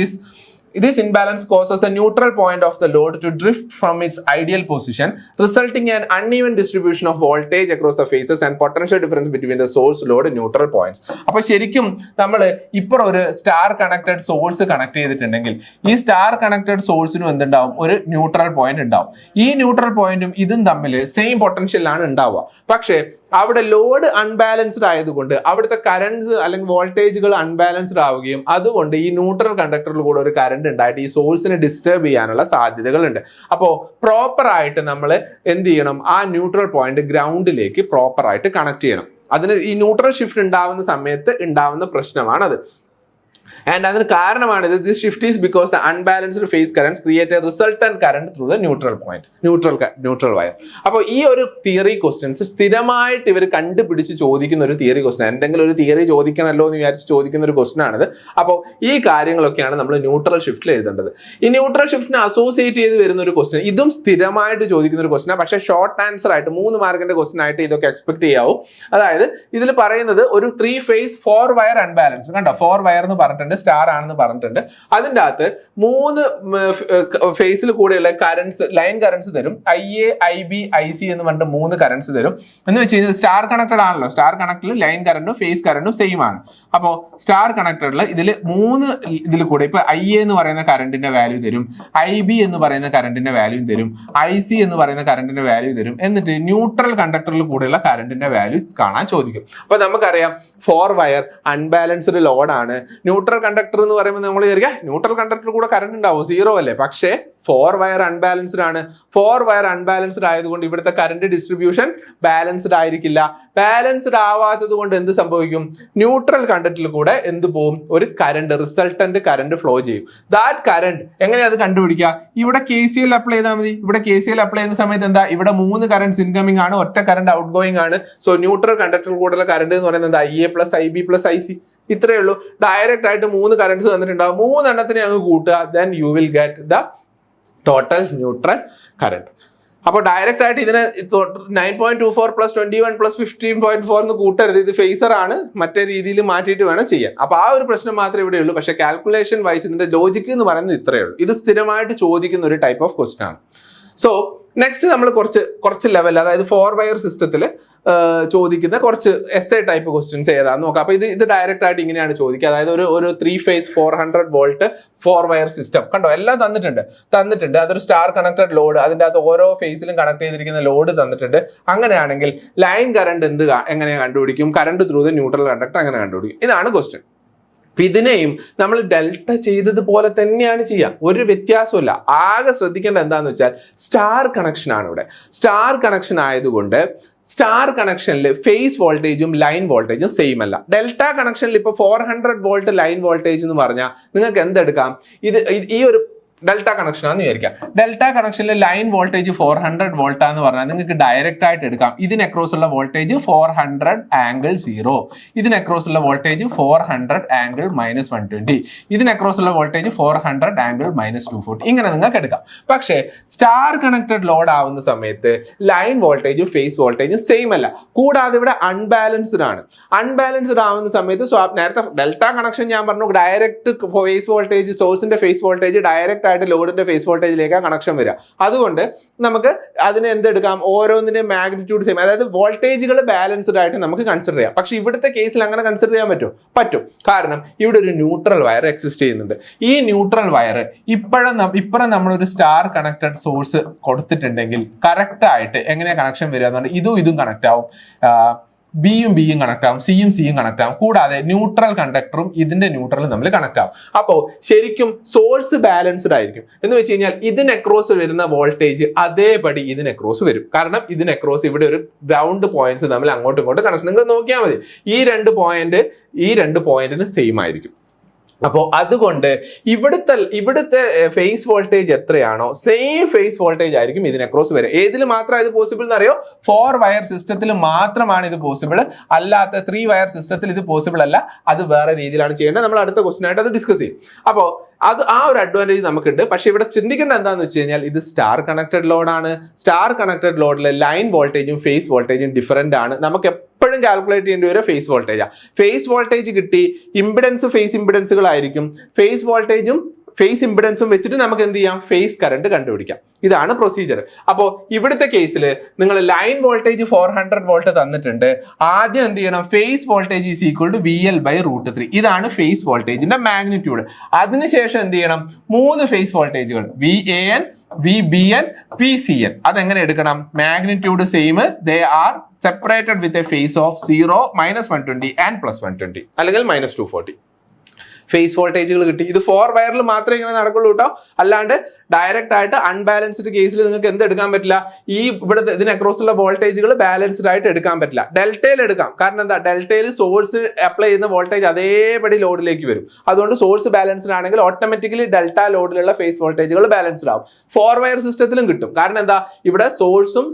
this imbalance causes the neutral point of the load to drift from its ideal position, resulting in an uneven distribution of voltage across the phases and potential difference between the source load and neutral points. അപ്പോൾ ശരിക്കും നമ്മൾ ഇപ്പോൾ ഒരു star connected source connect ചെയ്തിട്ടുണ്ടെങ്കിൽ ഈ star connected സോഴ്സിനും എന്തുണ്ടാവും? ഒരു ന്യൂട്രൽ പോയിന്റ് ഉണ്ടാവും. ഈ ന്യൂട്രൽ പോയിന്റും ഇതും തമ്മിൽ സെയിം പൊട്ടൻഷ്യലാണ് ഉണ്ടാവുക. പക്ഷേ അവിടെ ലോഡ് അൺബാലൻസ്ഡ് ആയതുകൊണ്ട് അവിടുത്തെ കറണ്ട്സ് അല്ലെങ്കിൽ വോൾട്ടേജുകൾ അൺബാലൻസ്ഡ് ആവുകയും അതുകൊണ്ട് ഈ ന്യൂട്രൽ കണ്ടക്ടറിൽ കൂടെ ഒരു കറണ്ട് ഉണ്ടായിട്ട് ഈ സോഴ്സിനെ ഡിസ്റ്റർബ് ചെയ്യാനുള്ള സാധ്യതകളുണ്ട്. അപ്പോൾ പ്രോപ്പർ ആയിട്ട് നമ്മൾ എന്ത് ചെയ്യണം? ആ ന്യൂട്രൽ പോയിന്റ് ഗ്രൗണ്ടിലേക്ക് പ്രോപ്പർ ആയിട്ട് കണക്ട് ചെയ്യണം. അതിന് ഈ ന്യൂട്രൽ ഷിഫ്റ്റ് ഉണ്ടാവുന്ന സമയത്ത് ഉണ്ടാവുന്ന പ്രശ്നമാണത്. And അതിന് കാരണമാണിത്. This shift is because the unbalanced phase currents create a resultant current through the neutral point, neutral wire. അപ്പോൾ ഈ ഒരു തിയറി ക്വസ്റ്റ്യൻസ് സ്ഥിരമായിട്ട് ഇവർ കണ്ടുപിടിച്ച് ചോദിക്കുന്ന ഒരു തിയറി ക്വസ്റ്റ്യൻ, എന്തെങ്കിലും ഒരു തിയറി ചോദിക്കണമല്ലോ എന്ന് വിചാരിച്ച് ചോദിക്കുന്ന ഒരു ക്വസ്റ്റ്യൻ ആണിത്. അപ്പോൾ ഈ കാര്യങ്ങളൊക്കെയാണ് നമ്മൾ ന്യൂട്രൽ ഷിഫ്റ്റിൽ എഴുതേണ്ടത്. ഈ ന്യൂട്രൽ ഷിഫ്റ്റിനെ അസോസിയേറ്റ് ചെയ്ത് വരുന്ന ഒരു ക്വസ്റ്റ്യൻ, ഇതും സ്ഥിരമായിട്ട് ചോദിക്കുന്ന ഒരു ക്വസ്റ്റ്യൻ, പക്ഷേ ഷോർട്ട് ആൻസർ ആയിട്ട് 3 മാർക്കിന്റെ ക്വസ്റ്റ്യൻ ആയിട്ട് ഇതൊക്കെ എക്സ്പെക്ട് ചെയ്യാവും. അതായത് ഇതിൽ പറയുന്നത് ഒരു 3 phase 4 wire unbalanced, കണ്ടോ 4 വയർ എന്ന് പറഞ്ഞിട്ടുണ്ട്. പാർട്ടുണ്ട്, സ്റ്റാർ ആണെന്ന് പറഞ്ഞിട്ടുണ്ട്. അതിൻ്റെ അകത്ത് 3 ഫേസിൽ കൂടെയുള്ള കറൻസ്, ലൈൻ കറൻസ് തരും. IA, IB, IC എന്ന് പറഞ്ഞിട്ട് 3 കറൻസ് തരും. എന്ന് വെച്ച് കഴിഞ്ഞാൽ സ്റ്റാർ കണക്റ്റഡ് ആണല്ലോ, സ്റ്റാർ കണക്റ്റഡിൽ ലൈൻ കറണ്ടും ഫേസ് കറണ്ടും സെയിം ആണ്. അപ്പോൾ സ്റ്റാർ കണക്റ്റഡിൽ ഇതിൽ 3 ഇതിൽ കൂടെ ഇപ്പൊ IA എന്ന് പറയുന്ന കറണ്ടിന്റെ വാല്യൂ തരും, IB എന്ന് പറയുന്ന കറണ്ടിന്റെ വാല്യൂ തരും, IC എന്ന് പറയുന്ന കറണ്ടിന്റെ വാല്യൂ തരും. എന്നിട്ട് ന്യൂട്രൽ കണ്ടക്ടറിൽ കൂടെയുള്ള കറണ്ടിന്റെ വാല്യൂ കാണാൻ ചോദിക്കും. അപ്പൊ നമുക്കറിയാം 4 വയർ അൺബാലൻസ്ഡ് ലോഡാണ്. ന്യൂട്രൽ കണ്ടക്ടർ എന്ന് പറയുമ്പോൾ നമ്മൾ വിചാരിക്കുക ന്യൂട്രൽ കണ്ടക്ടർ കൂടെ കറണ്ട് ഉണ്ടാവും, 0 അല്ലേ? പക്ഷേ 4 വയർ അൺബാലൻസ്ഡ് ആണ്. 4 വയർ അൺബാലൻസ്ഡ് ആയതുകൊണ്ട് ഇവിടുത്തെ കറണ്ട് ഡിസ്ട്രിബ്യൂഷൻ ബാലൻസ്ഡ് ആയിരിക്കില്ല. ബാലൻസ്ഡ് ആവാത്തത് കൊണ്ട് എന്ത് സംഭവിക്കും? ന്യൂട്രൽ കണ്ടക്ടറിൽ കൂടെ എന്ത് പോവും? ഒരു കറണ്ട്, റിസൾട്ടന്റ് കറണ്ട് ഫ്ലോ ചെയ്യും. ദാറ്റ് കറണ്ട് എങ്ങനെയാ അത് കണ്ടുപിടിക്കുക? ഇവിടെ KCL അപ്ലൈ ചെയ്താൽ മതി. ഇവിടെ KCL അപ്ലൈ ചെയ്യുന്ന സമയത്ത് എന്താ? ഇവിടെ 3 കറണ്ട്സ് ഇൻകമിംഗ് ആണ്, ഒറ്റ കറണ്ട് ഔട്ട് ഗോയിങ് ആണ്. സോ ന്യൂട്രൽ കണ്ടക്ടറിൽ കൂടെയുള്ള കറണ്ട് എന്ന് പറയുന്നത് എന്താ? IA + IB + IC. ഇത്രയേ ഉള്ളൂ. ഡയറക്റ്റ് ആയിട്ട് 3 കറണ്ട്സ് തന്നിട്ടുണ്ടാവും. 3 എണ്ണത്തിനെ അങ്ങ് കൂട്ടുക, then you will get the total neutral current. അപ്പോൾ ഡയറക്റ്റ് ആയിട്ട് ഇതിനെ 9.24 + 21 + 15.4 എന്ന് കൂട്ടരുത്. ഇത് ഫേസർ ആണ്, മറ്റേ രീതിയിൽ മാറ്റിയിട്ട് വേണം ചെയ്യാൻ. അപ്പൊ ആ ഒരു പ്രശ്നം മാത്രമേ ഇവിടെ ഉള്ളൂ. പക്ഷേ കാൽക്കുലേഷൻ വൈസ് ഇതിന്റെ ലോജിക്ക് എന്ന് പറയുന്നത് ഇത്രയേ ഉള്ളൂ. ഇത് സ്ഥിരമായിട്ട് ചോദിക്കുന്ന ഒരു ടൈപ്പ് ഓഫ് ക്വസ്റ്റ്യൻ ആണ്. സോ നെക്സ്റ്റ് നമ്മൾ കുറച്ച് ലെവൽ, അതായത് 4 വയർ സിസ്റ്റത്തിൽ ചോദിക്കുന്ന കുറച്ച് essay ടൈപ്പ് ക്വസ്റ്റ്യൻസ് ഏതാന്ന് നോക്കാം. അപ്പൊ ഇത് ഡയറക്റ്റ് ആയിട്ട് ഇങ്ങനെയാണ് ചോദിക്കുക. അതായത് ഒരു 3 ഫേസ് 400 വോൾട്ട് 4 വയർ സിസ്റ്റം കണ്ടോ, എല്ലാം തന്നിട്ടുണ്ട്. അതൊരു സ്റ്റാർ കണക്റ്റഡ് ലോഡ്, അതിൻ്റെ അകത്ത് ഓരോ ഫേസിലും കണക്ട് ചെയ്തിരിക്കുന്ന ലോഡ് തന്നിട്ടുണ്ട്. അങ്ങനെയാണെങ്കിൽ ലൈൻ കറണ്ട് എങ്ങനെ കണ്ടുപിടിക്കും? Current through the neutral conductor എങ്ങനെ കണ്ടുപിടിക്കും? ഇതാണ് ക്വസ്റ്റ്യൻ. ഇതിനെയും നമ്മൾ ഡെൽറ്റ ചെയ്തതുപോലെ തന്നെയാണ് ചെയ്യുക, ഒരു വ്യത്യാസമില്ല. ആകെ ശ്രദ്ധിക്കേണ്ട എന്താന്ന് വെച്ചാൽ സ്റ്റാർ കണക്ഷൻ ആണ് ഇവിടെ. സ്റ്റാർ കണക്ഷൻ ആയതുകൊണ്ട് സ്റ്റാർ കണക്ഷനിൽ ഫേസ് വോൾട്ടേജും ലൈൻ വോൾട്ടേജും സെയിം അല്ല. ഡെൽറ്റ കണക്ഷനിൽ ഇപ്പോൾ 400 വോൾട്ട് ലൈൻ വോൾട്ടേജ് എന്ന് പറഞ്ഞാൽ നിങ്ങൾക്ക് എന്തെടുക്കാം? ഈ ഒരു ഡെൽറ്റ കണക്ഷൻ ആണെന്ന് വിചാരിക്കാം. ഡെൽറ്റ കണക്ഷനിൽ ലൈൻ വോൾട്ടേജ് 400 വോൾട്ട് എന്ന് പറഞ്ഞാൽ നിങ്ങൾക്ക് ഡയറക്റ്റ് ആയിട്ട് എടുക്കാം. ഇതിന് അക്രോസ് ഉള്ള വോൾട്ടേജ് 400∠0, ഇതിന് അക്രോസ് ഉള്ള വോൾട്ടേജ് 400∠−120, ഇതിന് അക്രോസ് ഉള്ള വോൾട്ടേജ് 400∠−240. ഇങ്ങനെ നിങ്ങൾക്ക് എടുക്കാം. പക്ഷേ സ്റ്റാർ കണക്റ്റഡ് ലോഡ് ആവുന്ന സമയത്ത് ലൈൻ വോൾട്ടേജും ഫേസ് വോൾട്ടേജും സെയിം അല്ല. കൂടാതെ ഇവിടെ അൺബാലൻസ്ഡ് ആണ്. അൺബാലൻസ്ഡ് ആവുന്ന സമയത്ത് നേരത്തെ ഡെൽറ്റ കണക്ഷൻ ഞാൻ പറഞ്ഞു, ഡയറക്റ്റ് ഫേസ് വോൾട്ടേജ്, സോഴ്സിന്റെ ഫേസ് വോൾട്ടേജ് ഡയറക്റ്റ് ആയിട്ട് ലോഡിന്റെ ഫേസ് വോൾട്ടേജിലേക്കാണ് കണക്ഷൻ വരിക. അതുകൊണ്ട് നമുക്ക് അതിനെ എന്തെടുക്കാം? ഓരോന്നിന്റെയും മാഗ്നിറ്റ്യൂഡ് സെയിം, അതായത് വോൾട്ടേജുകൾ ബാലൻസ്ഡ് ആയിട്ട് നമുക്ക് കൺസിഡർ ചെയ്യാം. പക്ഷെ ഇവിടുത്തെ കേസിൽ അങ്ങനെ കൺസിഡർ ചെയ്യാൻ പറ്റും. കാരണം ഇവിടെ ഒരു ന്യൂട്രൽ വയർ എക്സിസ്റ്റ് ചെയ്യുന്നുണ്ട്. ഈ ന്യൂട്രൽ വയർ ഇപ്പുറം നമ്മളൊരു സ്റ്റാർ കണക്റ്റഡ് സോഴ്സ് കൊടുത്തിട്ടുണ്ടെങ്കിൽ കറക്റ്റ് ആയിട്ട് എങ്ങനെയാ കണക്ഷൻ വരിക എന്ന് പറഞ്ഞാൽ ഇതും കണക്ട് ആവും, ബിയും കണക്ട് ആവും, സിയും കണക്ട് ആവും. കൂടാതെ ന്യൂട്രൽ കണ്ടക്ടറും ഇതിന്റെ ന്യൂട്രലും തമ്മിൽ കണക്ട് ആവും. അപ്പോൾ ശരിക്കും സോഴ്സ് ബാലൻസ്ഡ് ആയിരിക്കും. എന്ന് വെച്ച് കഴിഞ്ഞാൽ ഇതിന് അക്രോസ് വരുന്ന വോൾട്ടേജ് അതേപടി ഇതിന് അക്രോസ് വരും. കാരണം ഇതിന് അക്രോസ് ഇവിടെ ഒരു ഗ്രൗണ്ട് പോയിന്റ്സ് തമ്മിൽ അങ്ങോട്ടും ഇങ്ങോട്ടും കണക്ഷൻ, നിങ്ങൾ നോക്കിയാൽ മതി, ഈ രണ്ട് പോയിന്റിന് സെയിം ആയിരിക്കും. അപ്പോൾ അതുകൊണ്ട് ഇവിടുത്തെ ഫേസ് വോൾട്ടേജ് എത്രയാണോ സെയിം ഫേസ് വോൾട്ടേജ് ആയിരിക്കും ഇതിന് അക്രോസ് വരിക. ഏതിൽ മാത്രം ഇത് പോസിബിൾ എന്നറിയോ? 4 വയർ സിസ്റ്റത്തിൽ മാത്രമാണ് ഇത് പോസിബിൾ, അല്ലാത്ത 3 വയർ സിസ്റ്റത്തിൽ ഇത് പോസിബിൾ അല്ല. അത് വേറെ രീതിയിലാണ് ചെയ്യേണ്ടത്. നമ്മൾ അടുത്ത ക്വസ്റ്റ്യൻ ആയിട്ട് അത് ഡിസ്കസ് ചെയ്യും. അപ്പോൾ ആ ഒരു അഡ്വാൻറ്റേജ് നമുക്കുണ്ട്. പക്ഷെ ഇവിടെ ചിന്തിക്കേണ്ട എന്താണെന്ന് വെച്ച് കഴിഞ്ഞാൽ ഇത് സ്റ്റാർ കണക്റ്റഡ് ലോഡാണ്. സ്റ്റാർ കണക്റ്റഡ് ലോഡിൽ ലൈൻ വോൾട്ടേജും ഫേസ് വോൾട്ടേജും ഡിഫറൻ്റ് ആണ്. നമുക്ക് എപ്പോഴും കാൽക്കുലേറ്റ് ചെയ്യേണ്ടി വരും ഫേസ് വോൾട്ടേജാണ്. ഫേസ് വോൾട്ടേജ് കിട്ടി, ഇമ്പിഡൻസ് ഫേസ് ഇമ്പിഡൻസുകളായിരിക്കും. ഫേസ് വോൾട്ടേജും ഫേസ് ഇമ്പിഡൻസും വെച്ചിട്ട് നമുക്ക് എന്ത് ചെയ്യാം? ഫേസ് കറണ്ട് കണ്ടുപിടിക്കാം. ഇതാണ് പ്രൊസീജിയർ. അപ്പോൾ ഇവിടുത്തെ കേസിൽ നിങ്ങൾ ലൈൻ വോൾട്ടേജ് 400 വോൾട്ട് തന്നിട്ടുണ്ട്. ആദ്യം എന്ത് ചെയ്യണം? Phase voltage is equal to VL/√3. ഇതാണ് ഫേസ് വോൾട്ടേജിന്റെ മാഗ്നിറ്റ്യൂഡ്. അതിനുശേഷം എന്ത് ചെയ്യണം? 3 ഫേസ് വോൾട്ടേജുകൾ VAN, VBN, VCN. അതെങ്ങനെ എടുക്കണം? Magnitude same, they are separated with a phase of 0, -120 and +120 അല്ലെങ്കിൽ -240. ഫേസ് വോൾട്ടേജുകൾ കിട്ടി. ഇത് 4 വയറിൽ മാത്രമേ ഇങ്ങനെ നടക്കുള്ളൂ കേട്ടോ. അല്ലാണ്ട് ഡയറക്റ്റ് ആയിട്ട് അൺബാലൻസ്ഡ് കേസിൽ നിങ്ങൾക്ക് എന്ത് എടുക്കാൻ പറ്റില്ല? ഇവിടുത്തെ ഇതിന് അക്രോസ് ഉള്ള വോൾട്ടേജുകൾ ബാലൻസ്ഡ് ആയിട്ട് എടുക്കാൻ പറ്റില്ല. ഡെൽറ്റയിൽ എടുക്കാം. കാരണം എന്താ? ഡെൽറ്റയിൽ സോഴ്സ് അപ്ലൈ ചെയ്യുന്ന വോൾട്ടേജ് അതേപടി ലോഡിലേക്ക് വരും. അതുകൊണ്ട് സോഴ്സ് ബാലൻസ്ഡ് ആണെങ്കിൽ ഓട്ടോമാറ്റിക്കലി ഡെൽറ്റ ലോഡിലുള്ള ഫേസ് വോൾട്ടേജുകൾ ബാലൻസ്ഡ് ആവും. 4 വയർ സിസ്റ്റത്തിലും കിട്ടും. കാരണം എന്താ? ഇവിടെ സോഴ്സും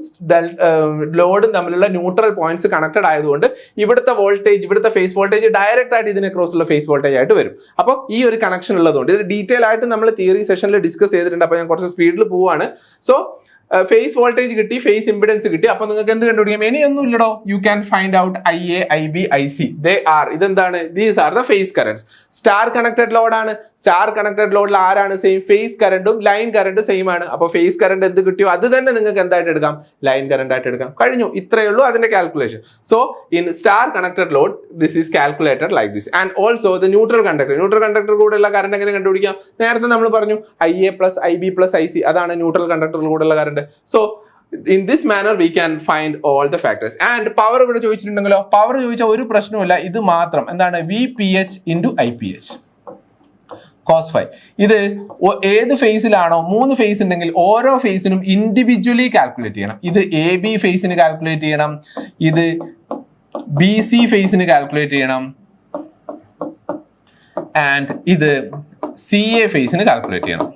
ലോഡും തമ്മിലുള്ള ന്യൂട്രൽ പോയിന്റ്സ് കണക്റ്റഡ് ആയതുകൊണ്ട് ഇവിടുത്തെ ഫേസ് വോൾട്ടേജ് ഡയറക്റ്റ് ആയിട്ട് ഇതിന് അക്രോസ് ഉള്ള ഫേസ് വോൾട്ടേജ് ആയിട്ട് വരും. അപ്പോൾ ഈ ഒരു കണക്ഷൻ ഉള്ളതുകൊണ്ട് ഇത് ഡീറ്റെയിൽ ആയിട്ട് നമ്മൾ തിയറി സെഷനിൽ ഡിസ്കസ് ചെയ്തിട്ടുണ്ട്. അപ്പോൾ ഞാൻ കുറച്ച് സ്പീഡിൽ പോവാണ്. സോ ഫേസ് വോൾട്ടേജ് കിട്ടി, ഫേസ് ഇമ്പിഡൻസ് കിട്ടി. അപ്പൊ നിങ്ങൾക്ക് എന്ത് കണ്ടുപിടിക്കാം? ഇനിയൊന്നും ഇല്ലടോ, you can find out IA, IB, IC. They are, ഇതെന്താണ്? These are the phase currents. Star connected ലോഡാണ്. സ്റ്റാർ കണക്റ്റഡ് ലോഡിൽ ആരാണ് സെയിം? ഫേസ് കറണ്ടും ലൈൻ കറണ്ട് സെയിം ആണ്. അപ്പൊ ഫേസ് കറണ്ട് എന്ത് കിട്ടിയോ അത് തന്നെ നിങ്ങൾക്ക് എന്തായിട്ട് എടുക്കാം? ലൈൻ കറണ്ട് ആയിട്ട് എടുക്കാം. കഴിഞ്ഞു. ഇത്രയേ ഉള്ളൂ അതിന്റെ calculation. So in star connected load this is calculated like this. And also the neutral conductor കൂടെയുള്ള കറണ്ട് എങ്ങനെ കണ്ടുപിടിക്കാം? നേരത്തെ നമ്മൾ പറഞ്ഞു IA plus IB plus IC, അതാണ് ന്യൂട്രൽ കണ്ടക്ടറിൽ കൂടെയുള്ള current. So in this manner we can find all the factors. And power ഇവിടെ ചോദിച്ചിട്ടുണ്ടെങ്കിലോ, power ചോദിച്ചാൽ ഒരു പ്രശ്നമില്ല, ഇത് മാത്രം എന്താണ്? VPH into IPH cos phi. ഇത് ഏത് ഫേസിലാണോ 3 ഫേസ് ഉണ്ടെങ്കിൽ ഓരോ ഫേസിനും ഇൻഡിവിജ്വലി കാൽക്കുലേറ്റ് ചെയ്യണം. ഇത് AB ഫേസിന് കാൽക്കുലേറ്റ് ചെയ്യണം, ഇത് BC ഫേസിന് കാൽക്കുലേറ്റ് ചെയ്യണം, ആൻഡ് ഇത് CA ഫേസിന് കാൽക്കുലേറ്റ് ചെയ്യണം.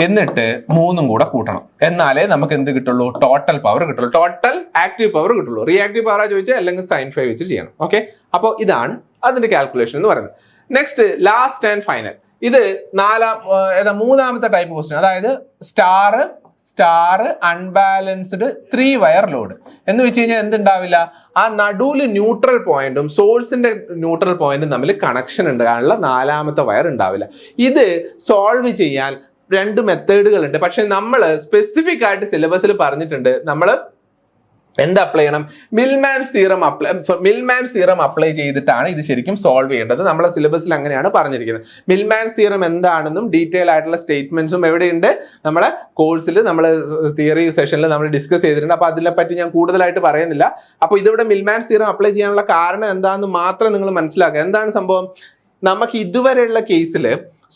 എന്നിട്ട് 3ഉം കൂടെ കൂട്ടണം. എന്നാലേ നമുക്ക് എന്ത് കിട്ടുള്ളൂ? ടോട്ടൽ പവർ കിട്ടുള്ളൂ, ടോട്ടൽ ആക്റ്റീവ് പവർ കിട്ടുള്ളൂ. റിയാക്റ്റീവ് പവർ ചോദിച്ചാൽ അല്ലെങ്കിൽ sin phi വെച്ച് ചെയ്യണം. ഓക്കെ, അപ്പോൾ ഇതാണ് അതിന്റെ കാൽക്കുലേഷൻ എന്ന് പറയുന്നത്. Next, last and final. ഇത് മൂന്നാമത്തെ ടൈപ്പ് ക്വസ്റ്റ്യൻ. അതായത് സ്റ്റാർ അൺബാലൻസ്ഡ് 3 വയർ ലോഡ് എന്ന് വെച്ച് കഴിഞ്ഞാൽ എന്തുണ്ടാവില്ല? ആ നടുവിൽ ന്യൂട്രൽ പോയിന്റും സോഴ്സിന്റെ ന്യൂട്രൽ പോയിന്റും തമ്മിൽ കണക്ഷൻ ഉണ്ടാകാനുള്ള 4ാമത്തെ വയർ ഉണ്ടാവില്ല. ഇത് സോൾവ് ചെയ്യാൻ 2 മെത്തേഡുകൾ ഉണ്ട്. പക്ഷെ നമ്മൾ സ്പെസിഫിക് ആയിട്ട് സിലബസിൽ പറഞ്ഞിട്ടുണ്ട് നമ്മൾ എന്ത് അപ്ലൈ ചെയ്യണം? മിൽമാൻസ് തിയറം അപ്ലൈ ചെയ്തിട്ടാണ് ഇത് ശരിക്കും സോൾവ് ചെയ്യേണ്ടത്. നമ്മളെ സിലബസിൽ അങ്ങനെയാണ് പറഞ്ഞിരിക്കുന്നത്. മിൽമാൻസ് തിയറം എന്താണെന്നും ഡീറ്റെയിൽ ആയിട്ടുള്ള സ്റ്റേറ്റ്മെന്റ്സും എവിടെയുണ്ട്? നമ്മുടെ കോഴ്സിൽ നമ്മൾ തിയറി സെഷനിൽ നമ്മൾ ഡിസ്കസ് ചെയ്തിട്ടുണ്ട്. അപ്പൊ അതിനെപ്പറ്റി ഞാൻ കൂടുതലായിട്ട് പറയുന്നില്ല. അപ്പൊ ഇതിവിടെ മിൽമാൻസ് തിയറം അപ്ലൈ ചെയ്യാനുള്ള കാരണം എന്താണെന്ന് മാത്രം നിങ്ങൾ മനസ്സിലാക്കുക. എന്താണ് സംഭവം? നമുക്ക് ഇതുവരെയുള്ള കേസിൽ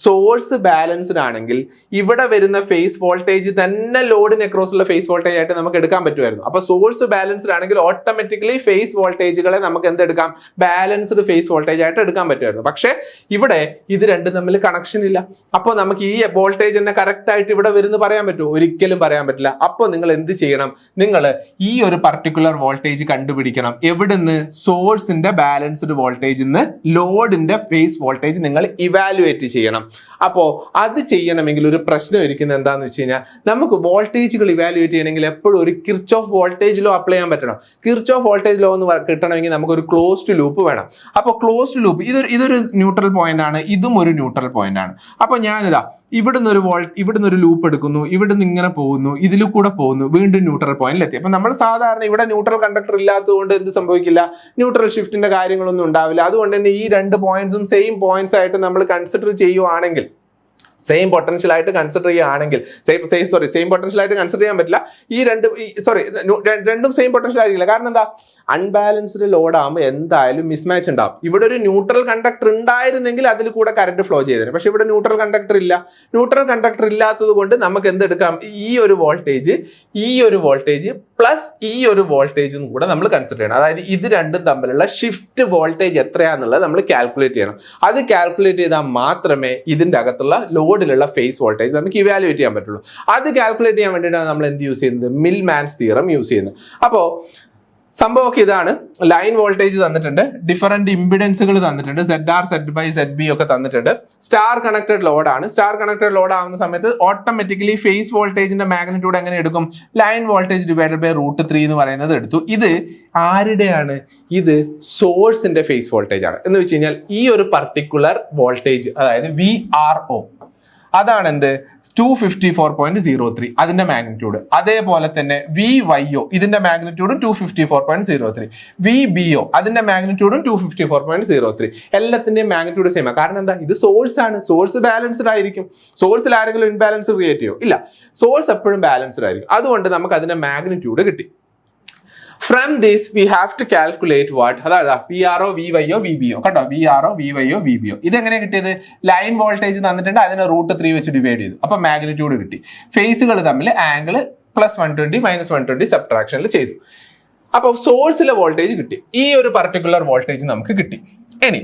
സോഴ്സ് ബാലൻസ്ഡ് ആണെങ്കിൽ ഇവിടെ വരുന്ന ഫേസ് വോൾട്ടേജ് തന്നെ ലോഡിന് അക്രോസ് ഉള്ള ഫേസ് വോൾട്ടേജ് ആയിട്ട് നമുക്ക് എടുക്കാൻ പറ്റുമായിരുന്നു. അപ്പൊ സോഴ്സ് ബാലൻസ്ഡ് ആണെങ്കിൽ ഓട്ടോമാറ്റിക്കലി ഫേസ് വോൾട്ടേജുകളെ നമുക്ക് എന്തെടുക്കാം? ബാലൻസ്ഡ് ഫേസ് വോൾട്ടേജ് ആയിട്ട് എടുക്കാൻ പറ്റുമായിരുന്നു. പക്ഷെ ഇവിടെ ഇത് രണ്ടും തമ്മിൽ കണക്ഷൻ ഇല്ല. അപ്പോൾ നമുക്ക് ഈ വോൾട്ടേജ് തന്നെ കറക്റ്റ് ആയിട്ട് ഇവിടെ വരുന്ന പറയാൻ പറ്റുമോ? ഒരിക്കലും പറയാൻ പറ്റില്ല. അപ്പോൾ നിങ്ങൾ എന്ത് ചെയ്യണം? നിങ്ങൾ ഈ ഒരു പർട്ടിക്കുലർ വോൾട്ടേജ് കണ്ടുപിടിക്കണം. എവിടുന്ന്? സോഴ്സിന്റെ ബാലൻസ്ഡ് വോൾട്ടേജിൽ നിന്ന് ലോഡിന്റെ ഫേസ് വോൾട്ടേജ് നിങ്ങൾ ഇവാലുവേറ്റ് ചെയ്യണം. അപ്പോൾ അത് ചെയ്യണമെങ്കിൽ ഒരു പ്രശ്നം ഇരിക്കുന്നത് എന്താണെന്ന് വെച്ച് കഴിഞ്ഞാൽ, നമുക്ക് വോൾട്ടേജുകൾ ഇവാലുവേറ്റ് ചെയ്യണമെങ്കിൽ എപ്പോഴും ഒരു കിർച്ചോഫ് വോൾട്ടേജ് ലോ അപ്ലൈ ചെയ്യാൻ പറ്റണം. കിർച്ചോഫ് വോൾട്ടേജ് ലോ എന്ന് കിട്ടണമെങ്കിൽ നമുക്ക് ഒരു ക്ലോസ്ഡ് ലൂപ്പ് വേണം. അപ്പോൾ ക്ലോസ്ഡ് ലൂപ്പ് ഇതൊരു ന്യൂട്രൽ പോയിന്റ് ആണ്, ഇതും ഒരു ന്യൂട്രൽ പോയിന്റ് ആണ്. അപ്പോൾ ഞാനിതാ ഇവിടുന്ന് ഒരു ലൂപ്പ് എടുക്കുന്നു, ഇവിടുന്ന് ഇങ്ങനെ പോകുന്നു, ഇതിൽ കൂടെ പോകുന്നു, വീണ്ടും ന്യൂട്രൽ പോയിന്റിലെത്തി. അപ്പൊ നമ്മൾ സാധാരണ ഇവിടെ ന്യൂട്രൽ കണ്ടക്ടർ ഇല്ലാത്തതുകൊണ്ട് എന്ത് സംഭവിക്കില്ല? ന്യൂട്രൽ ഷിഫ്റ്റിന്റെ കാര്യങ്ങളൊന്നും ഉണ്ടാവില്ല. അതുകൊണ്ട് തന്നെ ഈ 2 പോയിന്റ്സും സെയിം പോയിന്റ്സ് ആയിട്ട് നമ്മൾ കൺസിഡർ ചെയ്യുവാണെങ്കിൽ, സെയിം പൊട്ടൻഷ്യൽ ആയിട്ട് കൺസിഡർ ചെയ്യുകയാണെങ്കിൽ, സെയിം പൊട്ടൻഷ്യൽ ആയിട്ട് കൺസിഡർ ചെയ്യാൻ പറ്റില്ല. രണ്ടും സെയിം പൊട്ടൻഷ്യൽ ആയിരിക്കില്ല. കാരണം എന്താ? അൺബാലൻസ്ഡ് ലോഡ് ആകുമ്പോൾ എന്തായാലും മിസ്മാച്ച് ഉണ്ടാവും. ഇവിടെ ഒരു ന്യൂട്രൽ കണ്ടക്ടർ ഉണ്ടായിരുന്നെങ്കിൽ അതിൽ കൂടെ കറണ്ട് ഫ്ലോ ചെയ്തേനെ. പക്ഷെ ഇവിടെ ന്യൂട്രൽ കണ്ടക്ടർ ഇല്ല. ന്യൂട്രൽ കണ്ടക്ടർ ഇല്ലാത്തത് കൊണ്ട് നമുക്ക് എന്തെടുക്കാം? ഈ ഒരു വോൾട്ടേജ് പ്ലസ് ഈ ഒരു വോൾട്ടേജും കൂടെ നമ്മൾ കൺസിഡർ ചെയ്യണം. അതായത് ഇത് രണ്ടും തമ്മിലുള്ള ഷിഫ്റ്റ് വോൾട്ടേജ് എത്രയാണെന്നുള്ളത് നമ്മൾ കാൽക്കുലേറ്റ് ചെയ്യണം. അത് കാൽക്കുലേറ്റ് ചെയ്താൽ മാത്രമേ ഇതിന്റെ അകത്തുള്ള ലോഡിലുള്ള ഫേസ് വോൾട്ടേജ് നമുക്ക് ഇവാലുവേറ്റ് ചെയ്യാൻ പറ്റുള്ളൂ. അത് കാൽക്കുലേറ്റ് ചെയ്യാൻ വേണ്ടിയിട്ടാണ് നമ്മൾ എന്ത് യൂസ് ചെയ്യുന്നത്? മിൽമാൻസ് തിയറം യൂസ് ചെയ്യുന്നത്. അപ്പോൾ സംഭവമൊക്കെ ഇതാണ്. ലൈൻ വോൾട്ടേജ് തന്നിട്ടുണ്ട്, ഡിഫറെന്റ് ഇമ്പിഡൻസുകൾ തന്നിട്ടുണ്ട്, ZR, ZB, ZB ഒക്കെ തന്നിട്ടുണ്ട്. സ്റ്റാർ കണക്റ്റഡ് ലോഡാണ്. സ്റ്റാർ കണക്റ്റഡ് ലോഡ് ആവുന്ന സമയത്ത് ഓട്ടോമാറ്റിക്കലി ഫേസ് വോൾട്ടേജിന്റെ മാഗ്നിറ്റ്യൂഡ് എങ്ങനെ എടുക്കും? ലൈൻ വോൾട്ടേജ് ഡിവൈഡഡ് ബൈ √3 എന്ന് പറയുന്നത് എടുത്തു. ഇത് ആരുടെയാണ്? ഇത് സോഴ്സിന്റെ ഫേസ് വോൾട്ടേജ് ആണ്. എന്ന് വെച്ച് കഴിഞ്ഞാൽ ഈ ഒരു പർട്ടിക്കുലർ വോൾട്ടേജ്, അതായത് VRO, അതാണ് എന്ത്? 254.03 അതിന്റെ മാഗ്നിറ്റ്യൂഡ്. അതേപോലെ തന്നെ VYO ഇതിന്റെ മാഗ്നിറ്റ്യൂഡും 254.03. VBO അതിന്റെ മാഗ്നിറ്റ്യൂഡും 254.03. എല്ലാത്തിന്റെയും മാഗ്നിറ്റ്യൂഡ് സെയിം ആണ്. കാരണം എന്താ? ഇത് സോഴ്സ് ആണ്. സോഴ്സ് ബാലൻസ്ഡ് ആയിരിക്കും. സോഴ്സിൽ ആരെങ്കിലും ഇൻബാലൻസ് ക്രിയേറ്റ് ചെയ്യോ? ഇല്ല. സോഴ്സ് എപ്പോഴും ബാലൻസ്ഡ് ആയിരിക്കും. അതുകൊണ്ട് നമുക്ക് അതിന്റെ മാഗ്നിറ്റ്യൂഡ് കിട്ടി. From this we have to calculate what? അതായത് VRO, VYO, VBO. കണ്ടോ? VRO, VYO, VBO. ഇതെങ്ങനെ കിട്ടിയത്? ലൈൻ വോൾട്ടേജ് തന്നിട്ടുണ്ട്, അതിനെ √3 വെച്ച് ഡിവൈഡ് ചെയ്തു. അപ്പൊ മാഗ്നിറ്റ്യൂഡ് കിട്ടി. ഫേസുകൾ തമ്മിൽ ആംഗിൾ +120 -120 സബ്ട്രാക്ഷനിൽ ചെയ്തു. അപ്പൊ സോഴ്സിലെ വോൾട്ടേജ് കിട്ടി. ഈ ഒരു പർട്ടിക്കുലർ വോൾട്ടേജ് നമുക്ക് കിട്ടി. ഇനി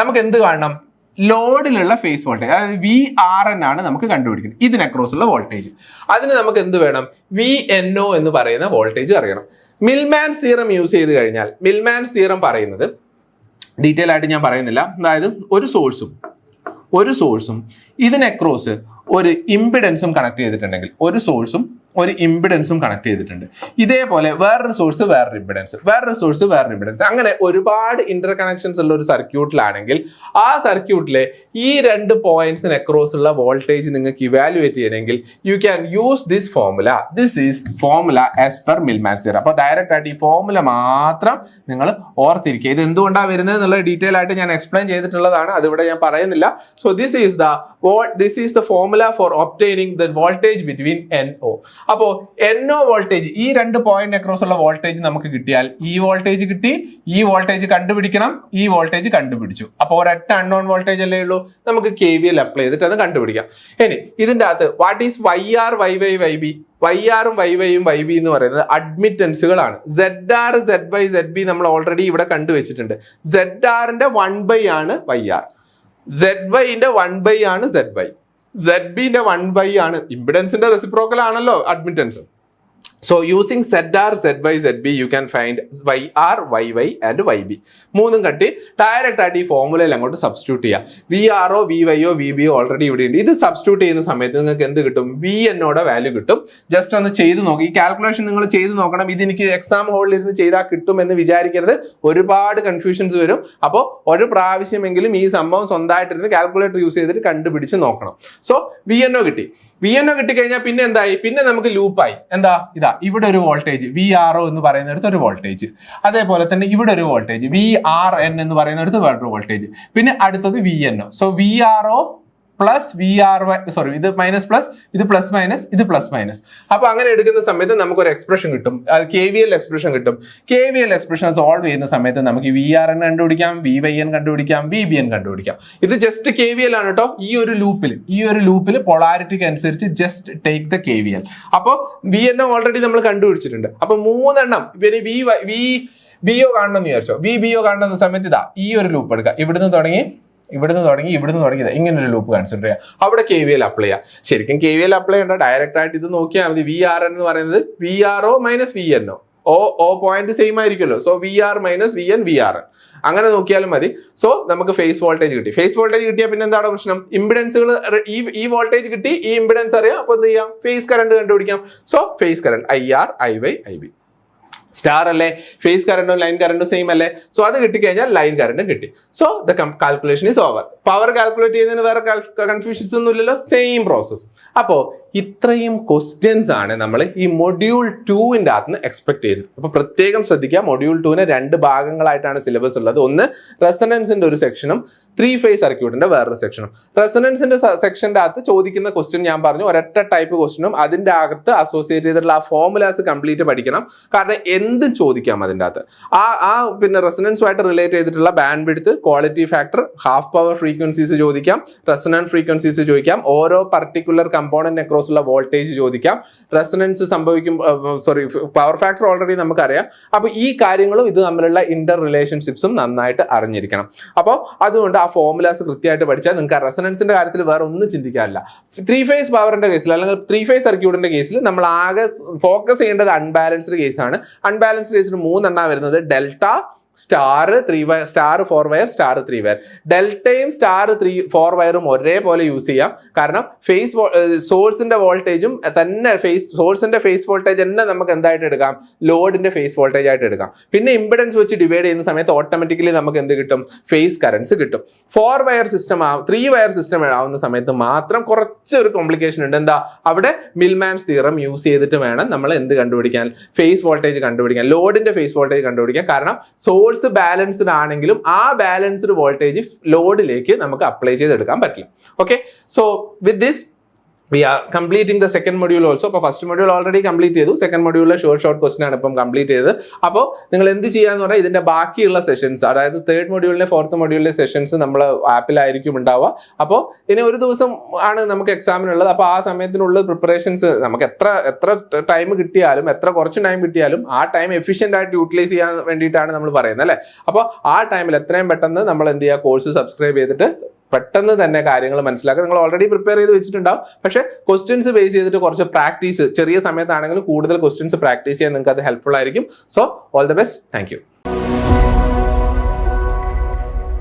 നമുക്ക് എന്ത് കാണണം? ലോഡിലുള്ള ഫേസ് വോൾട്ടേജ്, അതായത് VRN ആണ് നമുക്ക് കണ്ടുപിടിക്കുന്നത്. ഇതിന് അക്രോസ് ഉള്ള വോൾട്ടേജ്. അതിന് നമുക്ക് എന്ത് വേണം? VNO എന്ന് പറയുന്ന വോൾട്ടേജ് അറിയണം. മിൽമാൻസ് തിയറം യൂസ് ചെയ്ത് കഴിഞ്ഞാൽ, മിൽമാൻസ് തിയറം പറയുന്നത് ഡീറ്റെയിൽ ആയിട്ട് ഞാൻ പറയുന്നില്ല. അതായത് ഒരു സോഴ്സും ഇതിന് അക്രോസ് ഒരു ഇമ്പിഡൻസും കണക്ട് ചെയ്തിട്ടുണ്ടെങ്കിൽ, ഒരു സോഴ്സും ഒരു ഇമ്പിഡൻസും കണക്ട് ചെയ്തിട്ടുണ്ട്, ഇതേപോലെ വേറൊരു സോഴ്സ് വേറൊരു ഇമ്പിഡൻസ്, വേറൊരു സോഴ്സ് വേറൊരു ഇമ്പിഡൻസ്, അങ്ങനെ ഒരുപാട് ഇന്റർ കണക്ഷൻസ് ഉള്ള ഒരു സർക്യൂട്ടിലാണെങ്കിൽ ആ സർക്യൂട്ടിലെ ഈ രണ്ട് പോയിന്റ്സിന് അക്രോസ് ഉള്ള വോൾട്ടേജ് നിങ്ങൾക്ക് ഇവാലുവേറ്റ് ചെയ്യണമെങ്കിൽ you can use this formula. This is formula as per Millman's theorem. അപ്പോൾ ഡയറക്റ്റ് ആയിട്ട് ഈ ഫോർമുല മാത്രം നിങ്ങൾ ഓർത്തിരിക്കുക. ഇത് എന്തുകൊണ്ടാണ് വരുന്നത് എന്നുള്ള ഡീറ്റെയിൽ ആയിട്ട് ഞാൻ എക്സ്പ്ലെയിൻ ചെയ്തിട്ടുള്ളതാണ്, അതിവിടെ ഞാൻ പറയുന്നില്ല. So this is the formula for obtaining the voltage between NO. അപ്പോ NO വോൾട്ടേജ്, ഈ രണ്ട് പോയിന്റ് അക്രോസ് ഉള്ള വോൾട്ടേജ് നമുക്ക് കിട്ടിയാൽ ഈ വോൾട്ടേജ് കിട്ടി, ഈ വോൾട്ടേജ് കണ്ടുപിടിക്കണം, ഈ വോൾട്ടേജ് കണ്ടുപിടിച്ചു. അപ്പോൾ ഒരൊറ്റ അൺനോൺ വോൾട്ടേജ് അല്ലേ ഉള്ളൂ, നമുക്ക് KVL അപ്ലൈ ചെയ്തിട്ട് അത് കണ്ടുപിടിക്കാം. ഇനി ഇതിന്റെ അകത്ത് what is YR, YY, YB? YR-ഉം YY-യും YB എന്ന് പറയുന്നത് അഡ്മിറ്റൻസുകളാണ്. ZR, ZY, ZB നമ്മൾ ഓൾറെഡി ഇവിടെ കണ്ടുവച്ചിട്ടുണ്ട്. ZR-ന്റെ 1/, ആണ് YR, ZY-ന്റെ 1/, ആണ് ZY, ZB-ന്റെ 1/, ആണ് ഇമ്പിഡൻസിന്റെ റെസിപ്രോക്കൽ ആണല്ലോ admittance. So using ZR, ZY, ZB you can find YR, YY and YB. മൂന്നും കട്ടി ഡയറക്റ്റ് ആയിട്ട് ഈ ഫോർമുലയിൽ അങ്ങോട്ട് സബ്സ്റ്റിറ്റ്യൂട്ട് ചെയ്യാം. VRO, VYO, VBO ഓൾറെഡി ഇവിടെ ഉണ്ട്. ഇത് സബ്സ്റ്റിറ്റ്യൂട്ട് ചെയ്യുന്ന സമയത്ത് നിങ്ങൾക്ക് എന്ത് കിട്ടും? VNOയുടെ വാല്യൂ കിട്ടും. ജസ്റ്റ് ഒന്ന് ചെയ്ത് നോക്കി, ഈ കാൽക്കുലേഷൻ നിങ്ങൾ ചെയ്ത് നോക്കണം. ഇത് എനിക്ക് എക്സാം ഹോളിൽ ഇരുന്ന് ചെയ്താൽ കിട്ടും എന്ന് വിചാരിക്കരുത്, ഒരുപാട് കൺഫ്യൂഷൻസ് വരും. അപ്പോൾ ഒരു പ്രാവശ്യമെങ്കിലും ഈ സംഭവം സ്വന്തമായിട്ടിരുന്ന് കാൽക്കുലേറ്റർ യൂസ് ചെയ്തിട്ട് കണ്ടുപിടിച്ച് നോക്കണം. സോ VNO കിട്ടി. VNO കിട്ടിക്കഴിഞ്ഞാൽ പിന്നെ എന്തായി? പിന്നെ നമുക്ക് ലൂപ്പായി. എന്താ? ഇതാ ഇവിടെ ഒരു വോൾട്ടേജ് VRO എന്ന് പറയുന്നിടത്ത് ഒരു വോൾട്ടേജ്, അതേപോലെ തന്നെ ഇവിടെ ഒരു വോൾട്ടേജ് VRN എന്ന് പറയുന്നിടത്ത് വേറൊരു വോൾട്ടേജ്, പിന്നെ അടുത്തത് VNO. So VRO plus VRY, sorry ഇത് മൈനസ് പ്ലസ്, ഇത് പ്ലസ് മൈനസ്, ഇത് പ്ലസ് മൈനസ്. അപ്പൊ അങ്ങനെ എടുക്കുന്ന സമയത്ത് നമുക്ക് ഒരു എക്സ്പ്രഷൻ കിട്ടും, അത് KVL എക്സ്പ്രഷൻ കിട്ടും. KVL എക്സ്പ്രഷൻ സോൾവ് ചെയ്യുന്ന സമയത്ത് നമുക്ക് VRN കണ്ടുപിടിക്കാം, VYN കണ്ടുപിടിക്കാം, VBN കണ്ടുപിടിക്കാം. ഇത് ജസ്റ്റ് KVL ആണ് കേട്ടോ. ഈ ഒരു ലൂപ്പിൽ പൊളാരിറ്റിക്ക് അനുസരിച്ച് ജസ്റ്റ് ടേക്ക് ദ KVL. അപ്പോൾ VNO ഓൾറെഡി നമ്മൾ കണ്ടുപിടിച്ചിട്ടുണ്ട്. അപ്പൊ 3 എണ്ണം പിന്നെ VBO കാണണമെന്ന് വിചാരിച്ചോ. VBO കാണുന്ന സമയത്ത് ഇതാ ഈ ഒരു ലൂപ്പ് എടുക്കുക, ഇവിടുന്ന് തുടങ്ങി ഇങ്ങനെ ഒരു ലൂപ്പ് കൺസിഡർ ചെയ്യുക, അവിടെ KVL അപ്ലൈ ചെയ്യുക. ശരിക്കും KVL അപ്ലൈ ചെയ്യേണ്ട, ഡയറക്റ്റ് ആയിട്ട് ഇത് നോക്കിയാൽ മതി. VRN എന്ന് പറയുന്നത് VRO മൈനസ് VNO, ഓ പോയിന്റ് സെയിം ആയിരിക്കുമല്ലോ. So VR minus VN, VRN അങ്ങനെ നോക്കിയാലും മതി. സോ നമുക്ക് ഫേസ് വോൾട്ടേജ് കിട്ടി. ഫേസ് വോൾട്ടേജ് കിട്ടിയാൽ പിന്നെ എന്താണ് പ്രശ്നം? ഇമ്പിഡൻസുകൾ, ഈ വോൾട്ടേജ് കിട്ടി, ഈ ഇമ്പിഡൻസ് അറിയാം. അപ്പൊ എന്ത് ചെയ്യാം? ഫേസ് കറണ്ട് കണ്ടുപിടിക്കാം. So phase current IR, IY, IB. Star അല്ലേ, ഫേസ് കറണ്ടും ലൈൻ കറണ്ടും സെയിം അല്ലേ. സോ അത് കിട്ടിക്കഴിഞ്ഞാൽ ലൈൻ കറണ്ടും കിട്ടി. So the calculation is over. Power calculate ചെയ്യുന്നതിന് വേറെ കൺഫ്യൂഷൻസ് ഒന്നും ഇല്ലല്ലോ, സെയിം പ്രോസസ്. അപ്പോ ഇത്രയും ക്വസ്റ്റ്യൻസ് ആണ് നമ്മൾ ഈ മൊഡ്യൂൾ 2-ന്റെ അകത്ത് എക്സ്പെക്ട് ചെയ്യുന്നത്. അപ്പൊ പ്രത്യേകം ശ്രദ്ധിക്കുക, മൊഡ്യൂൾ 2-നെ 2 ഭാഗങ്ങളായിട്ടാണ് സിലബസ് ഉള്ളത്. ഒന്ന് റെസൊണൻസിന്റെ ഒരു സെക്ഷനും 3 ഫേസ് സർക്യൂട്ടിന്റെ വേറൊരു സെക്ഷനും. റെസൊണൻസിന്റെ സെക്ഷന്റെ അകത്ത് ചോദിക്കുന്ന ക്വസ്റ്റ്യൻ ഞാൻ പറഞ്ഞു, ഒരൊറ്റ ടൈപ്പ് ക്വസ്റ്റ്യനും അതിന്റെ അകത്ത് അസോസിയേറ്റ് ചെയ്തിട്ടുള്ള ആ ഫോർമുലാസ് കംപ്ലീറ്റ് പഠിക്കണം. കാരണം എന്തും ചോദിക്കാം അതിൻ്റെ അകത്ത്. പിന്നെ റെസൊണൻസുമായിട്ട് റിലേറ്റ് ചെയ്തിട്ടുള്ള band width, quality factor, half power frequencies ചോദിക്കാം, റെസൊണൻറ്റ് ഫ്രീക്വൻസീസ് ചോദിക്കാം, ഓരോ പർട്ടിക്കുലർ കമ്പോണന്റ് അക്രോസ് ഉള്ള വോൾട്ടേജ് ചോദിക്കാം, റെസൊണൻസ് സംഭവിക്കും, പവർ ഫാക്ടർ ഓൾറെഡി നമുക്കറിയാം. അപ്പോൾ ഈ കാര്യങ്ങളും ഇത് തമ്മിലുള്ള ഇന്റർ റിലേഷൻഷിപ്സും നന്നായിട്ട് അറിഞ്ഞിരിക്കണം. അപ്പോൾ അതുകൊണ്ട് ആ ഫോർമുലാസ് കൃത്യമായിട്ട് പഠിച്ചാൽ നിങ്ങൾക്ക് ആ റെസൊണൻസിന്റെ കാര്യത്തിൽ വേറെ ഒന്നും ചിന്തിക്കാനില്ല. 3 ഫേസ് പവറിന്റെ കേസിൽ അല്ലെങ്കിൽ 3 ഫേസ് സർക്യൂട്ടിന്റെ കേസിൽ നമ്മൾ ആകെ ഫോക്കസ് ചെയ്യേണ്ടത് അൺബാലൻസ്ഡ് കേസാണ്. അൺബാലൻസ്ഡ് കേസിൽ 3 എണ്ണ വരുന്നത്: delta, star, 3 wire, star 4 wire, star 3 wire. ഡെൽറ്റയും സ്റ്റാർ 4 വയറും ഒരേപോലെ യൂസ് ചെയ്യാം. കാരണം സോഴ്സിന്റെ വോൾട്ടേജും തന്നെ സോഴ്സിന്റെ ഫേസ് വോൾട്ടേജ് തന്നെ നമുക്ക് എന്തായിട്ട് എടുക്കാം? ലോഡിന്റെ ഫേസ് വോൾട്ടേജ് ആയിട്ട് എടുക്കാം. പിന്നെ ഇമ്പിഡൻസ് വെച്ച് ഡിവൈഡ് ചെയ്യുന്ന സമയത്ത് ഓട്ടോമാറ്റിക്കലി നമുക്ക് എന്ത് കിട്ടും? ഫേസ് കറൻസ് കിട്ടും. 4 വയർ സിസ്റ്റം 3 വയർ സിസ്റ്റം ആവുന്ന സമയത്ത് മാത്രം കുറച്ചൊരു കോംപ്ലിക്കേഷൻ ഉണ്ട്. എന്താ? അവിടെ മിൽമാൻസ് തിയറം യൂസ് ചെയ്തിട്ട് വേണം നമ്മൾ എന്ത് കണ്ടുപിടിക്കാൻ? ഫേസ് വോൾട്ടേജ് കണ്ടുപിടിക്കാൻ, ലോഡിന്റെ ഫേസ് വോൾട്ടേജ് കണ്ടുപിടിക്കാൻ. കാരണം സോഴ്സ് ബാലൻസ്ഡ് ആണെങ്കിലും ആ ബാലൻസ്ഡ് വോൾട്ടേജ് ലോഡിലേക്ക് നമുക്ക് അപ്ലൈ ചെയ്തെടുക്കാൻ പറ്റില്ല. Okay, so with this we are completing the second module also. അപ്പോൾ ഫസ്റ്റ് മൊഡ്യൂൾ ഓൾറെഡി കംപ്ലീറ്റ് ചെയ്തു. സെക്കൻഡ് മൊഡ്യൂളിലെ ഷോർട്ട് ക്വസ്റ്റൻ ആണ് ഇപ്പം കംപ്ലീറ്റ് ചെയ്തത്. അപ്പോൾ നിങ്ങൾ എന്ത് ചെയ്യാന്ന് പറഞ്ഞാൽ ഇതിന്റെ ബാക്കിയുള്ള സെഷൻസ്, അതായത് 3rd മൊഡ്യൂളിലെ 4th മൊഡ്യൂളിലെ സെഷൻസ് നമ്മൾ ആപ്പിലായിരിക്കും ഉണ്ടാവുക. അപ്പോൾ ഇനി ഒരു ദിവസം ആണ് നമുക്ക് എക്സാമിനുള്ളത്. അപ്പോൾ ആ സമയത്തിനുള്ള പ്രിപ്പറേഷൻസ് നമുക്ക് എത്ര ടൈം കിട്ടിയാലും, എത്ര കുറച്ച് ടൈം കിട്ടിയാലും ആ ടൈം എഫിഷ്യൻ്റ് ആയിട്ട് യൂട്ടിലൈസ് ചെയ്യാൻ വേണ്ടിയിട്ടാണ് നമ്മൾ പറയുന്നത് അല്ലേ. അപ്പോൾ ആ ടൈമിൽ എത്രയും പെട്ടെന്ന് നമ്മൾ എന്ത് ചെയ്യുക? കോഴ്സ് സബ്സ്ക്രൈബ് ചെയ്തിട്ട് പെട്ടെന്ന് തന്നെ കാര്യങ്ങൾ മനസ്സിലാക്കുക. നിങ്ങൾ ഓൾറെഡി പ്രിപ്പയർ ചെയ്ത് വെച്ചിട്ടുണ്ടാവും. പക്ഷേ ക്വസ്റ്റ്യൻസ് ബേസ് ചെയ്തിട്ട് കുറച്ച് പ്രാക്ടീസ്, ചെറിയ സമയത്താണെങ്കിലും കൂടുതൽ ക്വസ്റ്റ്യൻസ് പ്രാക്ടീസ് ചെയ്യാൻ നിങ്ങൾക്ക് അത് ഹെൽപ്ഫുൾ ആയിരിക്കും. So all the best. Thank you.